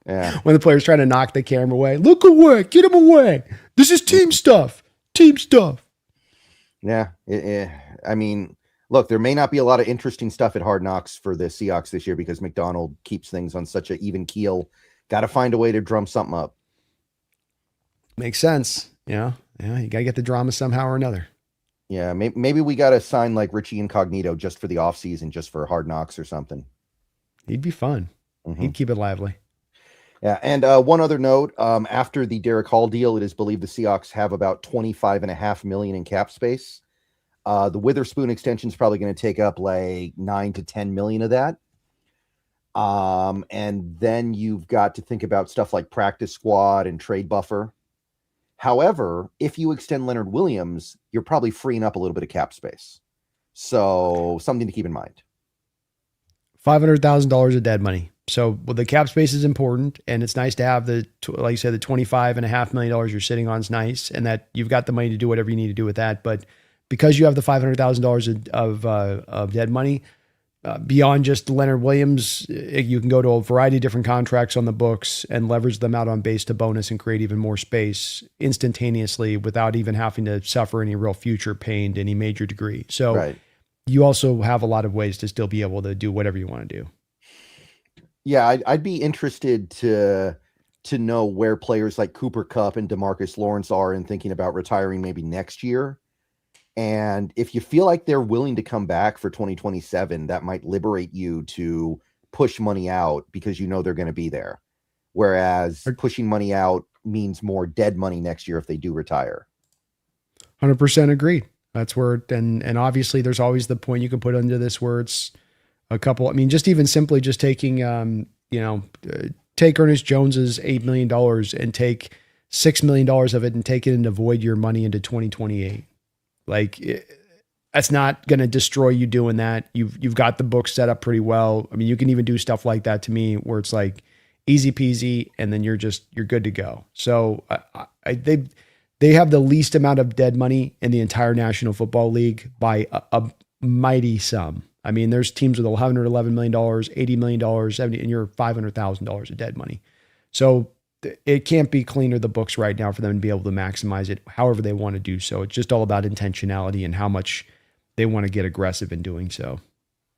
Yeah. When the player's trying to knock the camera away. Look away. Get him away. This is team stuff. Team stuff. Yeah. I mean, look, there may not be a lot of interesting stuff at Hard Knocks for the Seahawks this year because McDonald keeps things on such an even keel. Got to find a way to drum something up. Makes sense. Yeah. You got to get the drama somehow or another. Yeah. Maybe we got to sign like Richie Incognito just for the offseason, just for Hard Knocks or something. He'd be fun. Mm-hmm. He'd keep it lively. Yeah, and one other note, after the Derick Hall deal, it is believed the Seahawks have about $25.5 million in cap space. The Witherspoon extension is probably going to take up like $9 to $10 million of that. And then you've got to think about stuff like practice squad and trade buffer. However, if you extend Leonard Williams, you're probably freeing up a little bit of cap space. So something to keep in mind. $500,000 of dead money So well, the cap space is important, and it's nice to have like you said, the $25.5 million you're sitting on is nice, and that you've got the money to do whatever you need to do with that. But because you have the $500,000 of dead money, beyond just Leonard Williams, you can go to a variety of different contracts on the books and leverage them out on base to bonus and create even more space instantaneously without even having to suffer any real future pain to any major degree. So Right. you also have a lot of ways to still be able to do whatever you want to do. Yeah, I'd be interested to know where players like Cooper Kupp and DeMarcus Lawrence are in thinking about retiring maybe next year. And if you feel like they're willing to come back for 2027, that might liberate you to push money out because you know they're going to be there. Whereas pushing money out means more dead money next year if they do retire. 100% agreed. That's where, and obviously there's always the point you can put into this where it's a couple, I mean, just even simply just taking, take Ernest Jones's $8 million and take $6 million of it and take it and avoid your money into 2028. That's not going to destroy you doing that. You've got the book set up pretty well. I mean, you can even do stuff like that to me where it's like easy peasy, and then you're good to go. So they have the least amount of dead money in the entire National Football League by a mighty sum. I mean, there's teams with $111 million, $80 million, $70, and you're $500,000 of dead money. So it can't be cleaner, the books right now, for them to be able to maximize it however they want to do so. It's just all about intentionality and how much they want to get aggressive in doing so.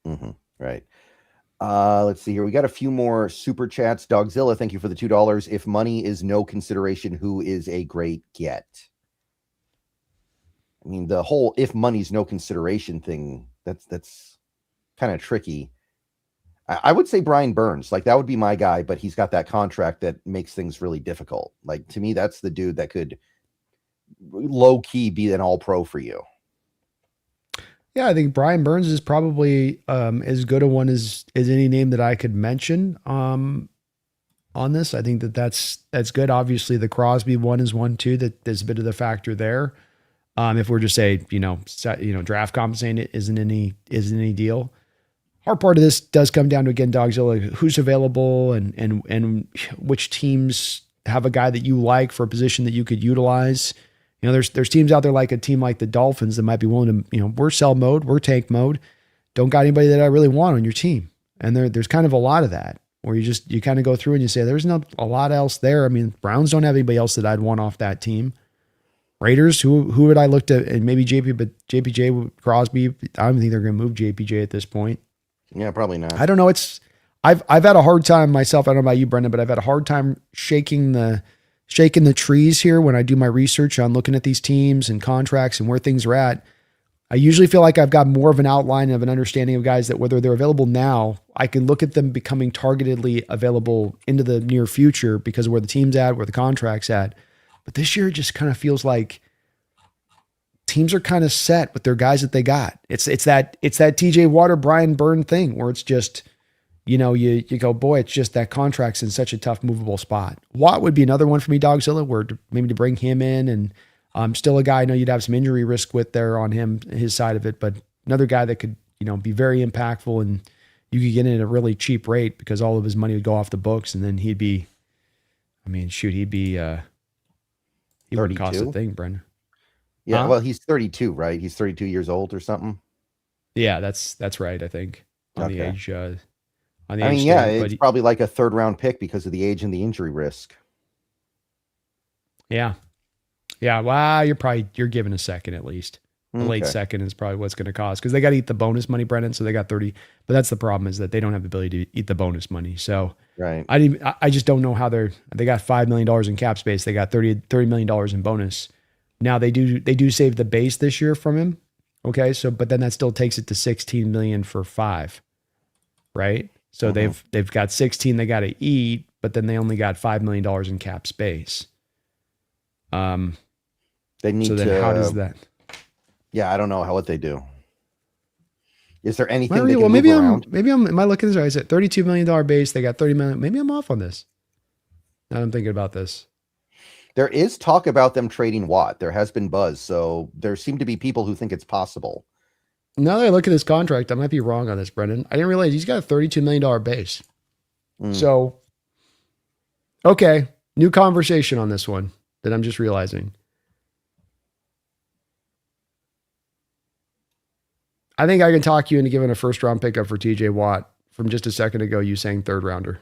Mm-hmm. Right. Let's see here. We got a few more super chats. Dogzilla, thank you for the $2. If money is no consideration, who is a great get? I mean, the whole if money's no consideration thing, that's kind of tricky. I would say Brian Burns. Like, that would be my guy, but he's got that contract that makes things really difficult. Like, to me, that's the dude that could low key be an all pro for you. Yeah, I think Brian Burns is probably as good a one as any name that I could mention on this. I think that's good. Obviously, the Crosby one is one too. That there's a bit of the factor there. If we're just say draft compensating it isn't any deal. Hard part of this does come down to, again, Dogzilla, who's available and which teams have a guy that you like for a position that you could utilize. You know, there's teams out there like a team like the Dolphins that might be willing to, we're sell mode, we're tank mode. Don't got anybody that I really want on your team. And there's kind of a lot of that where you kind of go through and you say, there's not a lot else there. I mean, Browns don't have anybody else that I'd want off that team. Raiders, who would I look to? And maybe JPJ, Crosby. I don't think they're going to move JPJ at this point. Yeah, probably not. I don't know. I've had a hard time myself. I don't know about you, Brendan, but I've had a hard time shaking the trees here when I do my research on looking at these teams and contracts and where things are at. I usually feel like I've got more of an outline of an understanding of guys that whether they're available now, I can look at them becoming targetedly available into the near future because of where the team's at, where the contract's at. But this year it just kind of feels like teams are kind of set with their guys that they got. It's that TJ Watt, Brian Byrne thing where it's just, you go, boy, it's just that contract's in such a tough movable spot. Watt would be another one for me, Dogzilla, where maybe to bring him in, and still a guy I know you'd have some injury risk with there on his side of it, but another guy that could, be very impactful, and you could get in at a really cheap rate because all of his money would go off the books, and then he wouldn't cost a thing, Brendan. Yeah, well, he's 32, right? He's 32 years old or something. Yeah, that's right. I think on the age. It's probably like a third round pick because of the age and the injury risk. Yeah. Well, you're giving a second at least. The late second is probably what's going to cost because they got to eat the bonus money, Brendan. So they got 30, but that's the problem is that they don't have the ability to eat the bonus money. So right. I just don't know how they got $5 million in cap space. They got $30 million in bonus. Now they do save the base this year from him. Okay. So, but then that still takes it to 16 million for 5, right? So they've got 16 they got to eat, but then they only got $5 million in cap space. They need so then to, how does that? Yeah. I don't know what they do. Is there anything am I looking at this right? Is it $32 million base? They got 30 million. Maybe I'm off on this. Now I'm thinking about this. There is talk about them trading Watt. There has been buzz. So there seem to be people who think it's possible. Now that I look at his contract, I might be wrong on this, Brendan. I didn't realize he's got a $32 million base. So, okay, new conversation on this one that I'm just realizing. I think I can talk you into giving a first round pickup for TJ Watt from just a second ago. You saying third rounder.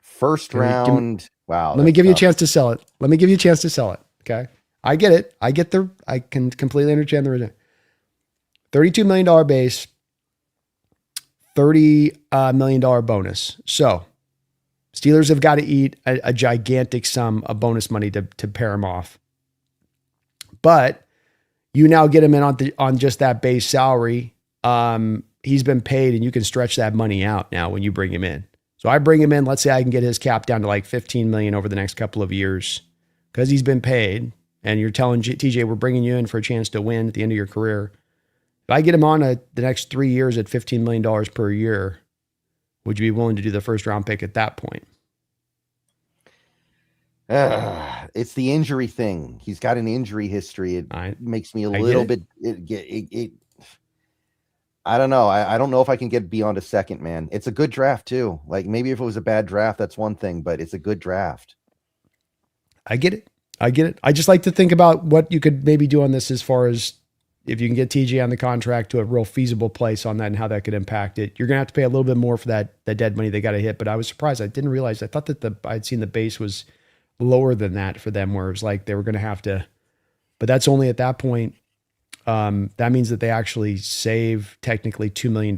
First round. Wow. Let me give you a chance to sell it. Let me give you a chance to sell it. Okay. I get it. I can completely understand the reason. $32 million base, $30 million bonus. So Steelers have got to eat a gigantic sum of bonus money to pair him off. But you now get him in on just that base salary. He's been paid and you can stretch that money out now when you bring him in. So I bring him in, let's say I can get his cap down to like 15 million over the next couple of years because he's been paid and you're telling TJ, we're bringing you in for a chance to win at the end of your career. If I get him on the next 3 years at $15 million per year, would you be willing to do the first round pick at that point? It's the injury thing. He's got an injury history. It makes me a little bit. I don't know. I don't know if I can get beyond a second, man. It's a good draft too. Like maybe if it was a bad draft, that's one thing, but it's a good draft. I get it. I just like to think about what you could maybe do on this as far as if you can get TJ on the contract to a real feasible place on that and how that could impact it. You're going to have to pay a little bit more for that dead money they got to hit, but I was surprised. I didn't realize. I thought that I'd seen the base was lower than that for them, where it was like they were going to have to, but that's only at that point. That means that they actually save technically $2 million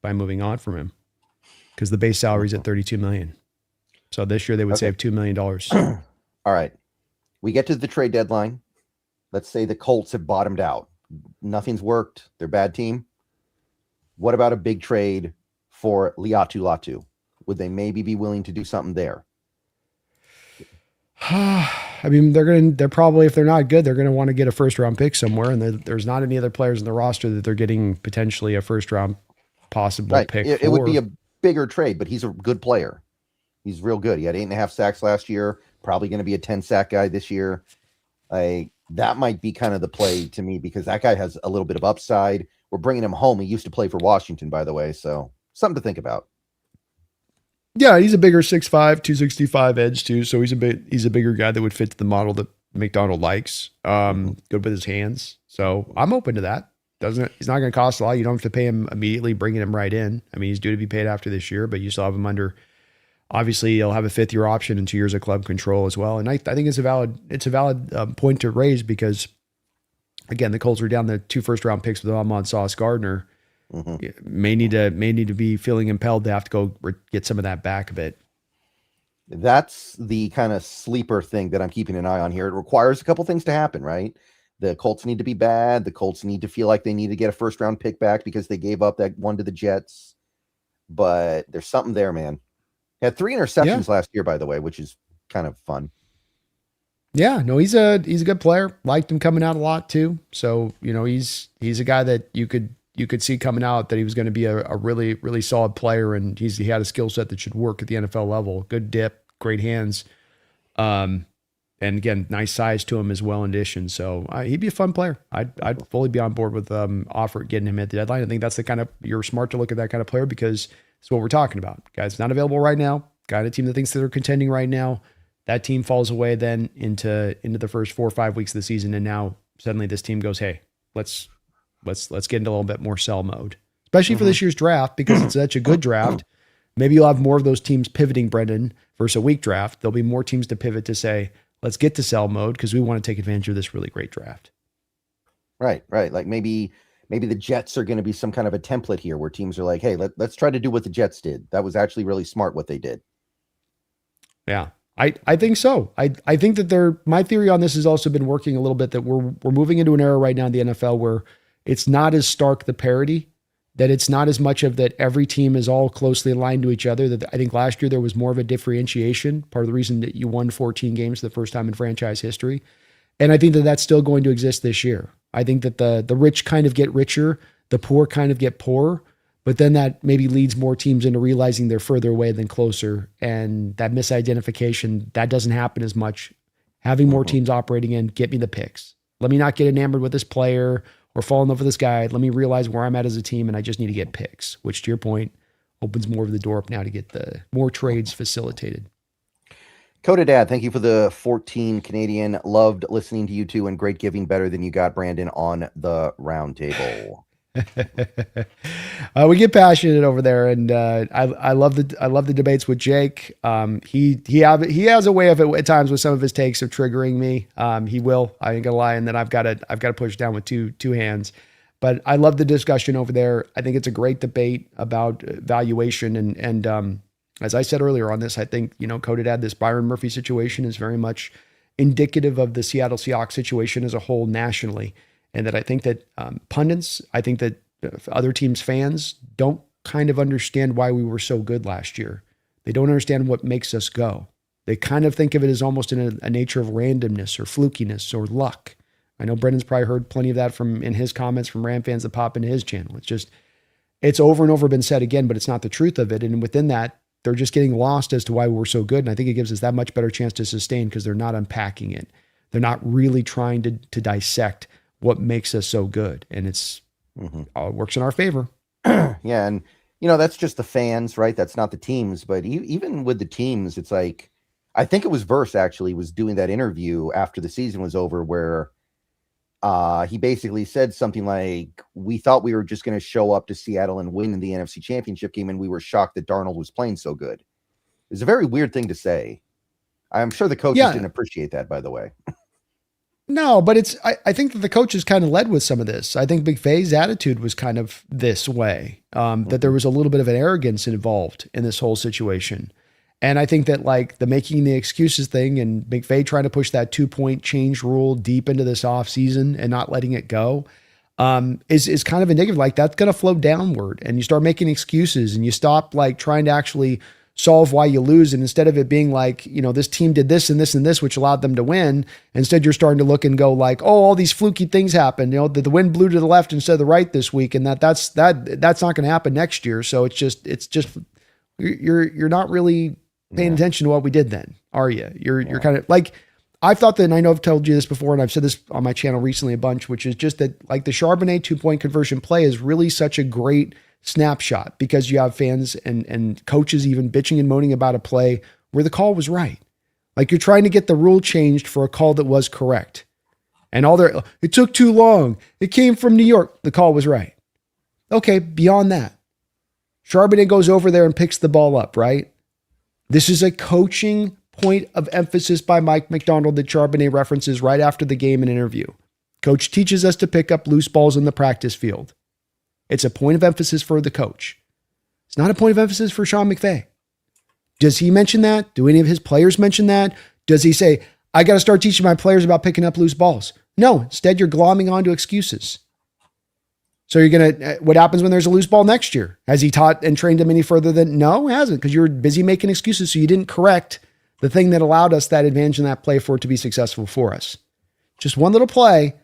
by moving on from him because the base salary is at $32 million. So this year they would save $2 million. All right. We get to the trade deadline. Let's say the Colts have bottomed out. Nothing's worked. They're a bad team. What about a big trade for Liatu Latu? Would they maybe be willing to do something there? I mean, they're probably, if they're not good, they're going to want to get a first round pick somewhere. And there's not any other players in the roster that they're getting potentially a first round possible pick. It would be a bigger trade, but he's a good player. He's real good. He had 8.5 sacks last year, probably going to be a 10 sack guy this year. That might be kind of the play to me because that guy has a little bit of upside. We're bringing him home. He used to play for Washington, by the way. So something to think about. Yeah, he's a bigger 6'5", 265 edge too. So he's a bigger guy that would fit to the model that McDonald likes. Good with his hands. So I'm open to that. He's not going to cost a lot. You don't have to pay him immediately, bringing him right in. I mean, he's due to be paid after this year, but you still have him under. Obviously, he'll have a 5th year option and 2 years of club control as well. And I think it's a valid point to raise because, again, the Colts are down the 2 first round picks with Ahmad Sauce Gardner. May need to be feeling impelled to have to go get some of that back a bit. That's the kind of sleeper thing that I'm keeping an eye on here. It requires a couple things to happen, right? The Colts need to be bad. The Colts need to feel like they need to get a first round pick back because they gave up that one to the Jets. But there's something there, man. He had 3 interceptions last year, by the way, which is kind of fun. Yeah, no, he's a good player. Liked him coming out a lot too. So, he's a guy that you could see coming out that he was going to be a really, really solid player. And he had a skill set that should work at the NFL level. Good dip, great hands. And again, nice size to him as well in addition. So he'd be a fun player. I'd fully be on board with getting him at the deadline. I think that's you're smart to look at that kind of player because it's what we're talking about. Guy's not available right now. Guy on a team that thinks that they're contending right now. That team falls away then into the first 4 or 5 weeks of the season. And now suddenly this team goes, hey, let's get into a little bit more sell mode, especially for this year's draft, because it's such a good draft. Maybe you'll have more of those teams pivoting, Brendan, versus a weak draft. There'll be more teams to pivot to say, let's get to sell mode because we want to take advantage of this really great draft. Right. Like maybe the Jets are going to be some kind of a template here where teams are like, hey, let's try to do what the Jets did. That was actually really smart what they did. Yeah. I think so. I think that my theory on this has also been working a little bit, that we're moving into an era right now in the NFL where it's not as stark the parity, that it's not as much of that every team is all closely aligned to each other. That I think last year there was more of a differentiation, part of the reason that you won 14 games for the first time in franchise history. And I think that that's still going to exist this year. I think that the rich kind of get richer, the poor kind of get poorer, but then that maybe leads more teams into realizing they're further away than closer. And that misidentification, that doesn't happen as much. Having more teams operating in, get me the picks. Let me not get enamored with this player or fall in love with this guy. Let me realize where I'm at as a team, and I just need to get picks, which to your point, opens more of the door up now to get the more trades facilitated. Coda Dad, thank you for the 14 Canadian. Loved listening to you two, and great giving, better than you got, Brandon, on the round table. We get passionate over there, and I love the debates with Jake. He has a way of it at times with some of his takes of triggering me. He will. I ain't gonna lie, and then I've got to push down with two hands. But I love the discussion over there. I think it's a great debate about valuation, and as I said earlier on this, I think Coda Dad, this Byron Murphy situation is very much indicative of the Seattle Seahawks situation as a whole nationally. And that I think that pundits, I think that other teams' fans don't kind of understand why we were so good last year. They don't understand what makes us go. They kind of think of it as almost in a nature of randomness or flukiness or luck. I know Brendan's probably heard plenty of that in his comments from Ram fans that pop into his channel. It's over and over been said again, but it's not the truth of it. And within that, they're just getting lost as to why we're so good. And I think it gives us that much better chance to sustain because they're not unpacking it. They're not really trying to dissect what makes us so good. And it works in our favor. Yeah. And, that's just the fans, right? That's not the teams. But even with the teams, it's like, I think it was Verse actually was doing that interview after the season was over where he basically said something like, we thought we were just going to show up to Seattle and win in the NFC Championship game, and we were shocked that Darnold was playing so good. It's a very weird thing to say. I'm sure the coaches didn't appreciate that, by the way. No, but I think that the coaches kind of led with some of this. I think McVay's attitude was kind of this way, that there was a little bit of an arrogance involved in this whole situation. And I think that like the making the excuses thing and McVay trying to push that 2-point change rule deep into this offseason and not letting it go is kind of indicative. Like that's going to flow downward and you start making excuses and you stop like trying to actually solve why you lose. And instead of it being like, this team did this and this and this, which allowed them to win, instead you're starting to look and go like, oh, all these fluky things happened. The wind blew to the left instead of the right this week. And that's not going to happen next year. So it's just, you're not really paying attention to what we did then, are you? You're kind of like, I thought that, and I know I've told you this before, and I've said this on my channel recently a bunch, which is just that like the Charbonnet 2-point conversion play is really such a great snapshot because you have fans and coaches even bitching and moaning about a play where the call was right. Like you're trying to get the rule changed for a call that was correct. And it took too long. It came from New York. The call was right. Okay. Beyond that, Charbonnet goes over there and picks the ball up, right? This is a coaching point of emphasis by Mike McDonald that Charbonnet references right after the game and interview. Coach teaches us to pick up loose balls in the practice field. It's a point of emphasis for the coach. It's not a point of emphasis for Sean McVay. Does he mention that? Do any of his players mention that? Does he say, I got to start teaching my players about picking up loose balls? No, instead you're glomming onto excuses. So you're going to, what happens when there's a loose ball next year? Has he taught and trained him any further than, no, he hasn't, because you're busy making excuses. So you didn't correct the thing that allowed us that advantage in that play for it to be successful for us. Just one little play,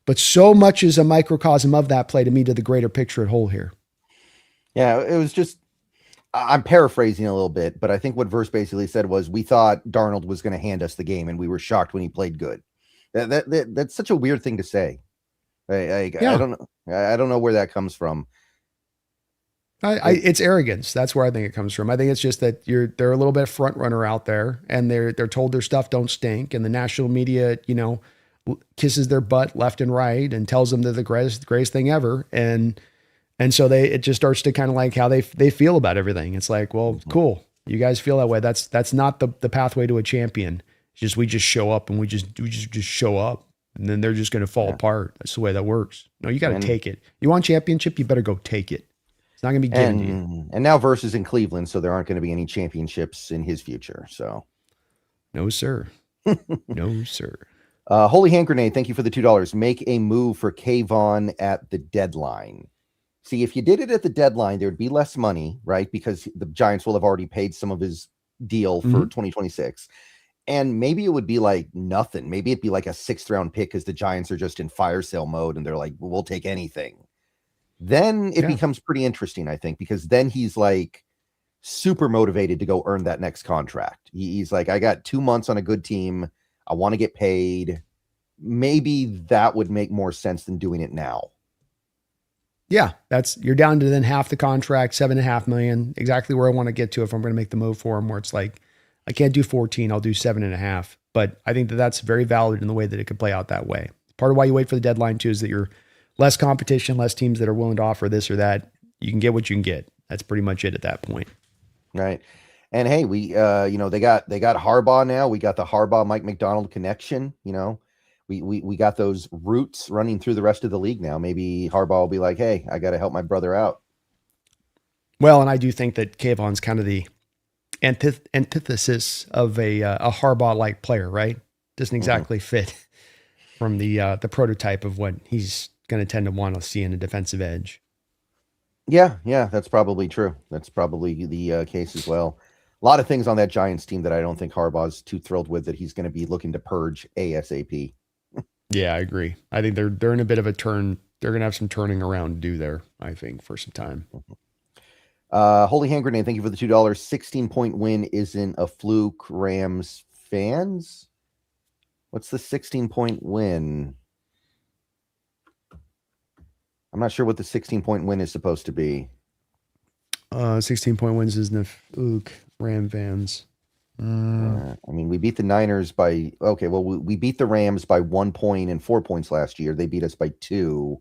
but so much is a microcosm of that play to me to the greater picture at whole here. Yeah, it was just, I'm paraphrasing a little bit, but I think what Verse basically said was, we thought Darnold was going to hand us the game and we were shocked when he played good. That's such a weird thing to say. I don't know where that comes from. It's arrogance. That's where I think it comes from. I think it's just that they're a little bit front runner out there and they're told their stuff don't stink. And the national media, kisses their butt left and right and tells them they're the greatest thing ever. And so it just starts to kind of like how they feel about everything. It's like, well, cool. You guys feel that way. That's not the pathway to a champion. It's just, we just show up and we just show up and then they're just going to fall apart. That's the way that works. No, you got to take it. You want championship, you better go take it. It's not going to be given to you. And now Verse is in Cleveland, so there aren't going to be any championships in his future. So, no, sir. No, sir. Holy Hand Grenade, thank you for the $2. Make a move for Kayvon at the deadline. See, if you did it at the deadline, there would be less money, right? Because the Giants will have already paid some of his deal for 2026. And maybe it would be like nothing. Maybe it'd be like a 6th round pick because the Giants are just in fire sale mode and they're like, we'll take anything. Then it becomes pretty interesting, I think, because then he's like super motivated to go earn that next contract. He's like, I got 2 months on a good team. I want to get paid. Maybe that would make more sense than doing it now. Yeah, you're down to then half the contract, $7.5 million, exactly where I want to get to if I'm going to make the move for him. Where it's like, I can't do 14, I'll do 7.5. But I think that that's very valid in the way that it could play out that way. Part of why you wait for the deadline too is that you're less competition, less teams that are willing to offer this or that. You can get what you can get. That's pretty much it at that point. Right. And hey, we they got Harbaugh now. We got the Harbaugh Mike McDonald connection. We got those roots running through the rest of the league now. Maybe Harbaugh will be like, hey, I got to help my brother out. Well, and I do think that Kayvon's kind of the antithesis of a Harbaugh-like player, right? Doesn't exactly fit from the prototype of what he's going to tend to want to see in a defensive edge. Yeah, that's probably true. That's probably the case as well. A lot of things on that Giants team that I don't think Harbaugh's too thrilled with, that he's going to be looking to purge ASAP. Yeah, I agree. I think they're in a bit of a turn. They're going to have some turning around to do there, I think, for some time. Holy Hand Grenade, thank you for the $2. 16-point win isn't a fluke. Rams fans? What's the 16-point win? I'm not sure what the 16-point win is supposed to be. 16-point wins isn't a fluke. Ram fans. I mean, we beat the Niners by, we beat the Rams by 1 point and 4 points last year. They beat us by 2.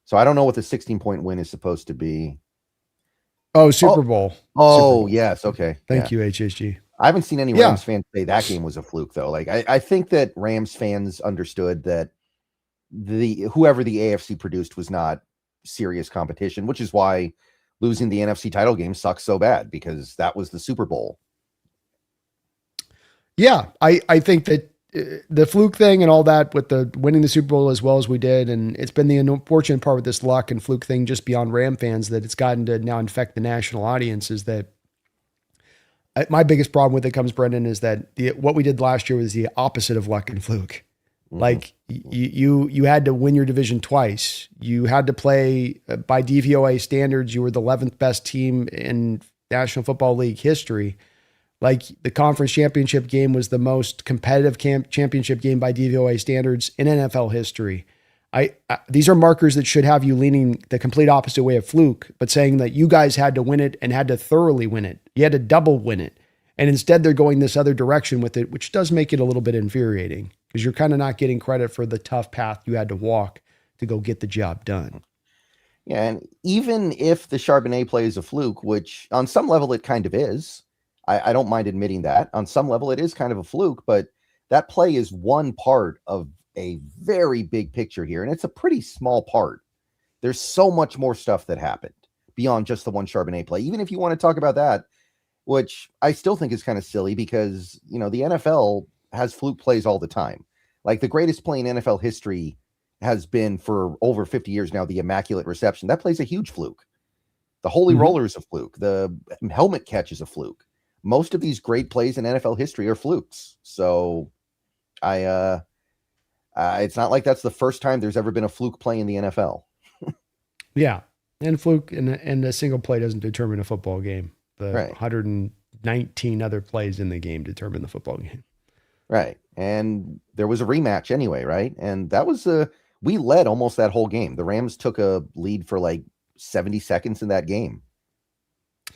So I don't know what the 16-point win is supposed to be. Oh, Super Bowl. Oh, Super Bowl. Yes. Okay. Thank you, HSG. I haven't seen any Rams fans say that game was a fluke, though. Like, I think that Rams fans understood that whoever the AFC produced was not serious competition, which is why losing the NFC title game sucks so bad, because that was the Super Bowl. Yeah, I think that the fluke thing and all that with the winning the Super Bowl as well as we did, and it's been the unfortunate part with this luck and fluke thing just beyond Ram fans that it's gotten to now infect the national audience, is that my biggest problem with it comes, Brendan, is that what we did last year was the opposite of luck and fluke. Mm-hmm. Like you had to win your division twice. You had to play by DVOA standards. You were the 11th best team in National Football League history. Like, the conference championship game was the most competitive championship game by DVOA standards in NFL history. These are markers that should have you leaning the complete opposite way of fluke, but saying that you guys had to win it and had to thoroughly win it. You had to double win it. And instead they're going this other direction with it, which does make it a little bit infuriating, because you're kind of not getting credit for the tough path you had to walk to go get the job done. Yeah, and even if the Charbonnet play is a fluke, which on some level it kind of is, I don't mind admitting that. On some level it is kind of a fluke, but that play is one part of a very big picture here, and it's a pretty small part. There's so much more stuff that happened beyond just the one Charbonnet play. Even if you want to talk about that, which I still think is kind of silly, because, the NFL has fluke plays all the time. Like, the greatest play in NFL history has been for over 50 years now, the Immaculate Reception. That play's a huge fluke. The Holy Roller is a fluke. The helmet catch is a fluke. Most of these great plays in NFL history are flukes. So it's not like that's the first time there's ever been a fluke play in the NFL. Yeah. And fluke and a single play doesn't determine a football game. The 119 other plays in the game determine the football game. Right. And there was a rematch anyway, right? And that was we led almost that whole game. The Rams took a lead for like 70 seconds in that game.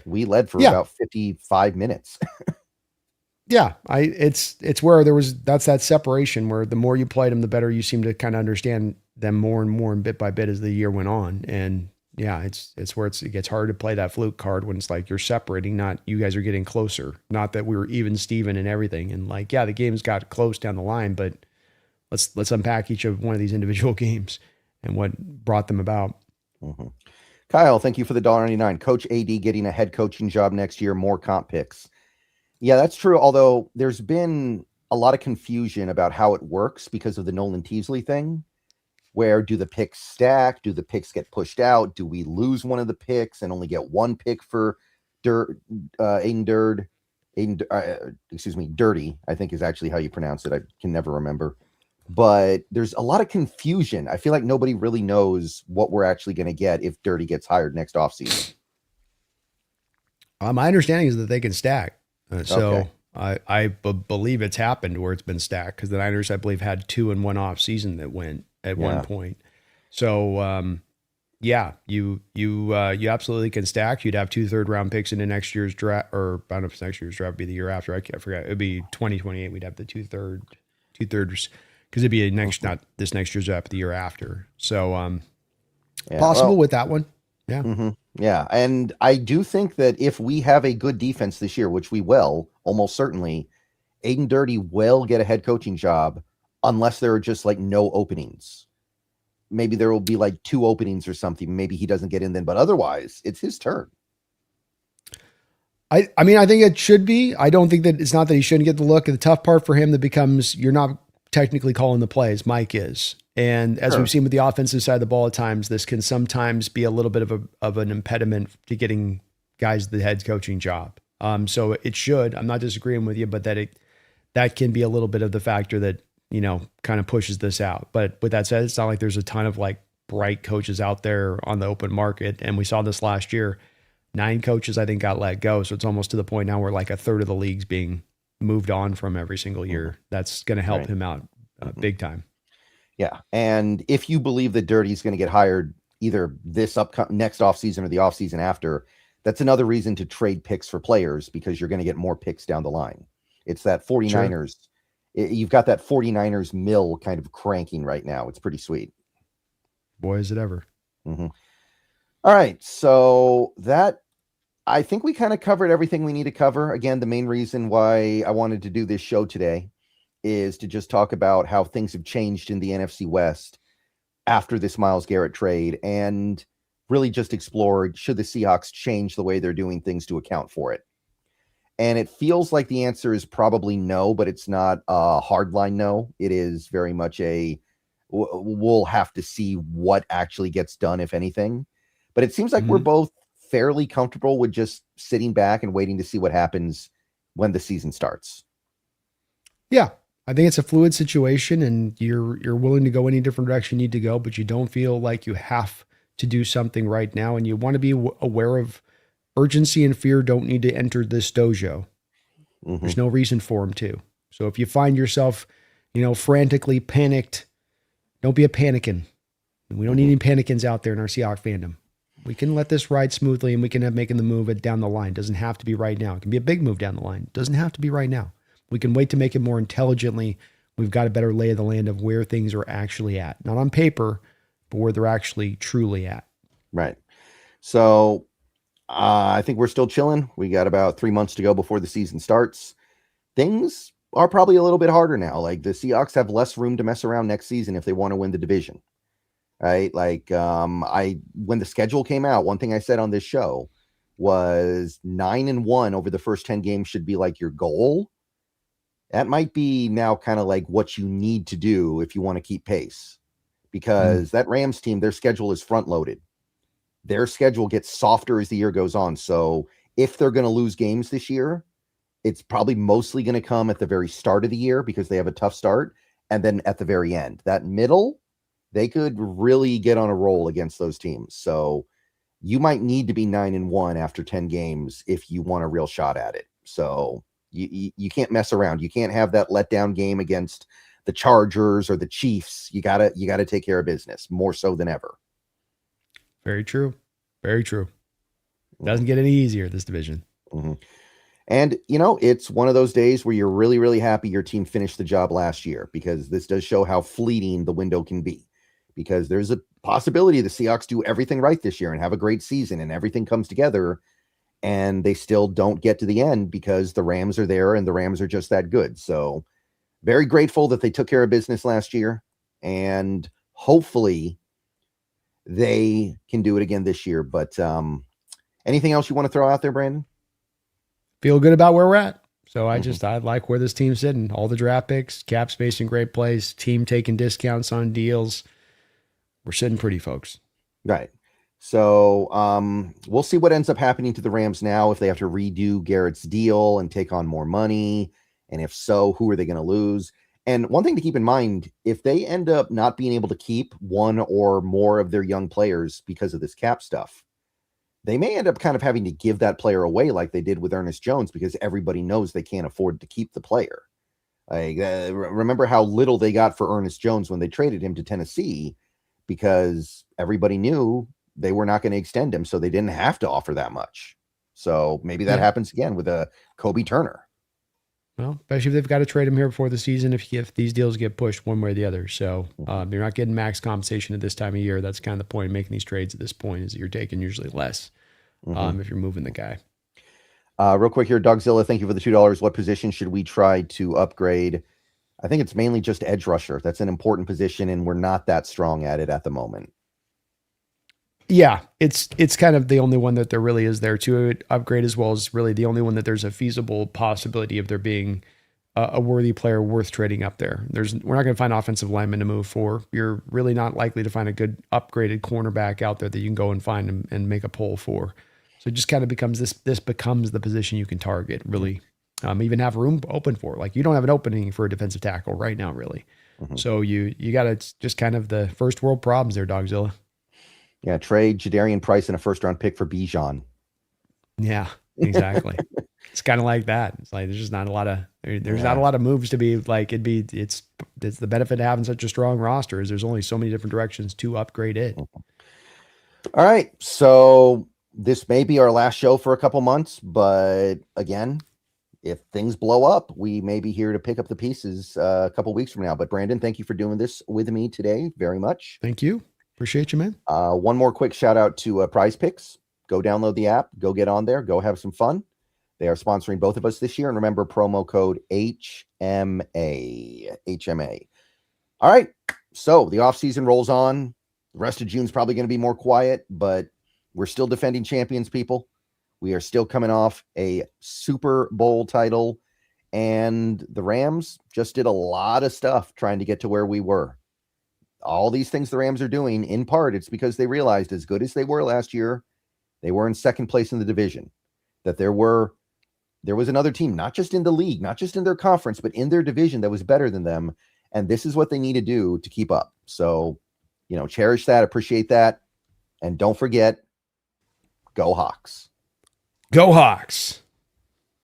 We led for about 55 minutes. Yeah, it's where that's that separation where the more you played them, the better you seem to kind of understand them more and more, and bit by bit as the year went on. And yeah, it's where it gets hard to play that fluke card when it's like you're separating, not you guys are getting closer. Not that we were even Steven and everything. And like, yeah, the games got close down the line, but let's unpack each of one of these individual games and what brought them about. Mm-hmm. Kyle, thank you for the $1.99. Coach AD getting a head coaching job next year, more comp picks. Yeah, that's true. Although there's been a lot of confusion about how it works because of the Nolan Teasley thing. Where do the picks stack? Do the picks get pushed out? Do we lose one of the picks and only get one pick for Dirty, I think is actually how you pronounce it. I can never remember. But there's a lot of confusion. I feel like nobody really knows what we're actually going to get if Dirty gets hired next offseason. My understanding is that they can stack. I believe it's happened where it's been stacked, because the Niners, I believe, had 2 in one off season that went at one point. So Yeah, you absolutely can stack. You'd have 2 third-round picks in the next year's draft, or I don't know if it's next year's draft, would be the year after. I forget. It'd be 2028. We'd have the two thirds, because it'd be not this next year's draft, but the year after. So Yeah, possible well, with that one. Yeah, yeah, and I do think that if we have a good defense this year, which we will, almost certainly, Aiden Dirty will get a head coaching job unless there are just like no openings. Maybe there will be like 2 openings or something. Maybe he doesn't get in then, but otherwise, it's his turn. I mean, I think it should be. I don't think that it's not that he shouldn't get the look. The tough part for him that becomes you're not technically calling the plays. Mike is. And as Sure. we've seen with the offensive side of the ball at times, this can sometimes be a little bit of an impediment to getting guys the head coaching job. So it should. I'm not disagreeing with you, but that can be a little bit of the factor that, kind of pushes this out. But with that said, it's not like there's a ton of like bright coaches out there on the open market. And we saw this last year. 9 coaches, I think, got let go. So it's almost to the point now where like a third of the league's being moved on from every single year. That's going to help him out big time. Yeah. And if you believe that Dirty's going to get hired either this next offseason or the offseason after, that's another reason to trade picks for players because you're going to get more picks down the line. It's that 49ers. Sure. You've got that 49ers mill kind of cranking right now. It's pretty sweet. Boy, is it ever. Mm-hmm. All right. So I think we kind of covered everything we need to cover. Again, the main reason why I wanted to do this show today is to just talk about how things have changed in the NFC West after this Myles Garrett trade and really just explore, should the Seahawks change the way they're doing things to account for it? And it feels like the answer is probably no, but it's not a hardline no. It is very much we'll have to see what actually gets done, if anything. But it seems like we're both fairly comfortable with just sitting back and waiting to see what happens when the season starts. Yeah. I think it's a fluid situation and you're willing to go any different direction you need to go, but you don't feel like you have to do something right now. And you want to be aware of urgency and fear don't need to enter this dojo. There's no reason for them to. So if you find yourself, frantically panicked, don't be a panicking. We don't need any panicins out there in our Seahawks fandom. We can let this ride smoothly and we can have making the move down the line. It doesn't have to be right now. It can be a big move down the line. It doesn't have to be right now. We can wait to make it more intelligently. We've got a better lay of the land of where things are actually at. Not on paper, but where they're actually truly at. Right. So I think we're still chilling. We got about 3 months to go before the season starts. Things are probably a little bit harder now. Like the Seahawks have less room to mess around next season if they want to win the division. Right. Like when the schedule came out, one thing I said on this show was 9-1 over the first 10 games should be like your goal. That might be now kind of like what you need to do if you want to keep pace, because that Rams team, their schedule is front loaded. Their schedule gets softer as the year goes on. So if they're going to lose games this year, it's probably mostly going to come at the very start of the year because they have a tough start. And then at the very end, that middle, they could really get on a roll against those teams. So you might need to be 9-1 after 10 games if you want a real shot at it. So you can't mess around. You can't have that letdown game against the Chargers or the Chiefs. You gotta take care of business more so than ever. Very true. Very true. Doesn't get any easier, this division. Mm-hmm. And, it's one of those days where you're really, really happy your team finished the job last year, because this does show how fleeting the window can be. Because there's a possibility the Seahawks do everything right this year and have a great season and everything comes together, and they still don't get to the end because the Rams are there and the Rams are just that good. So very grateful that they took care of business last year, and hopefully they can do it again this year. But anything else you want to throw out there, Brandon? Feel good about where we're at. So I like where this team's sitting. All the draft picks, cap space in great place, team taking discounts on deals. We're sitting pretty, folks. Right. So we'll see what ends up happening to the Rams now, if they have to redo Garrett's deal and take on more money. And if so, who are they going to lose? And one thing to keep in mind, if they end up not being able to keep one or more of their young players because of this cap stuff, they may end up kind of having to give that player away like they did with Ernest Jones, because everybody knows they can't afford to keep the player. Remember how little they got for Ernest Jones when they traded him to Tennessee, because everybody knew they were not going to extend him, so they didn't have to offer that much. So maybe that happens again with a Kobe Turner. Well, especially if they've got to trade him here before the season, if these deals get pushed one way or the other. So you're not getting max compensation at this time of year. That's kind of the point of making these trades at this point, is that you're taking usually less if you're moving the guy. Real quick here, Dogzilla, thank you for the $2. What position should we try to upgrade? I think it's mainly just edge rusher. That's an important position, and we're not that strong at it at the moment. Yeah, it's kind of the only one that there really is there to upgrade, as well as really the only one that there's a feasible possibility of there being a worthy player worth trading up there. We're not going to find offensive linemen to move for. You're really not likely to find a good upgraded cornerback out there that you can go and find and make a pull for. So it just kind of becomes this becomes the position you can target, really. Even have room open for. Like, you don't have an opening for a defensive tackle right now, really. So you got to, it's just kind of the first world problems there, Dogzilla. Yeah, trade Jadarian Price and a first-round pick for Bijan. Yeah, exactly. It's kind of like that. It's like there's just not a lot of not a lot of moves to be like. It's the benefit of having such a strong roster is there's only so many different directions to upgrade it. All right, so this may be our last show for a couple months, but again, if things blow up, we may be here to pick up the pieces a couple weeks from now. But Brandon, thank you for doing this with me today very much. Thank you. Appreciate you, man. One more quick shout out to Prize Picks. Go download the app. Go get on there. Go have some fun. They are sponsoring both of us this year. And remember, promo code HMA. All right. So the offseason rolls on. The rest of June's probably going to be more quiet, but we're still defending champions, people. We are still coming off a Super Bowl title. And the Rams just did a lot of stuff trying to get to where we were. All these things the Rams are doing, in part, it's because they realized, as good as they were last year, they were in second place in the division, that there was another team, not just in the league, not just in their conference, but in their division that was better than them. And this is what they need to do to keep up. So, cherish that, appreciate that. And don't forget, go Hawks. Go Hawks.